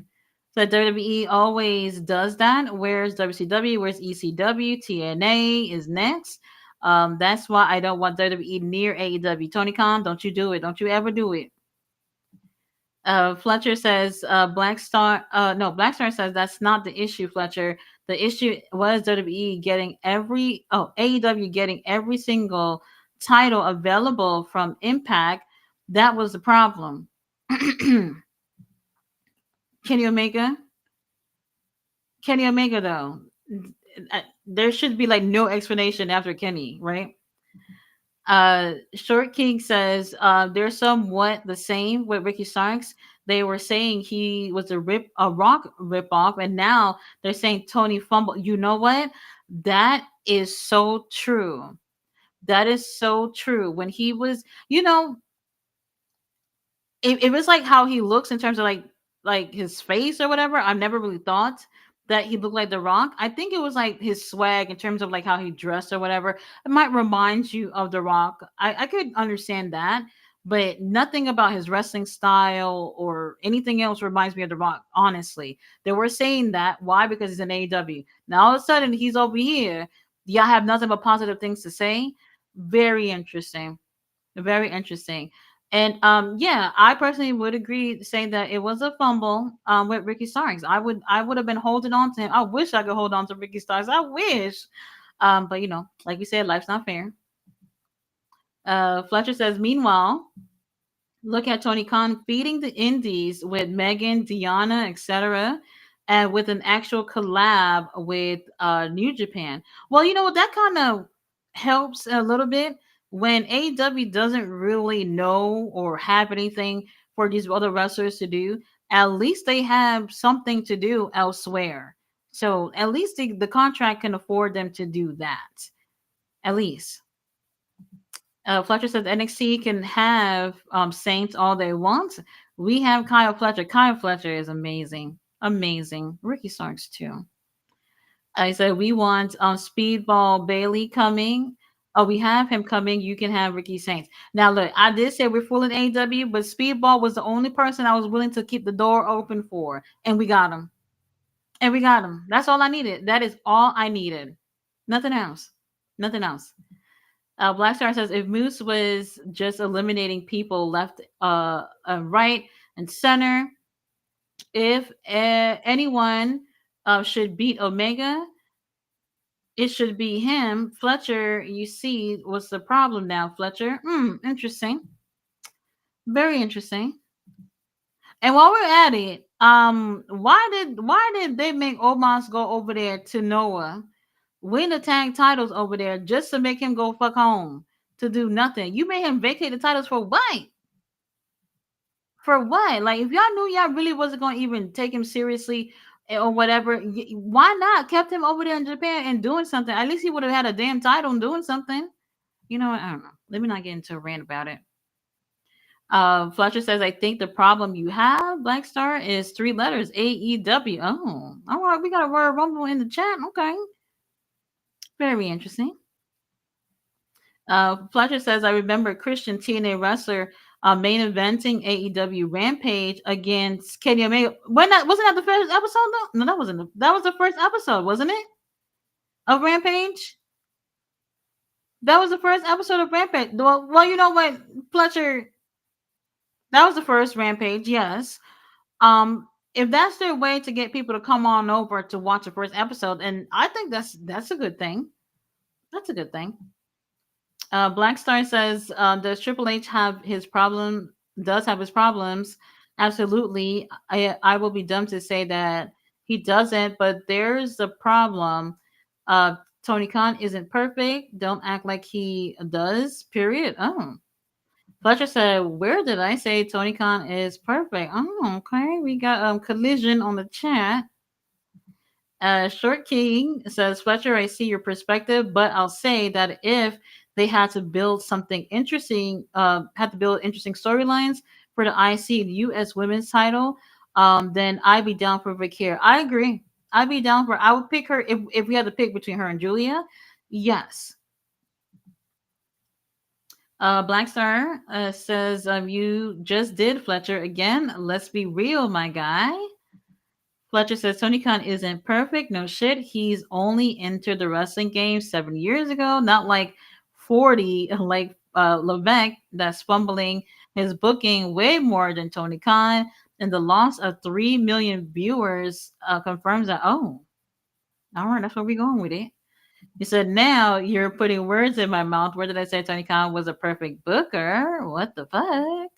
So WWE always does that. Where's WCW? Where's ECW? TNA is next. That's why I don't want WWE near AEW. Tony Khan, don't you do it. Don't you ever do it. Fletcher says Black Star. No, Black Star says that's not the issue, Fletcher. The issue was WWE getting AEW getting every single title available from Impact. That was the problem. Kenny Omega, Kenny Omega, though, there should be like no explanation after Kenny, right? Short King says they're somewhat the same with Ricky Starks. They were saying he was a rock rip off, and now they're saying Tony Fumble. You know what? That is so true. That is so true. When he was, it was like how he looks in terms of like his face or whatever. I've never really thought that he looked like The Rock. I think it was like his swag in terms of like how he dressed or whatever. It might remind you of The Rock. I could understand that, but nothing about his wrestling style or anything else reminds me of The Rock. Honestly, they were saying that why, because he's in AEW. Now all of a sudden he's over here. Y'all have nothing but positive things to say. Very interesting. Very interesting. And yeah, I personally would agree saying that it was a fumble with Ricky Starks. I would have been holding on to him. I wish I could hold on to Ricky Starks. I wish. But like we said, life's not fair. Fletcher says, meanwhile, look at Tony Khan feeding the indies with Megan, Diana, etc., and with an actual collab with New Japan. Well, you know what? That kind of helps a little bit when AEW doesn't really know or have anything for these other wrestlers to do. At least they have something to do elsewhere. So at least the contract can afford them to do that. At least. Fletcher says NXT can have Saints all they want. We have Kyle Fletcher. Kyle Fletcher is amazing. Amazing. Ricky Starks too. I said we want Speedball Bailey coming. Oh, we have him coming. You can have Ricky Saints. Now look, I did say we're full in AW, but Speedball was the only person I was willing to keep the door open for, and we got him. And we got him. That's all I needed. That is all I needed. Nothing else. Nothing else. Black Star says if Moose was just eliminating people left, right, and center, if anyone should beat Omega, it should be him. Fletcher, you see, what's the problem now, Fletcher? Interesting. Very interesting. And while we're at it, why did they make Omos go over there to Noah, win the tag titles over there just to make him go fuck home to do nothing? You made him vacate the titles for what? For what? Like, if y'all knew y'all really wasn't going to even take him seriously or whatever, why not kept him over there in Japan and doing something? At least he would have had a damn title and doing something. You know what? I don't know. Let me not get into a rant about it. Fletcher says, I think the problem you have, Black Star, is 3 letters, AEW. Oh, all right. We got a Royal Rumble in the chat. Okay. Very interesting. Fletcher says, I remember Christian TNA wrestler main eventing AEW Rampage against Kenny Omega. Wasn't that the first episode though? No, that wasn't. That was the first episode, wasn't it? Of Rampage. That was the first episode of Rampage. Well, you know what, Fletcher? That was the first Rampage. Yes. If that's their way to get people to come on over to watch the first episode, and I think that's a good thing. That's a good thing. Black Star says, does Triple H have his problem? Does have his problems? Absolutely. I will be dumb to say that he doesn't, but there's a problem. Tony Khan isn't perfect. Don't act like he does. Period. Oh. Fletcher said, where did I say Tony Khan is perfect? Oh, okay. We got collision on the chat. Short King says, Fletcher, I see your perspective, but I'll say that if they had to build something interesting, had to build interesting storylines for the IC, the U.S. Women's title, then I'd be down for Vicaire. I agree. I'd be down for. I would pick her if we had to pick between her and Julia. Yes. Black Star says, you just did Fletcher again. Let's be real, my guy. Fletcher says Tony Khan isn't perfect. No shit. He's only entered the wrestling game 7 years ago, not like 40 like Levesque that's fumbling his booking way more than Tony Khan. And the loss of 3 million viewers confirms that. Oh, all right. That's where we're going with it. He said, "Now you're putting words in my mouth. Where did I say Tony Khan was a perfect booker? What the fuck?"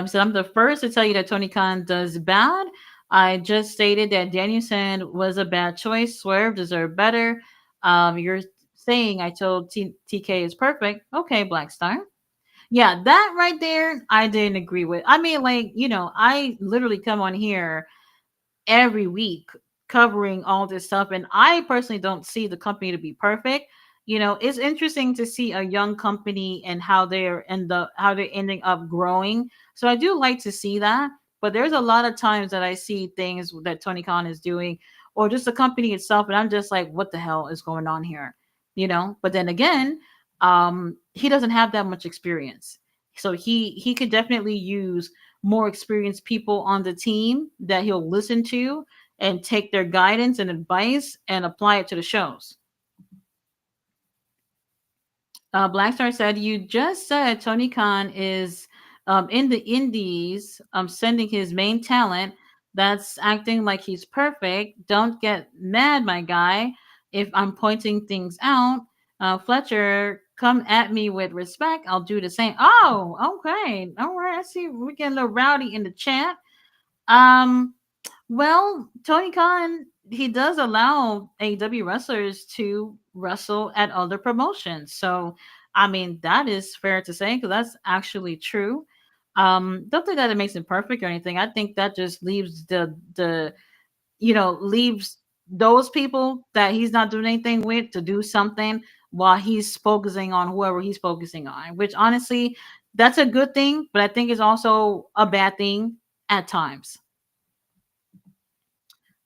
So I'm the first to tell you that Tony Khan does bad. I just stated that Danielson was a bad choice. Swerve deserved better. You're saying I told TK is perfect. Okay, Black Star. Yeah, that right there, I didn't agree with. I mean, like, I literally come on here every week covering all this stuff, and I personally don't see the company to be perfect. It's interesting to see a young company and how they're ending up growing. So I do like to see that. But there's a lot of times that I see things that Tony Khan is doing, or just the company itself, and I'm just like, what the hell is going on here? But then again, he doesn't have that much experience, so he could definitely use more experienced people on the team that he'll listen to and take their guidance and advice and apply it to the shows. Blackstar said, "You just said Tony Khan is in the Indies, sending his main talent that's acting like he's perfect. Don't get mad, my guy, if I'm pointing things out. Fletcher, come at me with respect. I'll do the same." Oh, okay. All right. I see we're getting a little rowdy in the chat. Um, well, Tony Khan, he does allow AEW wrestlers to wrestle at other promotions. So, I mean, that is fair to say because that's actually true. Don't think that it makes him perfect or anything. I think that just leaves leaves those people that he's not doing anything with to do something while he's focusing on whoever he's focusing on, which honestly, that's a good thing, but I think it's also a bad thing at times.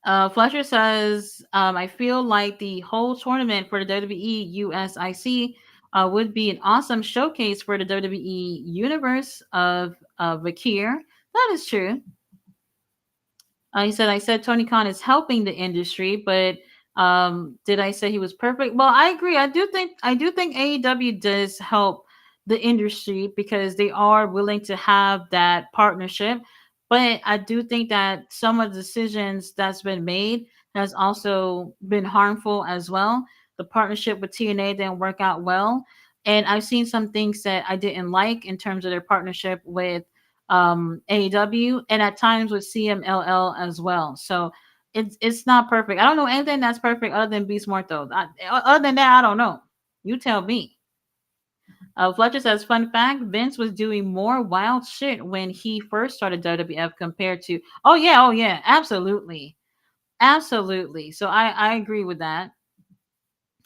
Fletcher says, I feel like the whole tournament for the WWE USIC would be an awesome showcase for the WWE universe of Vakir. That is true. He said, I said Tony Khan is helping the industry, but did I say he was perfect? Well, I agree. I do think AEW does help the industry because they are willing to have that partnership. But I do think that some of the decisions that's been made has also been harmful as well. The partnership with TNA didn't work out well. And I've seen some things that I didn't like in terms of their partnership with AEW and at times with CMLL as well. So it's not perfect. I don't know anything that's perfect other than Beast Morto. Other than that, I don't know. You tell me. Fletcher says, fun fact: Vince was doing more wild shit when he first started WWF compared to. Oh yeah, absolutely, absolutely. So I agree with that.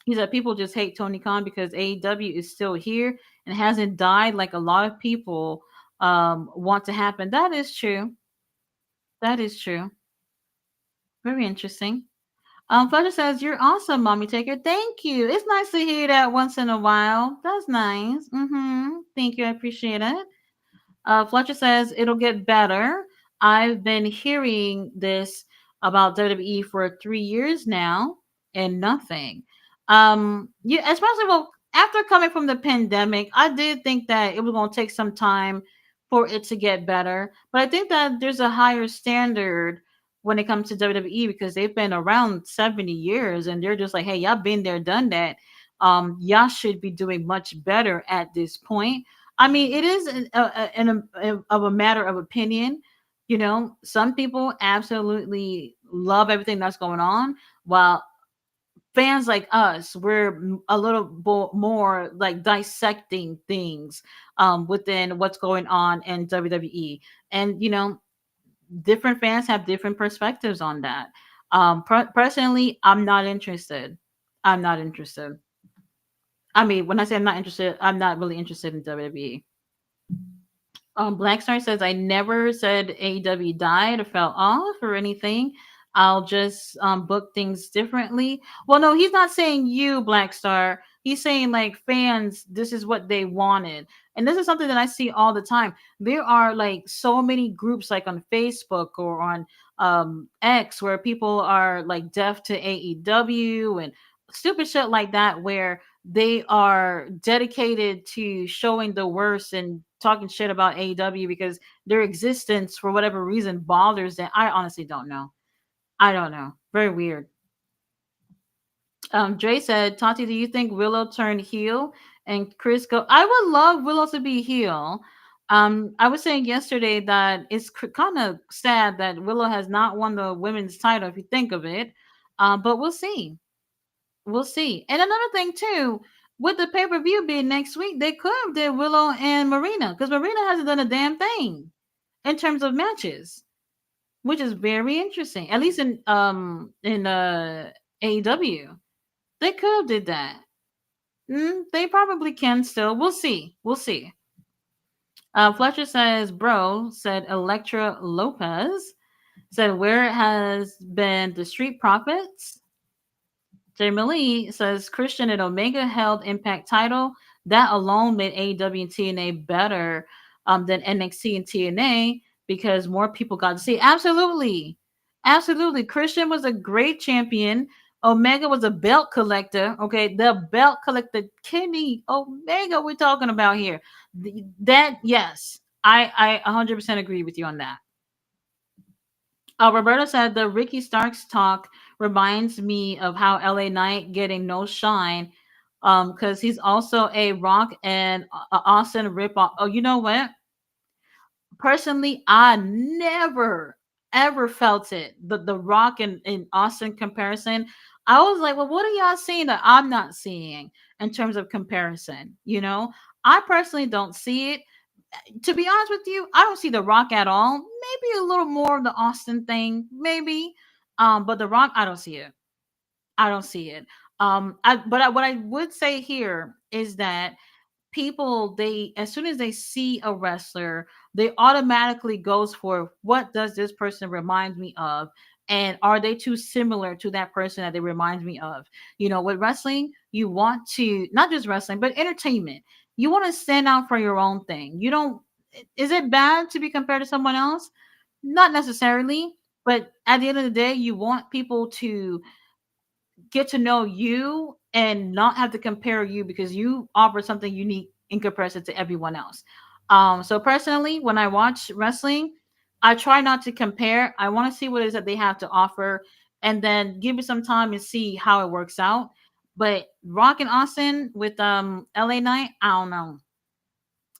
He said people just hate Tony Khan because AEW is still here and hasn't died like a lot of people want to happen. That is true. That is true. Very interesting. Fletcher says, "You're awesome, mommy taker. Thank you. It's nice to hear that once in a while. That's nice. Thank you. I appreciate it." Fletcher says, "It'll get better. I've been hearing this about WWE for 3 years now and nothing." Yeah, especially well, after coming from the pandemic, I did think that it was going to take some time for it to get better. But I think that there's a higher standard when it comes to WWE because they've been around 70 years and they're just like, hey, y'all been there, done that. Y'all should be doing much better at this point. I mean, it is of a matter of opinion. Some people absolutely love everything that's going on, while fans like us, we're a little more like dissecting things within what's going on in WWE. And, different fans have different perspectives on that. Personally, I'm not interested. I'm not interested. I mean, when I say I'm not interested, I'm not really interested in WWE. Black Star says, I never said AEW died or fell off or anything. I'll just book things differently. Well, no, he's not saying you, Black Star. He's saying like fans, this is what they wanted. And this is something that I see all the time. There are like so many groups like on Facebook or on X where people are like deaf to AEW and stupid shit like that where they are dedicated to showing the worst and talking shit about AEW because their existence for whatever reason bothers them. I honestly don't know. I don't know. Very weird. Dre said, Tati, do you think Willow turned heel and Chris go? I would love Willow to be heel. I was saying yesterday that it's kind of sad that Willow has not won the women's title, if you think of it. But we'll see. We'll see. And another thing too, with the pay per view being next week, they could have did Willow and Marina because Marina hasn't done a damn thing in terms of matches, which is very interesting. At least in AEW, they could have did that. They probably can still. We'll see. We'll see. Fletcher says, "Bro," said Electra Lopez. Said, "Where has been the Street Profits?" Jamie says Christian and Omega held Impact title. That alone made AEW and TNA better than NXT and TNA because more people got to see. Absolutely. Absolutely. Christian was a great champion. Omega was a belt collector. Okay. The belt collector, Kenny Omega, we're talking about here. That, yes, I 100% agree with you on that. Roberta said the Ricky Starks talk reminds me of how LA Knight getting no shine, because he's also a Rock and Austin ripoff. Oh, you know what? Personally, I never ever felt it. The Rock and Austin comparison. I was like, well, what are y'all seeing that I'm not seeing in terms of comparison? I personally don't see it. To be honest with you, I don't see The Rock at all. Maybe a little more of the Austin thing, maybe. But The Rock, I don't see it. I don't see it. What I would say here is that people, they, as soon as they see a wrestler, they automatically goes for what does this person remind me of, and are they too similar to that person that they remind me of. With wrestling, you want to, not just wrestling but entertainment, you want to stand out for your own thing. You don't, is it bad to be compared to someone else? Not necessarily, but at the end of the day, you want people to get to know you and not have to compare you because you offer something unique in comparison to everyone else. So personally, when I watch wrestling, I try not to compare. I want to see what it is that they have to offer and then give me some time and see how it works out. But Rock and Austin with LA Knight, I don't know.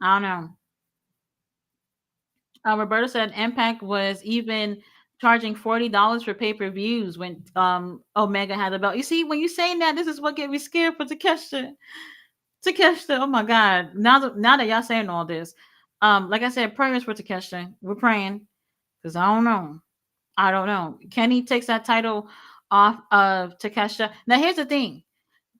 I don't know. Roberta said Impact was even charging $40 for pay-per-views when Omega had the belt. You see, when you saying that, this is what get me scared for Takeshita. Takeshita, oh my God. Now that y'all saying all this, like I said, prayers for Takeshita. We're praying because I don't know. I don't know. Kenny takes that title off of Takeshita. Now here's the thing,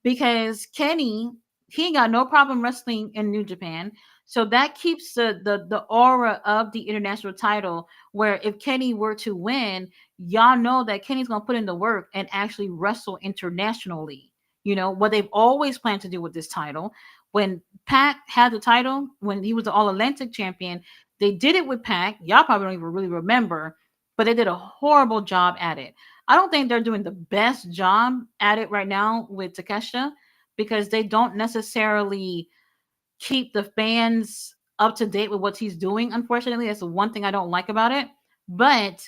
because Kenny, he ain't got no problem wrestling in New Japan. So that keeps the aura of the international title, where if Kenny were to win, y'all know that Kenny's gonna put in the work and actually wrestle internationally. What they've always planned to do with this title. When Pac had the title, when he was the All Atlantic champion, they did it with Pac. Y'all probably don't even really remember, but they did a horrible job at it. I don't think they're doing the best job at it right now with Takeshita because they don't necessarily keep the fans up to date with what he's doing. Unfortunately, that's the one thing I don't like about it. But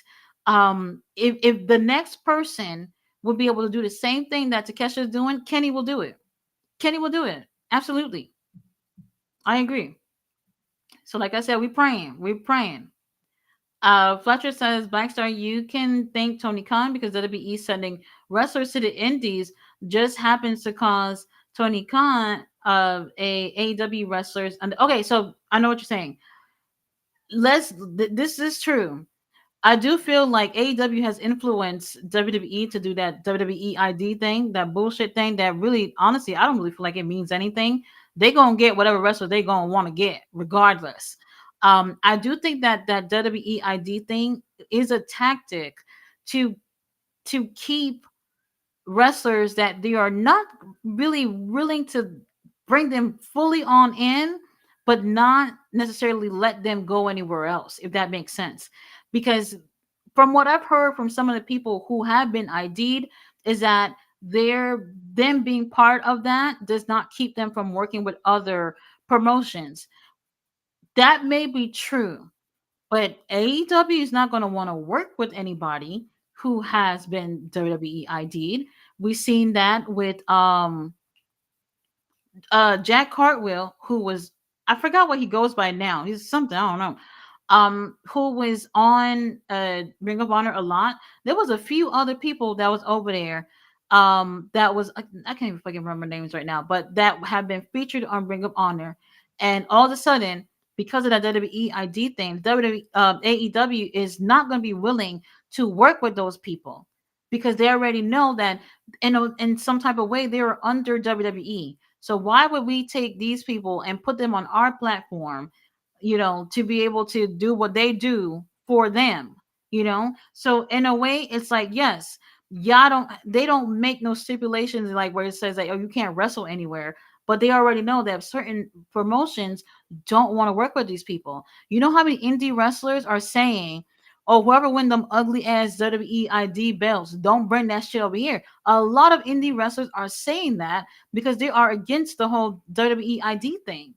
if the next person would be able to do the same thing that Takeshita is doing, Kenny will do it. Kenny will do it. Absolutely. I agree. So like I said, we're praying. We're praying. Fletcher says, Blackstar, you can thank Tony Khan because WWE sending wrestlers to the Indies just happens to cause Tony Khan of AEW wrestlers. Okay, so I know what you're saying. This is true. I do feel like AEW has influenced WWE to do that WWE ID thing, that bullshit thing that really, honestly, I don't really feel like it means anything. They gonna get whatever wrestler they gonna want to get, regardless. I do think that WWE ID thing is a tactic to keep wrestlers that they are not really willing to bring them fully on in, but not necessarily let them go anywhere else, if that makes sense. Because from what I've heard from some of the people who have been ID'd, is that them being part of that does not keep them from working with other promotions. That may be true, but AEW is not going to want to work with anybody who has been WWE ID'd We seen that with Jack Cartwheel, who was, I forgot what he goes by now. He's something, I don't know. Who was on Ring of Honor a lot. There was a few other people that was over there. That was I can't even fucking remember names right now, but that have been featured on Ring of Honor, and all of a sudden, because of that WWE ID thing, WWE AEW is not going to be willing to work with those people because they already know that in some type of way they are under WWE. So why would we take these people and put them on our platform, to be able to do what they do for them, So in a way, it's like, yes, they don't make no stipulations like where it says like, oh, you can't wrestle anywhere, but they already know that certain promotions don't want to work with these people. You know how many indie wrestlers are saying, oh, whoever win them ugly ass WWE ID belts, don't bring that shit over here. A lot of indie wrestlers are saying that because they are against the whole WWE ID thing.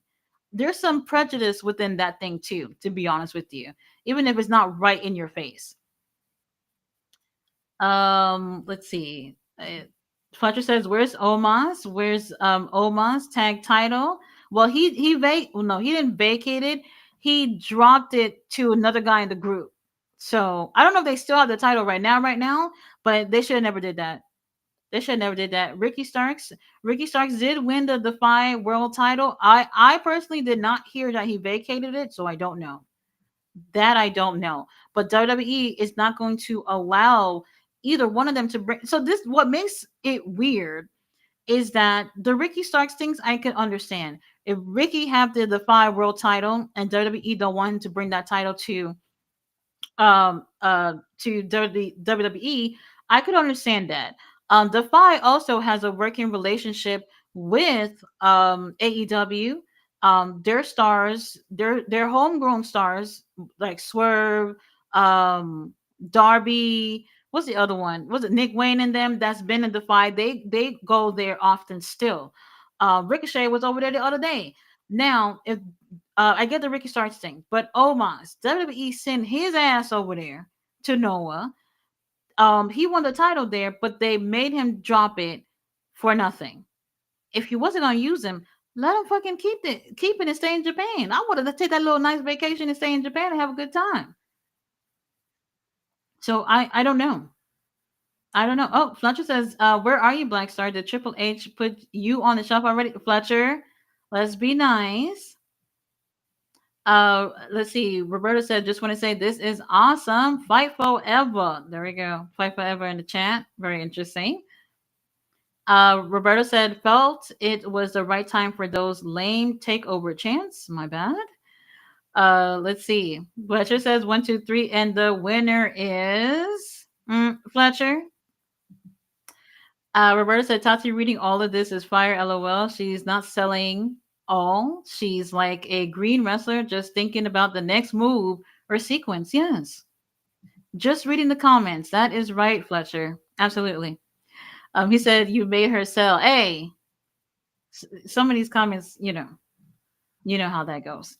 There's some prejudice within that thing too, to be honest with you, even if it's not right in your face. Let's see. Fletcher says, "Where's Omos? Where's Omos tag title?" Well, no, he didn't vacate it. He dropped it to another guy in the group. So I don't know if they still have the title right now, but they should have never did that. They should have never did that. Ricky Starks did win the Defy World title. I personally did not hear that he vacated it, so I don't know. That I don't know. But WWE is not going to allow either one of them to bring. So this what makes it weird is that the Ricky Starks things I can understand. If Ricky have the Defy World title and WWE don't want him to bring that title to WWE, I could understand that. Defy also has a working relationship with AEW. Their stars, their homegrown stars like Swerve, Darby. What's the other one? Was it Nick Wayne and them? That's been in Defy. They go there often still. Ricochet was over there the other day. Now, if I get the Ricky Starks thing, but Omos, WWE sent his ass over there to Noah. He won the title there, but they made him drop it for nothing. If he wasn't gonna use him, let him fucking keep it and stay in Japan. I would have take that little nice vacation and stay in Japan and have a good time. So I don't know. I don't know. Oh, Fletcher says, where are you, Black Star? Did Triple H put you on the shelf already? Fletcher, let's be nice. Let's see. Roberta said, just want to say this is awesome. Fight forever. There we go. Fight forever in the chat. Very interesting. Roberta said, felt it was the right time for those lame takeover chants. My bad. Let's see. Fletcher says 1, 2, 3, and the winner is Fletcher. Roberta said, Tati reading all of this is fire. LOL. She's not selling all. She's like a green wrestler just thinking about the next move or sequence. Yes. Just reading the comments. That is right, Fletcher. Absolutely. He said you made her sell. Hey, some of these comments, you know how that goes.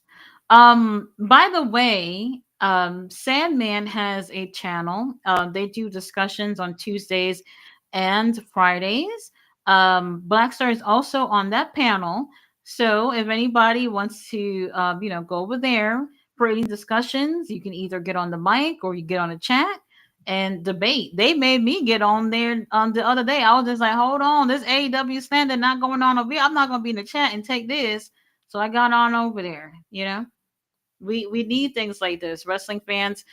By the way, Sandman has a channel. They do discussions on Tuesdays and Fridays. Black Star is also on that panel. So if anybody wants to, go over there for any discussions, you can either get on the mic or you get on the chat and debate. They made me get on there the other day. I was just like, hold on, this AEW standard not going on over here. I'm not going to be in the chat and take this. So I got on over there, We need things like this. Wrestling fans,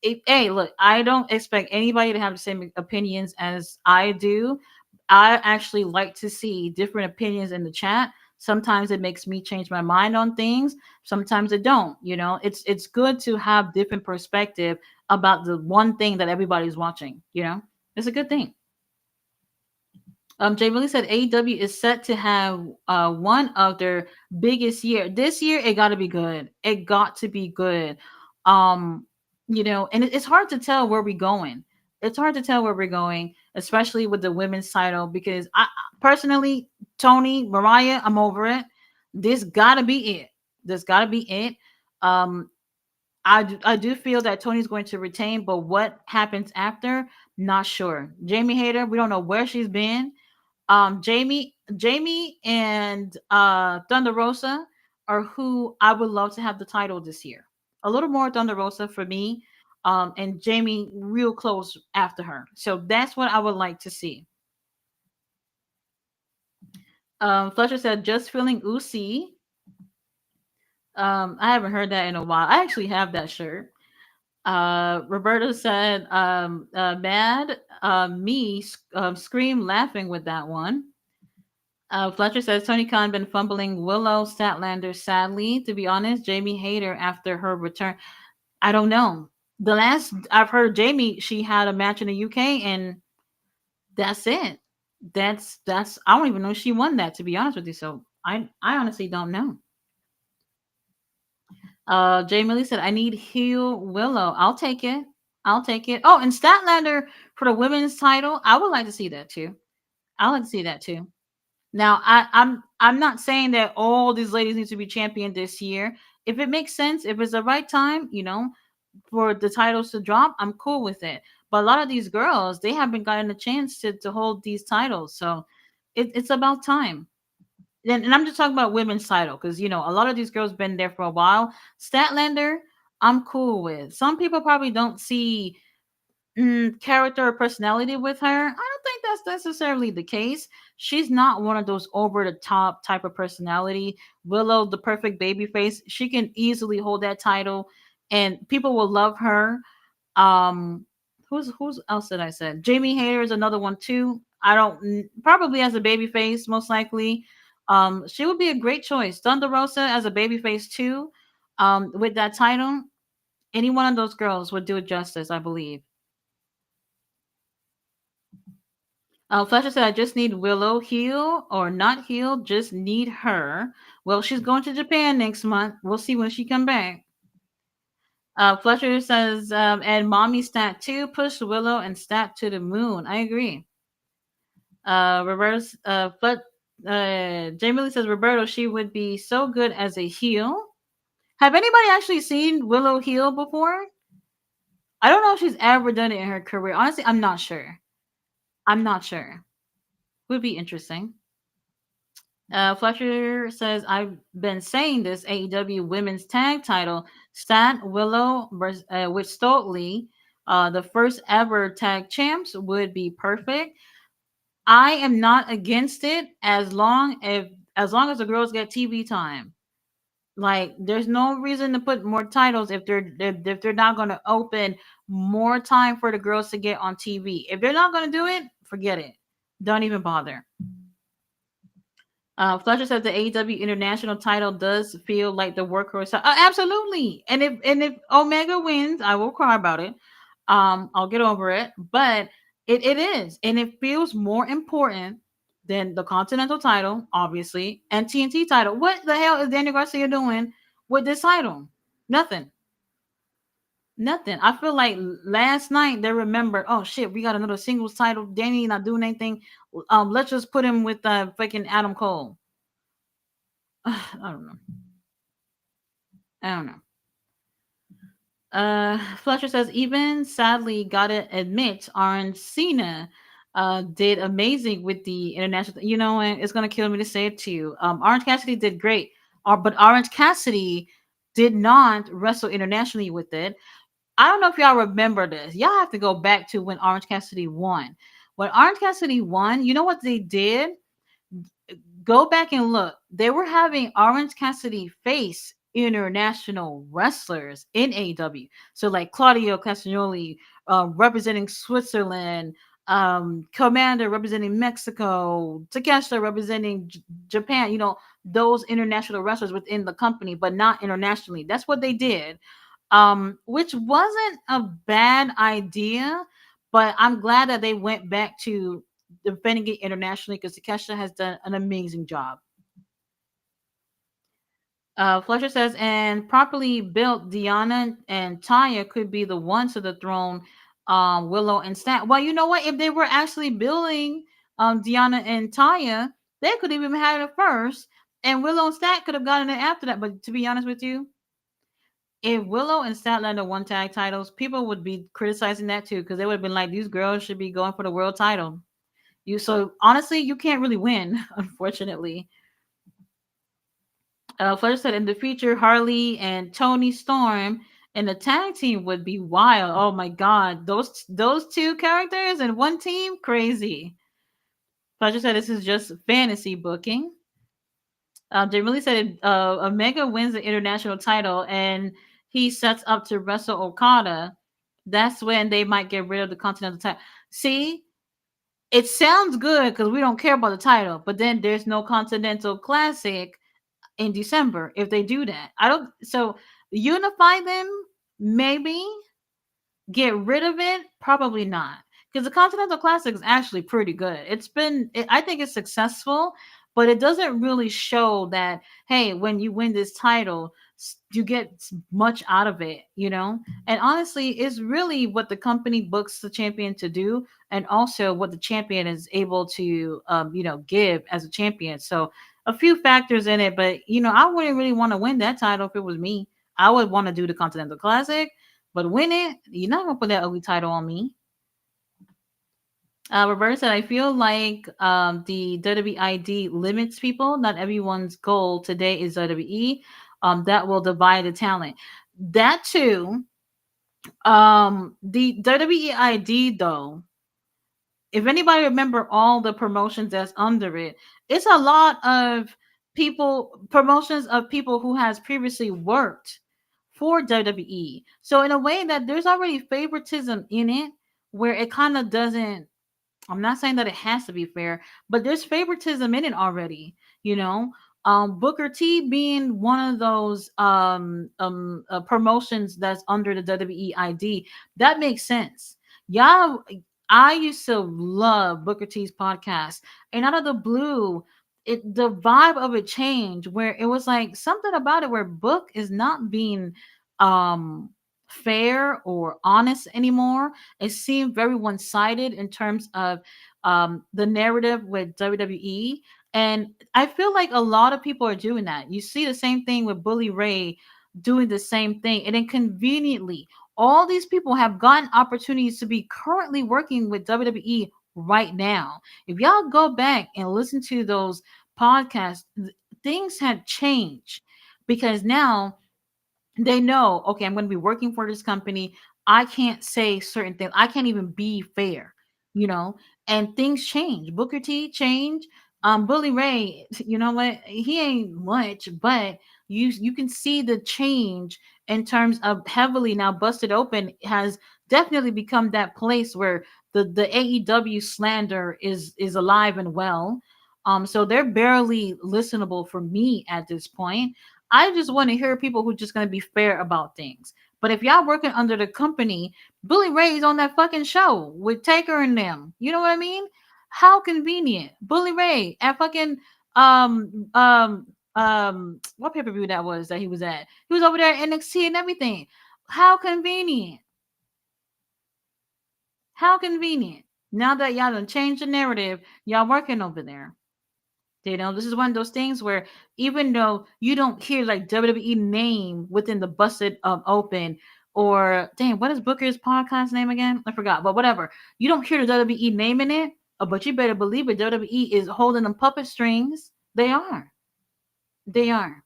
hey, look, I don't expect anybody to have the same opinions as I do. I actually like to see different opinions in the chat. Sometimes it makes me change my mind on things. Sometimes it don't. It's good to have different perspective about the one thing that everybody's watching. It's a good thing. Jay Millie said AEW is set to have one of their biggest year. This year, it got to be good. It got to be good. And it's hard to tell where we're going. It's hard to tell where we're going, especially with the women's title, because I personally, Tony, Mariah, I'm over it. This got to be it. This got to be it. I do feel that Tony's going to retain, but what happens after? Not sure. Jamie Hayter, we don't know where she's been. Jamie and Thunder Rosa are who I would love to have the title this year. A little more Thunder Rosa for me, and Jamie real close after her. So that's what I would like to see. Fletcher said, "Just feeling oozy." I haven't heard that in a while. I actually have that shirt. Roberta said, "Mad." Scream laughing with that one. Fletcher says Tony Khan been fumbling Willow Statlander. Sadly, to be honest, Jamie Hayter after her return. I don't know. The last I've heard Jamie, she had a match in the UK, and that's it. That's. I don't even know if she won that. To be honest with you, so I honestly don't know. Jay Millie said, "I need heel Willow. I'll take it. I'll take it." Oh, and Statlander for the women's title. I would like to see that too. I would like to see that too. Now, I'm not saying that all these ladies need to be championed this year. If it makes sense, if it's the right time, for the titles to drop, I'm cool with it. But a lot of these girls, they haven't gotten a chance to hold these titles, so it's about time. And I'm just talking about women's title because a lot of these girls been there for a while. Statlander, I'm cool with. Some people probably don't see character or personality with her. I don't think that's necessarily the case. She's not one of those over the top type of personality. Willow, the perfect baby face, she can easily hold that title, and people will love her. Um, who's else did I said? Jamie Hayter is another one too. I don't probably as a baby face, most likely. She would be a great choice. Thunder Rosa as a baby face too. With that title, any one of those girls would do it justice, I believe. Fletcher said, "I just need Willow heal or not heal, just need her." Well, she's going to Japan next month. We'll see when she come back. Fletcher says, "And mommy stat too, push Willow and stat to the moon." I agree. Reverse, Jamie Lee says, "Roberto, she would be so good as a heel." Have anybody actually seen Willow heel before? I don't know if she's ever done it in her career. Honestly, I'm not sure. I'm not sure. Would be interesting. Fletcher says, "I've been saying this AEW Women's Tag Title, Stat Willow with Stoltly, the first ever tag champs would be perfect. I am not against it as long as the girls get TV time. Like, there's no reason to put more titles if they're not going to open more time for the girls to get on TV. If they're not going to do it, forget it. Don't even bother." Fletcher says the AEW International title does feel like the workhorse. Absolutely, and if Omega wins, I will cry about it. I'll get over it, but it is, and it feels more important than the Continental title, obviously, and TNT title. What the hell is Daniel Garcia doing with this title? Nothing. Nothing. I feel like last night they remembered, oh shit, we got another singles title. Danny not doing anything. Let's just put him with fucking Adam Cole. I don't know. I don't know. Fletcher says, even sadly, gotta admit, Orange Cena did amazing with the international. You know, and it's gonna kill me to say it to you. Orange Cassidy did great, but Orange Cassidy did not wrestle internationally with it. I don't know if y'all remember this. Y'all have to go back to when Orange Cassidy won. When Orange Cassidy won, you know what they did? Go back and look. They were having Orange Cassidy face international wrestlers in AEW. So like Claudio Castagnoli representing Switzerland, Commander representing Mexico, Takeshita representing Japan. Those international wrestlers within the company, but not internationally. That's what they did, which wasn't a bad idea. But I'm glad that they went back to defending it internationally because Takeshita has done an amazing job. Fletcher says, and properly built, Diana and Taya could be the ones to the throne. Willow and Stat. Well, you know what? If they were actually building Diana and Taya, they could have even had it first, and Willow and Stat could have gotten it after that. But to be honest with you, if Willow and Statlander won tag titles, people would be criticizing that too because they would have been like, these girls should be going for the world title. So honestly, you can't really win, unfortunately. Fletcher said in the future, Harley and Tony Storm and the tag team would be wild. Oh my god, those two characters in one team, crazy. Fletcher said this is just fantasy booking. They really said Omega wins the international title and he sets up to wrestle Okada. That's when they might get rid of the Continental title. See, it sounds good because we don't care about the title, but then there's no Continental Classic in December if they do that. I don't. So unify them, maybe. Get rid of it, probably not. Because the Continental Classic is actually pretty good. I think it's successful, but it doesn't really show that, hey, when you win this title, you get much out of it, you know? And honestly, it's really what the company books the champion to do, and also what the champion is able to, give as a champion. So a few factors in it, but, I wouldn't really want to win that title if it was me. I would want to do the Continental Classic, but win it, you're not gonna put that ugly title on me. Roberta said, I feel like the WWID limits people. Not everyone's goal today is WWE. That will divide the talent. That too. The WWID though, if anybody remember all the promotions that's under it, it's a lot of promotions of people who has previously worked for WWE. So in a way that there's already favoritism in it where it kind of doesn't, I'm not saying that it has to be fair, but there's favoritism in it already, you know. Booker T being one of those promotions that's under the WWE ID, that makes sense. Yeah, I used to love Booker T's podcast, and out of the blue, the vibe of it changed where it was like something about it where Book is not being um fair or honest anymore. It seemed very one-sided in terms of the narrative with WWE. And I feel like a lot of people are doing that. You see the same thing with Bully Ray doing the same thing. And then conveniently, all these people have gotten opportunities to be currently working with WWE right now. If y'all go back and listen to those podcasts, things have changed because now they know, okay, I'm going to be working for this company. I can't say certain things. I can't even be fair, you know, and things change. Booker T change. Bully Ray, you know what? He ain't much, but you can see the change in terms of heavily now Busted Open has definitely become that place where the AEW slander is alive and well. So they're barely listenable for me at this point. I just want to hear people who just going to be fair about things. But if y'all working under the company, Billy Ray's on that fucking show with Taker and them. You know what I mean? How convenient. Billy Ray at fucking what pay-per-view that was that he was at. He was over there at NXT and everything. How convenient. How convenient. Now that y'all done changed the narrative, y'all working over there. You know, this is one of those things where even though you don't hear like WWE name within the Busted Open or dang, what is Booker's podcast name again? I forgot, but whatever. You don't hear the WWE name in it, but you better believe it. WWE is holding them puppet strings. They are. They are.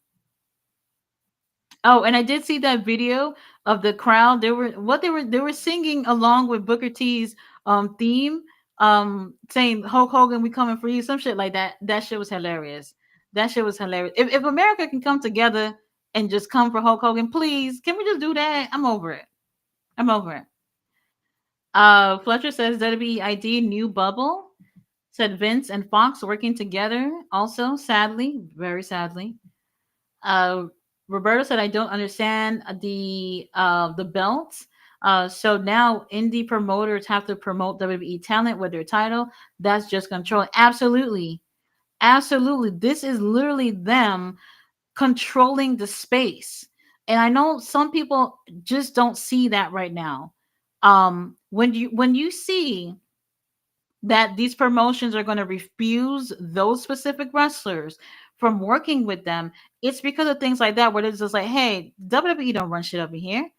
Oh, and I did see that video of the crowd. They were singing along with Booker T's theme, saying Hulk Hogan, we coming for you, some shit like that. That shit was hilarious. That shit was hilarious. If America can come together and just come for Hulk Hogan, please, can we just do that? I'm over it. I'm over it. Fletcher says WID new bubble. Said Vince and Fox working together. Also, sadly, very sadly. Uh, Roberto said, "I don't understand the belts. So now indie promoters have to promote WWE talent with their title. That's just control. Absolutely, absolutely. This is literally them controlling the space. And I know some people just don't see that right now. When you see that these promotions are going to refuse those specific wrestlers from working with them, it's because of things like that where it's just like, hey, WWE don't run shit over here.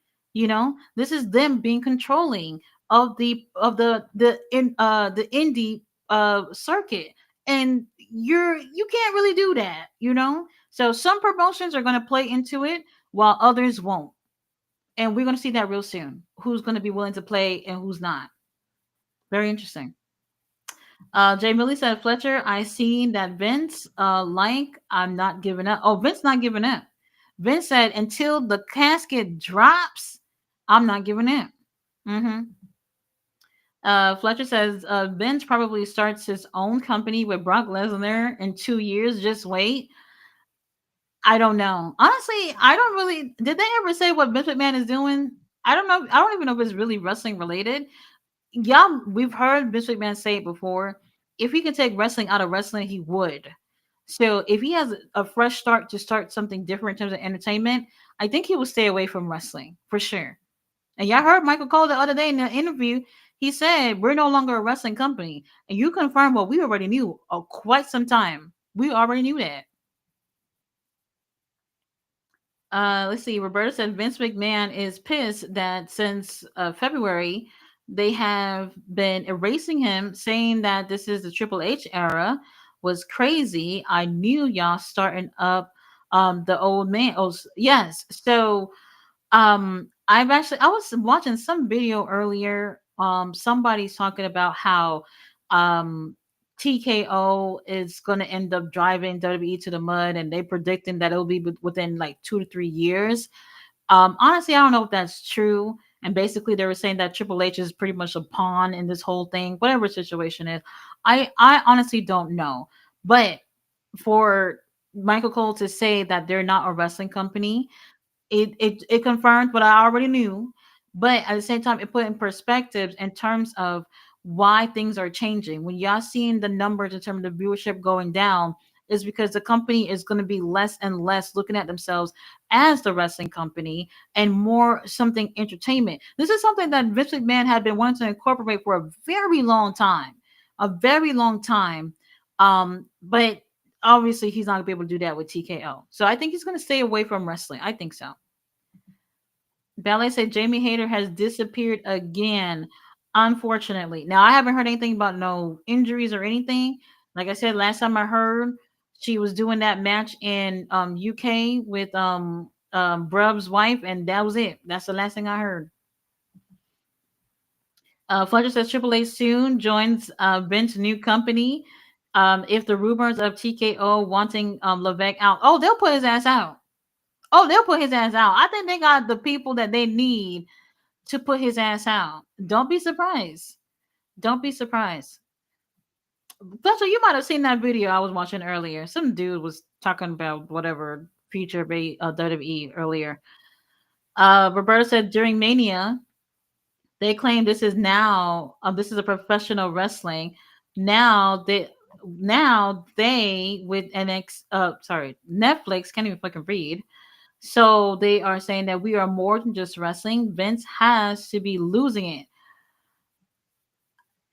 This is them being controlling of the indie circuit, and you can't really do that. So some promotions are going to play into it while others won't, and we're going to see that real soon. Who's going to be willing to play and who's not? Very interesting. Jay Millie said, Fletcher, I seen that Vince, I'm not giving up. Oh, Vince not giving up. Vince said, until the casket drops, I'm not giving up. Mm-hmm. Fletcher says, Vince probably starts his own company with Brock Lesnar in 2 years. Just wait. I don't know. Honestly, I don't really. Did they ever say what Vince McMahon is doing? I don't know. I don't even know if it's really wrestling related. Yeah, we've heard Vince McMahon say it before. If he could take wrestling out of wrestling, he would. So if he has a fresh start to start something different in terms of entertainment, I think he will stay away from wrestling for sure. And y'all heard Michael Cole the other day in the interview. He said, we're no longer a wrestling company. And you confirmed what we already knew quite some time. We already knew that. Let's see. Roberta said Vince McMahon is pissed that since February, they have been erasing him, saying that this is the Triple H era. Was crazy. I knew y'all starting up the old man. Oh, yes. So I was watching some video earlier. Somebody's talking about how um TKO is going to end up driving WWE to the mud, and they predicting that it'll be within like 2 to 3 years. Honestly, I don't know if that's true. And basically, they were saying that Triple H is pretty much a pawn in this whole thing, whatever situation is. I honestly don't know, but for Michael Cole to say that they're not a wrestling company, it confirmed what I already knew, but at the same time, it put in perspectives in terms of why things are changing. When y'all seeing the numbers in terms of viewership going down, is because the company is going to be less and less looking at themselves as the wrestling company and more something entertainment. This is something that Vince McMahon had been wanting to incorporate for a very long time, a very long time. But obviously he's not gonna be able to do that with TKO. So I think he's gonna stay away from wrestling. I think so. Ballet said Jamie Hayter has disappeared again, unfortunately. Now I haven't heard anything about no injuries or anything. Like I said, last time I heard she was doing that match in UK with Brub's wife, and that was it. That's the last thing I heard. Fletcher says Triple H soon joins Vince's new company. If the rumors of TKO wanting Levesque out, oh, they'll put his ass out. Oh, they'll put his ass out. I think they got the people that they need to put his ass out. Don't be surprised. Don't be surprised. Fletcher, you might have seen that video I was watching earlier. Some dude was talking about whatever feature WWE earlier. Roberta said during Mania, they claim this is a professional wrestling. Now they with Netflix can't even fucking read. So they are saying that we are more than just wrestling. Vince has to be losing it.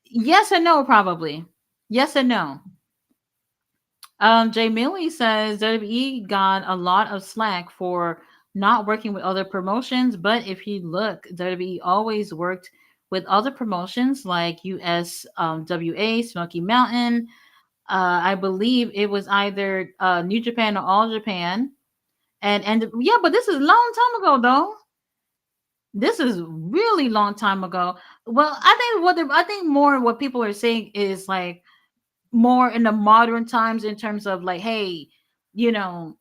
Yes and no, probably. Yes and no. Jay Millie says WWE got a lot of slack for not working with other promotions, but if you look, WWE always worked with other promotions like USWA, Smoky Mountain. I believe it was either New Japan or All Japan. And yeah, but this is a long time ago though. This is really long time ago. Well, I think more what people are saying is like more in the modern times in terms of like, hey, you know,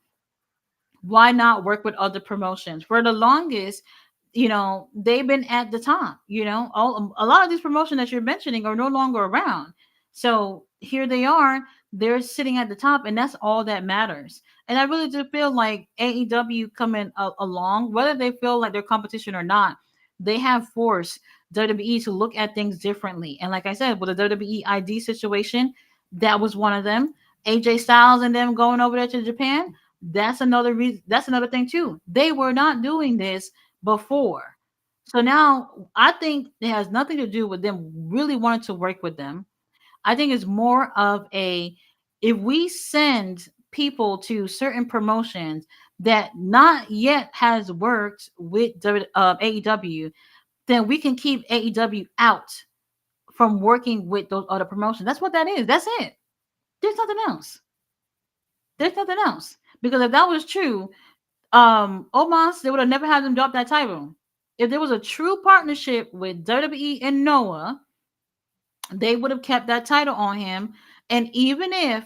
why not work with other promotions? For the longest, they've been at the top. A lot of these promotions that you're mentioning are no longer around. So here they are, they're sitting at the top, and that's all that matters. And I really do feel like AEW coming along, whether they feel like they're competition or not, they have forced WWE to look at things differently. And like I said, with the WWE ID situation, that was one of them. AJ Styles and them going over there to Japan, that's another reason. That's another thing too. They were not doing this before. So now I think it has nothing to do with them really wanting to work with them. I think it's more of a, if we send people to certain promotions that not yet has worked with AEW, then we can keep AEW out from working with those other promotions. That's what that is. That's it. There's nothing else. There's nothing else. Because if that was true, Omos, they would have never had them drop that title. If there was a true partnership with WWE and Noah, they would have kept that title on him. And even if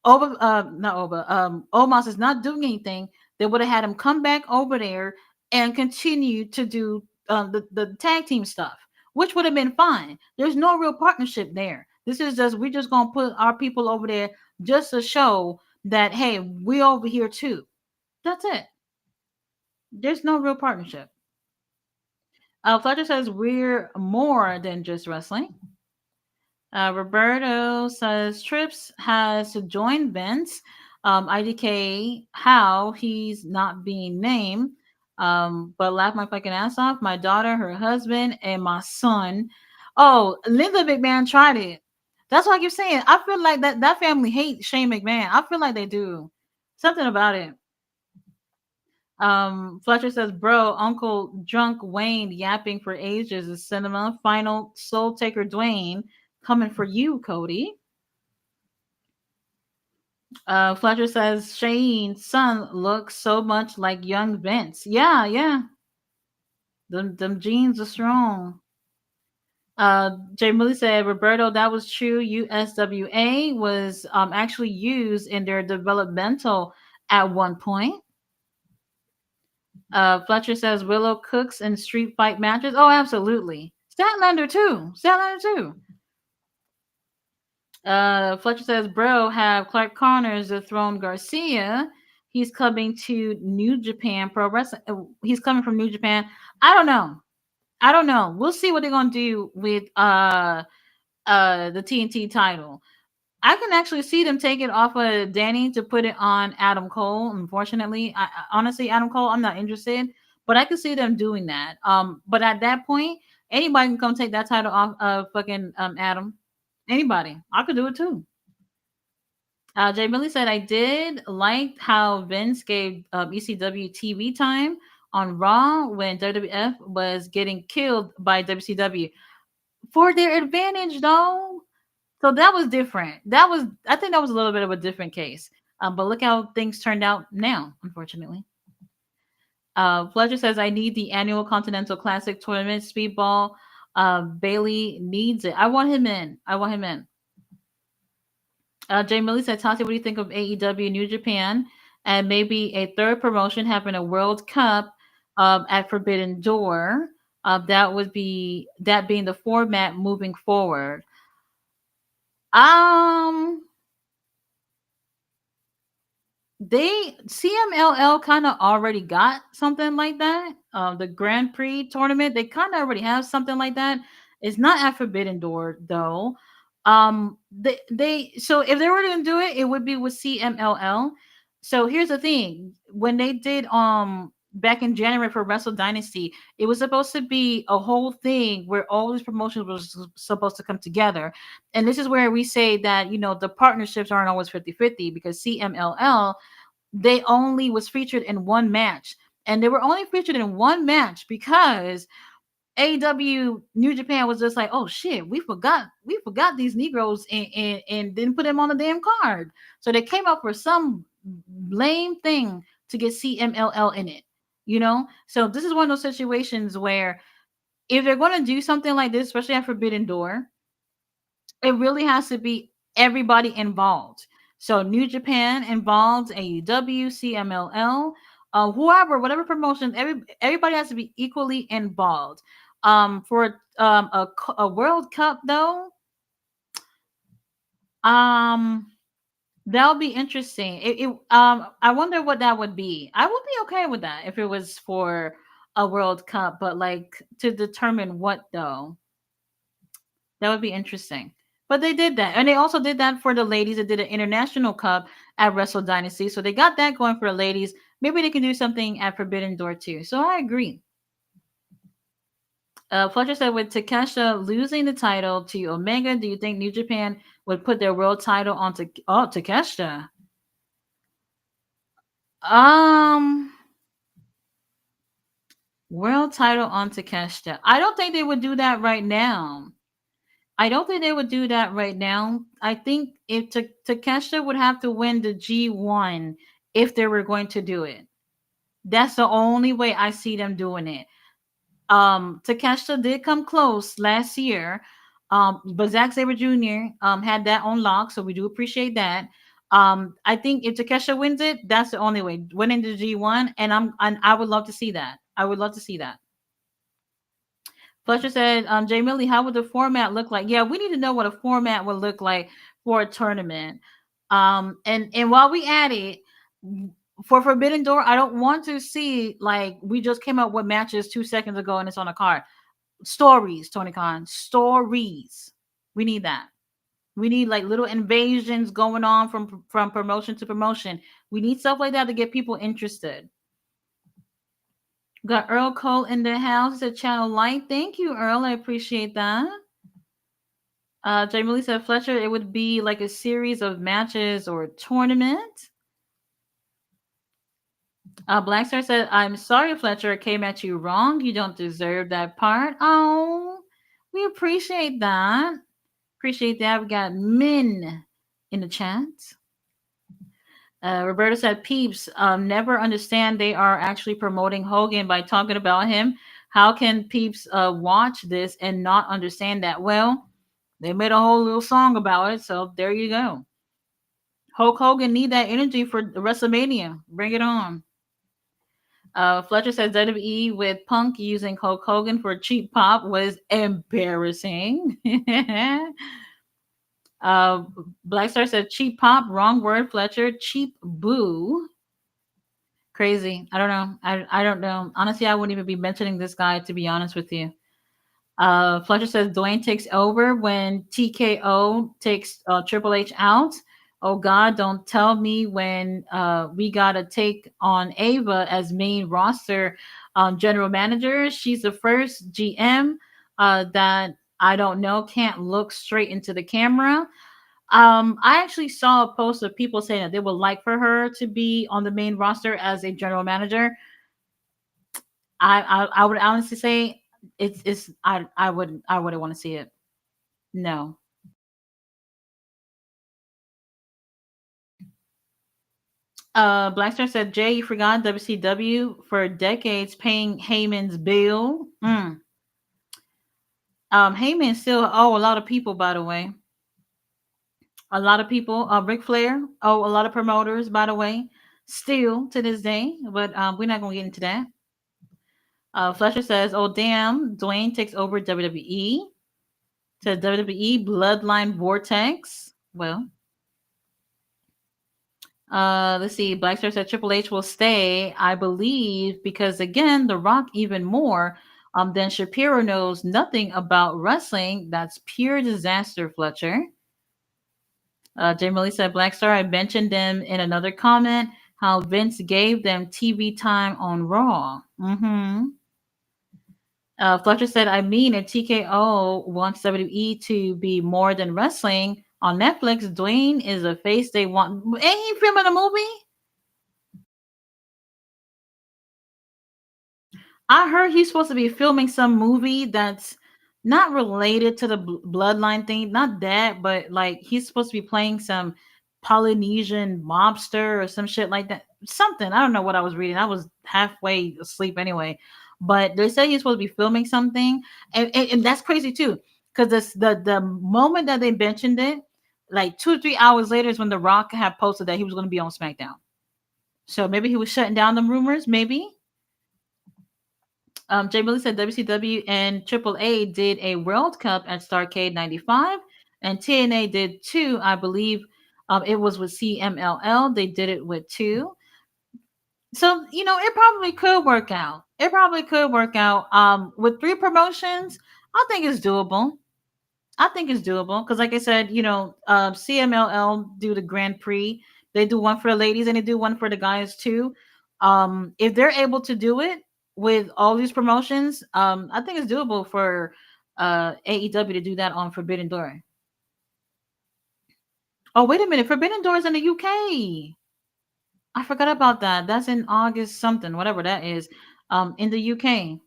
Omos is not doing anything, they would have had him come back over there and continue to do the tag team stuff, which would have been fine. There's no real partnership there. This is just we're just gonna put our people over there just to show that hey, we over here too. That's it. There's no real partnership. Fletcher says we're more than just wrestling. Roberto says Trips has to join Vince. IDK, how he's not being named. But laugh my fucking ass off. My daughter, her husband, and my son. Oh, Linda McMahon tried it. That's what I keep saying. I feel like that family hates Shane McMahon. I feel like they do. Something about it. Fletcher says, bro, Uncle Drunk Wayne yapping for ages is cinema. Final Soul Taker Dwayne coming for you, Cody. Fletcher says Shane's son looks so much like young Vince. Yeah, yeah. Them genes are strong. Jay Millie said, Roberto, that was true. USWA was actually used in their developmental at one point. Fletcher says Willow cooks in street fight matches. Oh, absolutely. Statlander too. Fletcher says, bro, have Clark Connors dethroned Garcia. He's coming to New Japan Pro Wrestling. He's coming from New Japan. I don't know. We'll see what they're gonna do with the TNT title. I can actually see them take it off of Danny to put it on Adam Cole. Unfortunately, honestly, Adam Cole, I'm not interested, but I can see them doing that. But at that point, anybody can come take that title off of fucking Adam. Anybody, I could do it too. Jay Millie said, I did like how Vince gave ECW TV time on Raw when WWF was getting killed by WCW for their advantage, though. So that was different. I think that was a little bit of a different case. But look how things turned out now, unfortunately. Fletcher says, I need the annual Continental Classic tournament. Speedball. Bailey needs it. I want him in. Jay Millie said, Tati, what do you think of AEW New Japan and maybe a third promotion having a World Cup at Forbidden Door? That being the format moving forward. They CMLL kind of already got something like that. The Grand Prix tournament, they kind of already have something like that. It's not at Forbidden Door though. They so if they were to do it, it would be with CMLL. So here's the thing: when they did back in January for Wrestle Dynasty, it was supposed to be a whole thing where all these promotions was supposed to come together. And this is where we say that, the partnerships aren't always 50-50 because CMLL, they only was featured in one match. And they were only featured in one match because AEW New Japan was just like, oh shit, we forgot these Negroes and didn't put them on the damn card. So they came up with some lame thing to get CMLL in it. So this is one of those situations where if they're going to do something like this, especially at Forbidden Door, it really has to be everybody involved. So New Japan involved, AEW, CMLL, whoever, whatever promotion, everybody has to be equally involved. For a World Cup though, that'll be interesting. I wonder what that would be. I would be okay with that if it was for a World Cup, but like to determine what though, that would be interesting. But they did that, and they also did that for the ladies. They did an international cup at Wrestle Dynasty, so they got that going for the ladies. Maybe they can do something at Forbidden Door too. So I agree. Fletcher said, with Takeshita losing the title to Omega, do you think New Japan would put their world title on Takeshita? Um, world title on Takeshita. I don't think they would do that right now. I don't think they would do that right now. I think if Takeshita would have to win the G1 if they were going to do it. That's the only way I see them doing it. Takeshita did come close last year. But Zack Sabre Jr. Had that on lock, so we do appreciate that. I think if Takeshita wins it, that's the only way. Winning the G1, and I would love to see that. I would love to see that. Fletcher said, Jay Millie, how would the format look like? Yeah, we need to know what a format would look like for a tournament. And while we at it, for Forbidden Door, I don't want to see like we just came up with matches 2 seconds ago and it's on a card. Stories, Tony Khan, stories. We need that. We need like little invasions going on from promotion to promotion. We need stuff like that to get people interested. Got Earl Cole in the house. It's a channel light. Thank you, Earl. I appreciate that. Jamie said Fletcher, it would be like a series of matches or a tournament. Blackstar said, I'm sorry, Fletcher, I came at you wrong. You don't deserve that part. Oh, we appreciate that. Appreciate that. We got Min in the chat. Roberta said, Peeps never understand they are actually promoting Hogan by talking about him. How can Peeps watch this and not understand that? Well, they made a whole little song about it, so there you go. Hulk Hogan need that energy for WrestleMania. Bring it on. Fletcher says WWE with Punk using Hulk Hogan for cheap pop was embarrassing. Blackstar said cheap pop, wrong word, Fletcher. Cheap boo. Crazy. I don't know. I don't know. Honestly, I wouldn't even be mentioning this guy to be honest with you. Fletcher says Dwayne takes over when TKO takes Triple H out. Oh God, don't tell me when we gotta take on Ava as main roster general manager. She's the first GM that I don't know can't look straight into the camera. I actually saw a post of people saying that they would like for her to be on the main roster as a general manager. I would honestly say it's I wouldn't want to see it. No. Blackstar said, Jay, you forgot WCW for decades paying Heyman's bill. Heyman still owe a lot of people, by the way. A lot of people, Ric Flair, a lot of promoters, by the way, still to this day. But we're not gonna get into that. Fletcher says, "Oh damn, Dwayne takes over WWE." Says WWE Bloodline Vortex. Well, let's see. Blackstar said Triple H will stay, I believe, because again, The Rock even more. Then Shapiro knows nothing about wrestling. That's pure disaster, Fletcher. Jamie said Blackstar. I mentioned them in another comment. How Vince gave them TV time on Raw. Mm-hmm. Fletcher said, I mean, if TKO wants WWE to be more than wrestling on Netflix, Dwayne is a face they want. Ain't he filming a movie? I heard he's supposed to be filming some movie that's not related to the bloodline thing. Not that, but like he's supposed to be playing some Polynesian mobster or some shit like that. Something. I don't know what I was reading. I was halfway asleep anyway. But they say he's supposed to be filming something. And that's crazy too. Because the moment that they mentioned it, like 2 or 3 hours later is when The Rock had posted that he was going to be on SmackDown. So maybe he was shutting down the rumors, maybe. Jay Billy said WCW and AAA did a World Cup at Starrcade 95, and TNA did too. I believe it was with CMLL. They did it with two. So, it probably could work out. It probably could work out. With three promotions, I think it's doable. I think it's doable because, like I said, CMLL do the Grand Prix. They do one for the ladies and they do one for the guys too. If they're able to do it with all these promotions, I think it's doable for AEW to do that on Forbidden Door. Oh, wait a minute, Forbidden Door is in the UK. I forgot about that. That's in August something, whatever that is, in the UK.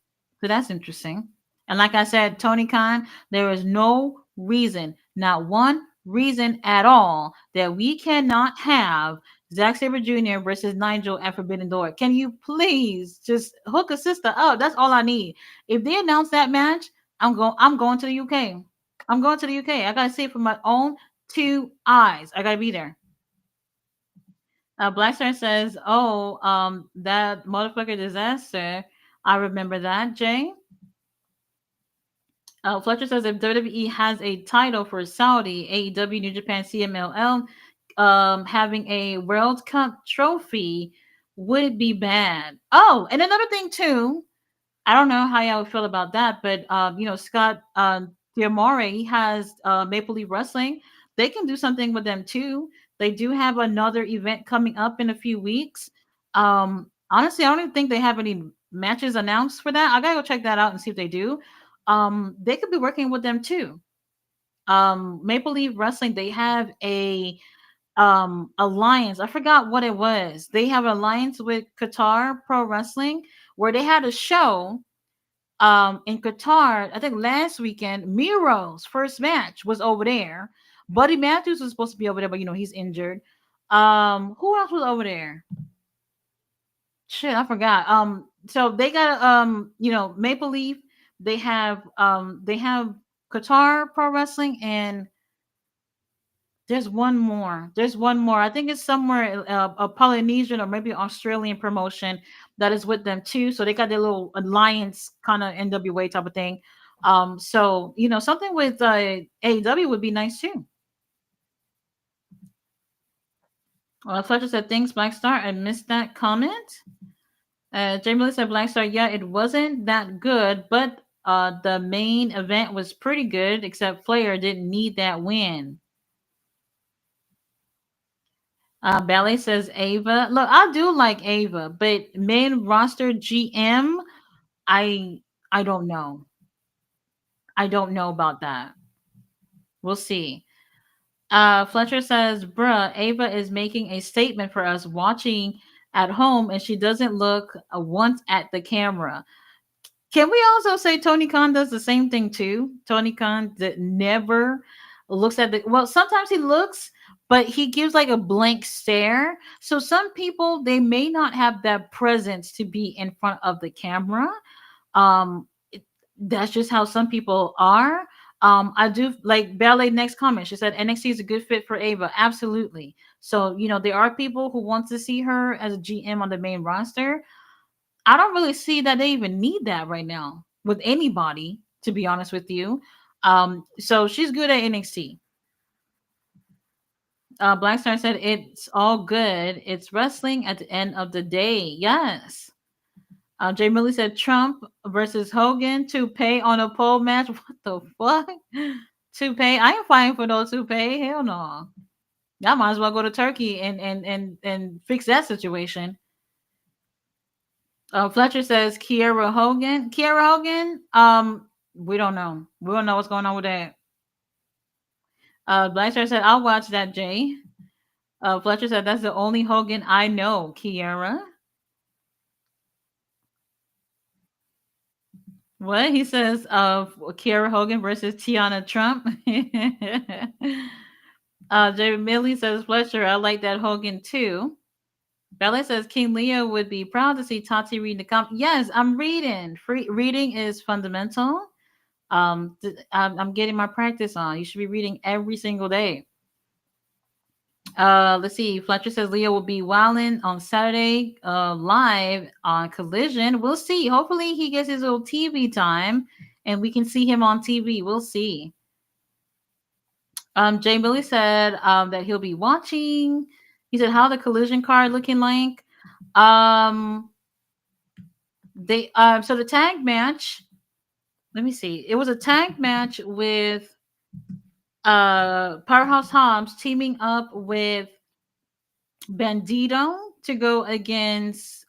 So that's interesting. And like I said, Tony Khan, there is no reason, not one reason at all, that we cannot have Zack Sabre Jr. versus Nigel at Forbidden Door. Can you please just hook a sister up? That's all I need. If they announce that match, I'm going to the UK. I'm going to the UK. I gotta see it for my own two eyes. I gotta be there. Blackstar says, "Oh, that motherfucker disaster. I remember that, Jay." Fletcher says, "If WWE has a title for Saudi, AEW, New Japan, CMLL, having a World Cup trophy, would it be bad?" Oh, and another thing too. I don't know how y'all feel about that, but Scott Diamore, he has Maple Leaf Wrestling. They can do something with them too. They do have another event coming up in a few weeks. Honestly, I don't even think they have any matches announced for that. I gotta go check that out and see if they do. They could be working with them too. Maple Leaf Wrestling, they have a alliance. I forgot what it was. They have an alliance with Qatar Pro Wrestling where they had a show in Qatar. I think last weekend Miro's first match was over there. Buddy Matthews was supposed to be over there, but he's injured. Who else was over there? Shit, I forgot. So they got Maple Leaf. They have Qatar Pro Wrestling, and there's one more. There's one more. I think it's somewhere a Polynesian or maybe Australian promotion that is with them too. So they got their little alliance kind of NWA type of thing. So something with AEW would be nice too. Fletcher said, "Thanks, Black Star. I missed that comment." Jamie said, "Black Star, yeah, it wasn't that good, but the main event was pretty good, except Flair didn't need that win." Ballet says Ava. Look, I do like Ava, but main roster GM, I I don't know. I don't know about that. We'll see. Fletcher says, "Bruh, Ava is making a statement for us watching at home, and she doesn't look once at the camera." Can we also say Tony Khan does the same thing too? Tony Khan that never looks at the sometimes he looks, but he gives like a blank stare. So some people they may not have that presence to be in front of the camera. That's just how some people are. I do like Ballet next comment. She said NXT is a good fit for Ava. Absolutely. So, there are people who want to see her as a GM on the main roster. I don't really see that they even need that right now with anybody, to be honest with you. So she's good at NXT. Blackstar said it's all good. It's wrestling at the end of the day. Yes. Jay Millie said Trump versus Hogan to pay on a pole match. What the fuck? To pay? I ain't fighting for those to pay. Hell no. Y'all might as well go to Turkey and fix that situation. Fletcher says Kiera Hogan. Kiera Hogan. We don't know. We don't know what's going on with that. Blackstar said I'll watch that. Jay. Fletcher said that's the only Hogan I know. Kiera. What he says of Kiera Hogan versus Tiana Trump. David Millie says Fletcher. I like that Hogan too. Bella says King Leo would be proud to see Tati read the Yes, I'm reading. Free reading is fundamental. I'm getting my practice on. You should be reading every single day. Let's see. Fletcher says Leo will be wilding on Saturday, live on Collision. We'll see. Hopefully, he gets his little TV time, and we can see him on TV. We'll see. Jay Billy said that he'll be watching. He said, "How the Collision card looking like?" They so the tag match. Let me see. It was a tag match with Powerhouse Hobbs teaming up with Bandito to go against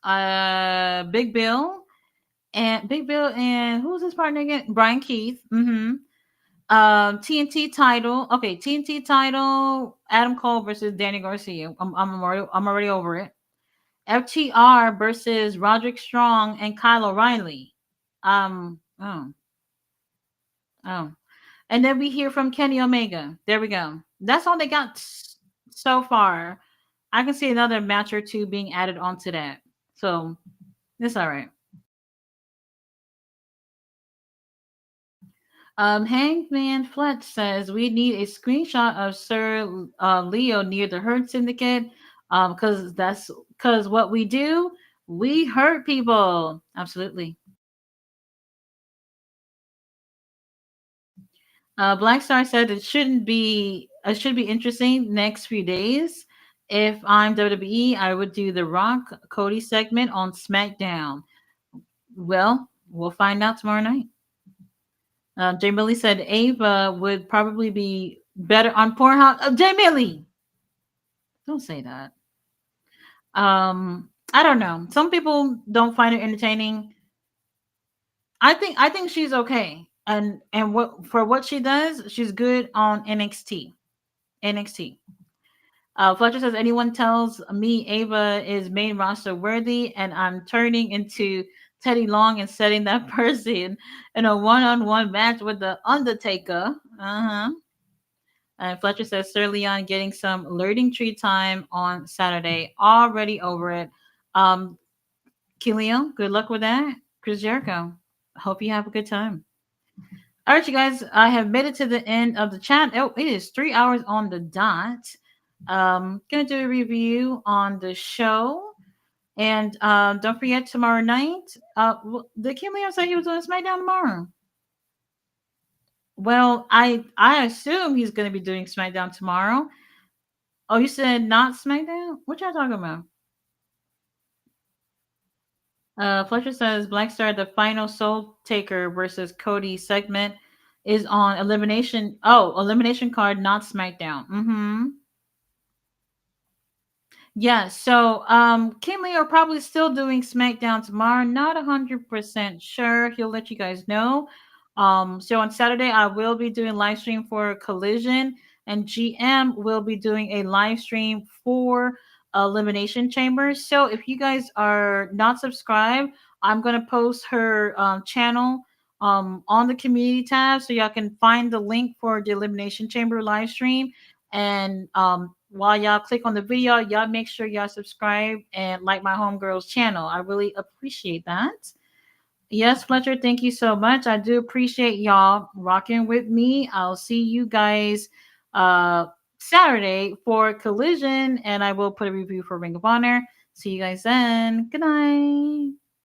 Big Bill and who's his partner again? Brian Keith. TNT title. Okay, TNT title. Adam Cole versus Danny Garcia. I'm already over it. FTR versus Roderick Strong and Kyle O'Reilly. Oh, oh. And then we hear from Kenny Omega. There we go. That's all they got so far. I can see another match or two being added onto that. So it's all right. Hangman Fletch says we need a screenshot of Sir Leo near the Hurt Syndicate, because what we do, we hurt people. Absolutely. Black Star said it should be interesting next few days. If I'm WWE, I would do the Rock Cody segment on SmackDown. Well, we'll find out tomorrow night. Jay Millie said Ava would probably be better on Pornhub. Jay Millie, don't say that. I don't know. Some people don't find it entertaining. I think she's okay, and what for what she does, she's good on NXT. NXT. Fletcher says anyone tells me Ava is main roster worthy, and I'm turning into Teddy Long and setting that person in a one-on-one match with the Undertaker. Uh-huh. And Fletcher says Sir Leon getting some learning tree time on Saturday. Already over it. Kilio, good luck with that. Chris Jericho, hope you have a good time. All right, you guys, I have made it to the end of the chat. Oh, it is 3 hours on the dot. Gonna do a review on the show. And don't forget tomorrow night. The Kilio said he was on SmackDown tomorrow. Well, I assume he's gonna be doing SmackDown tomorrow. Oh, you said not SmackDown? What y'all talking about? Fletcher says Black Star, the final Soul Taker versus Cody segment is on Elimination. Oh, Elimination card, not SmackDown. Mm-hmm. Yeah, so Kim Lee are probably still doing SmackDown tomorrow. Not 100% sure. He'll let you guys know. So on Saturday, I will be doing live stream for Collision, and GM will be doing a live stream for Elimination Chamber. So if you guys are not subscribed, I'm gonna post her channel on the community tab, so y'all can find the link for the Elimination Chamber live stream. And while y'all click on the video, y'all make sure y'all subscribe and like my homegirl's channel. I really appreciate that. Yes, Fletcher, thank you so much. I do appreciate y'all rocking with me. I'll see you guys Saturday for Collision, and I will put a review for Ring of Honor. See you guys then. Good night.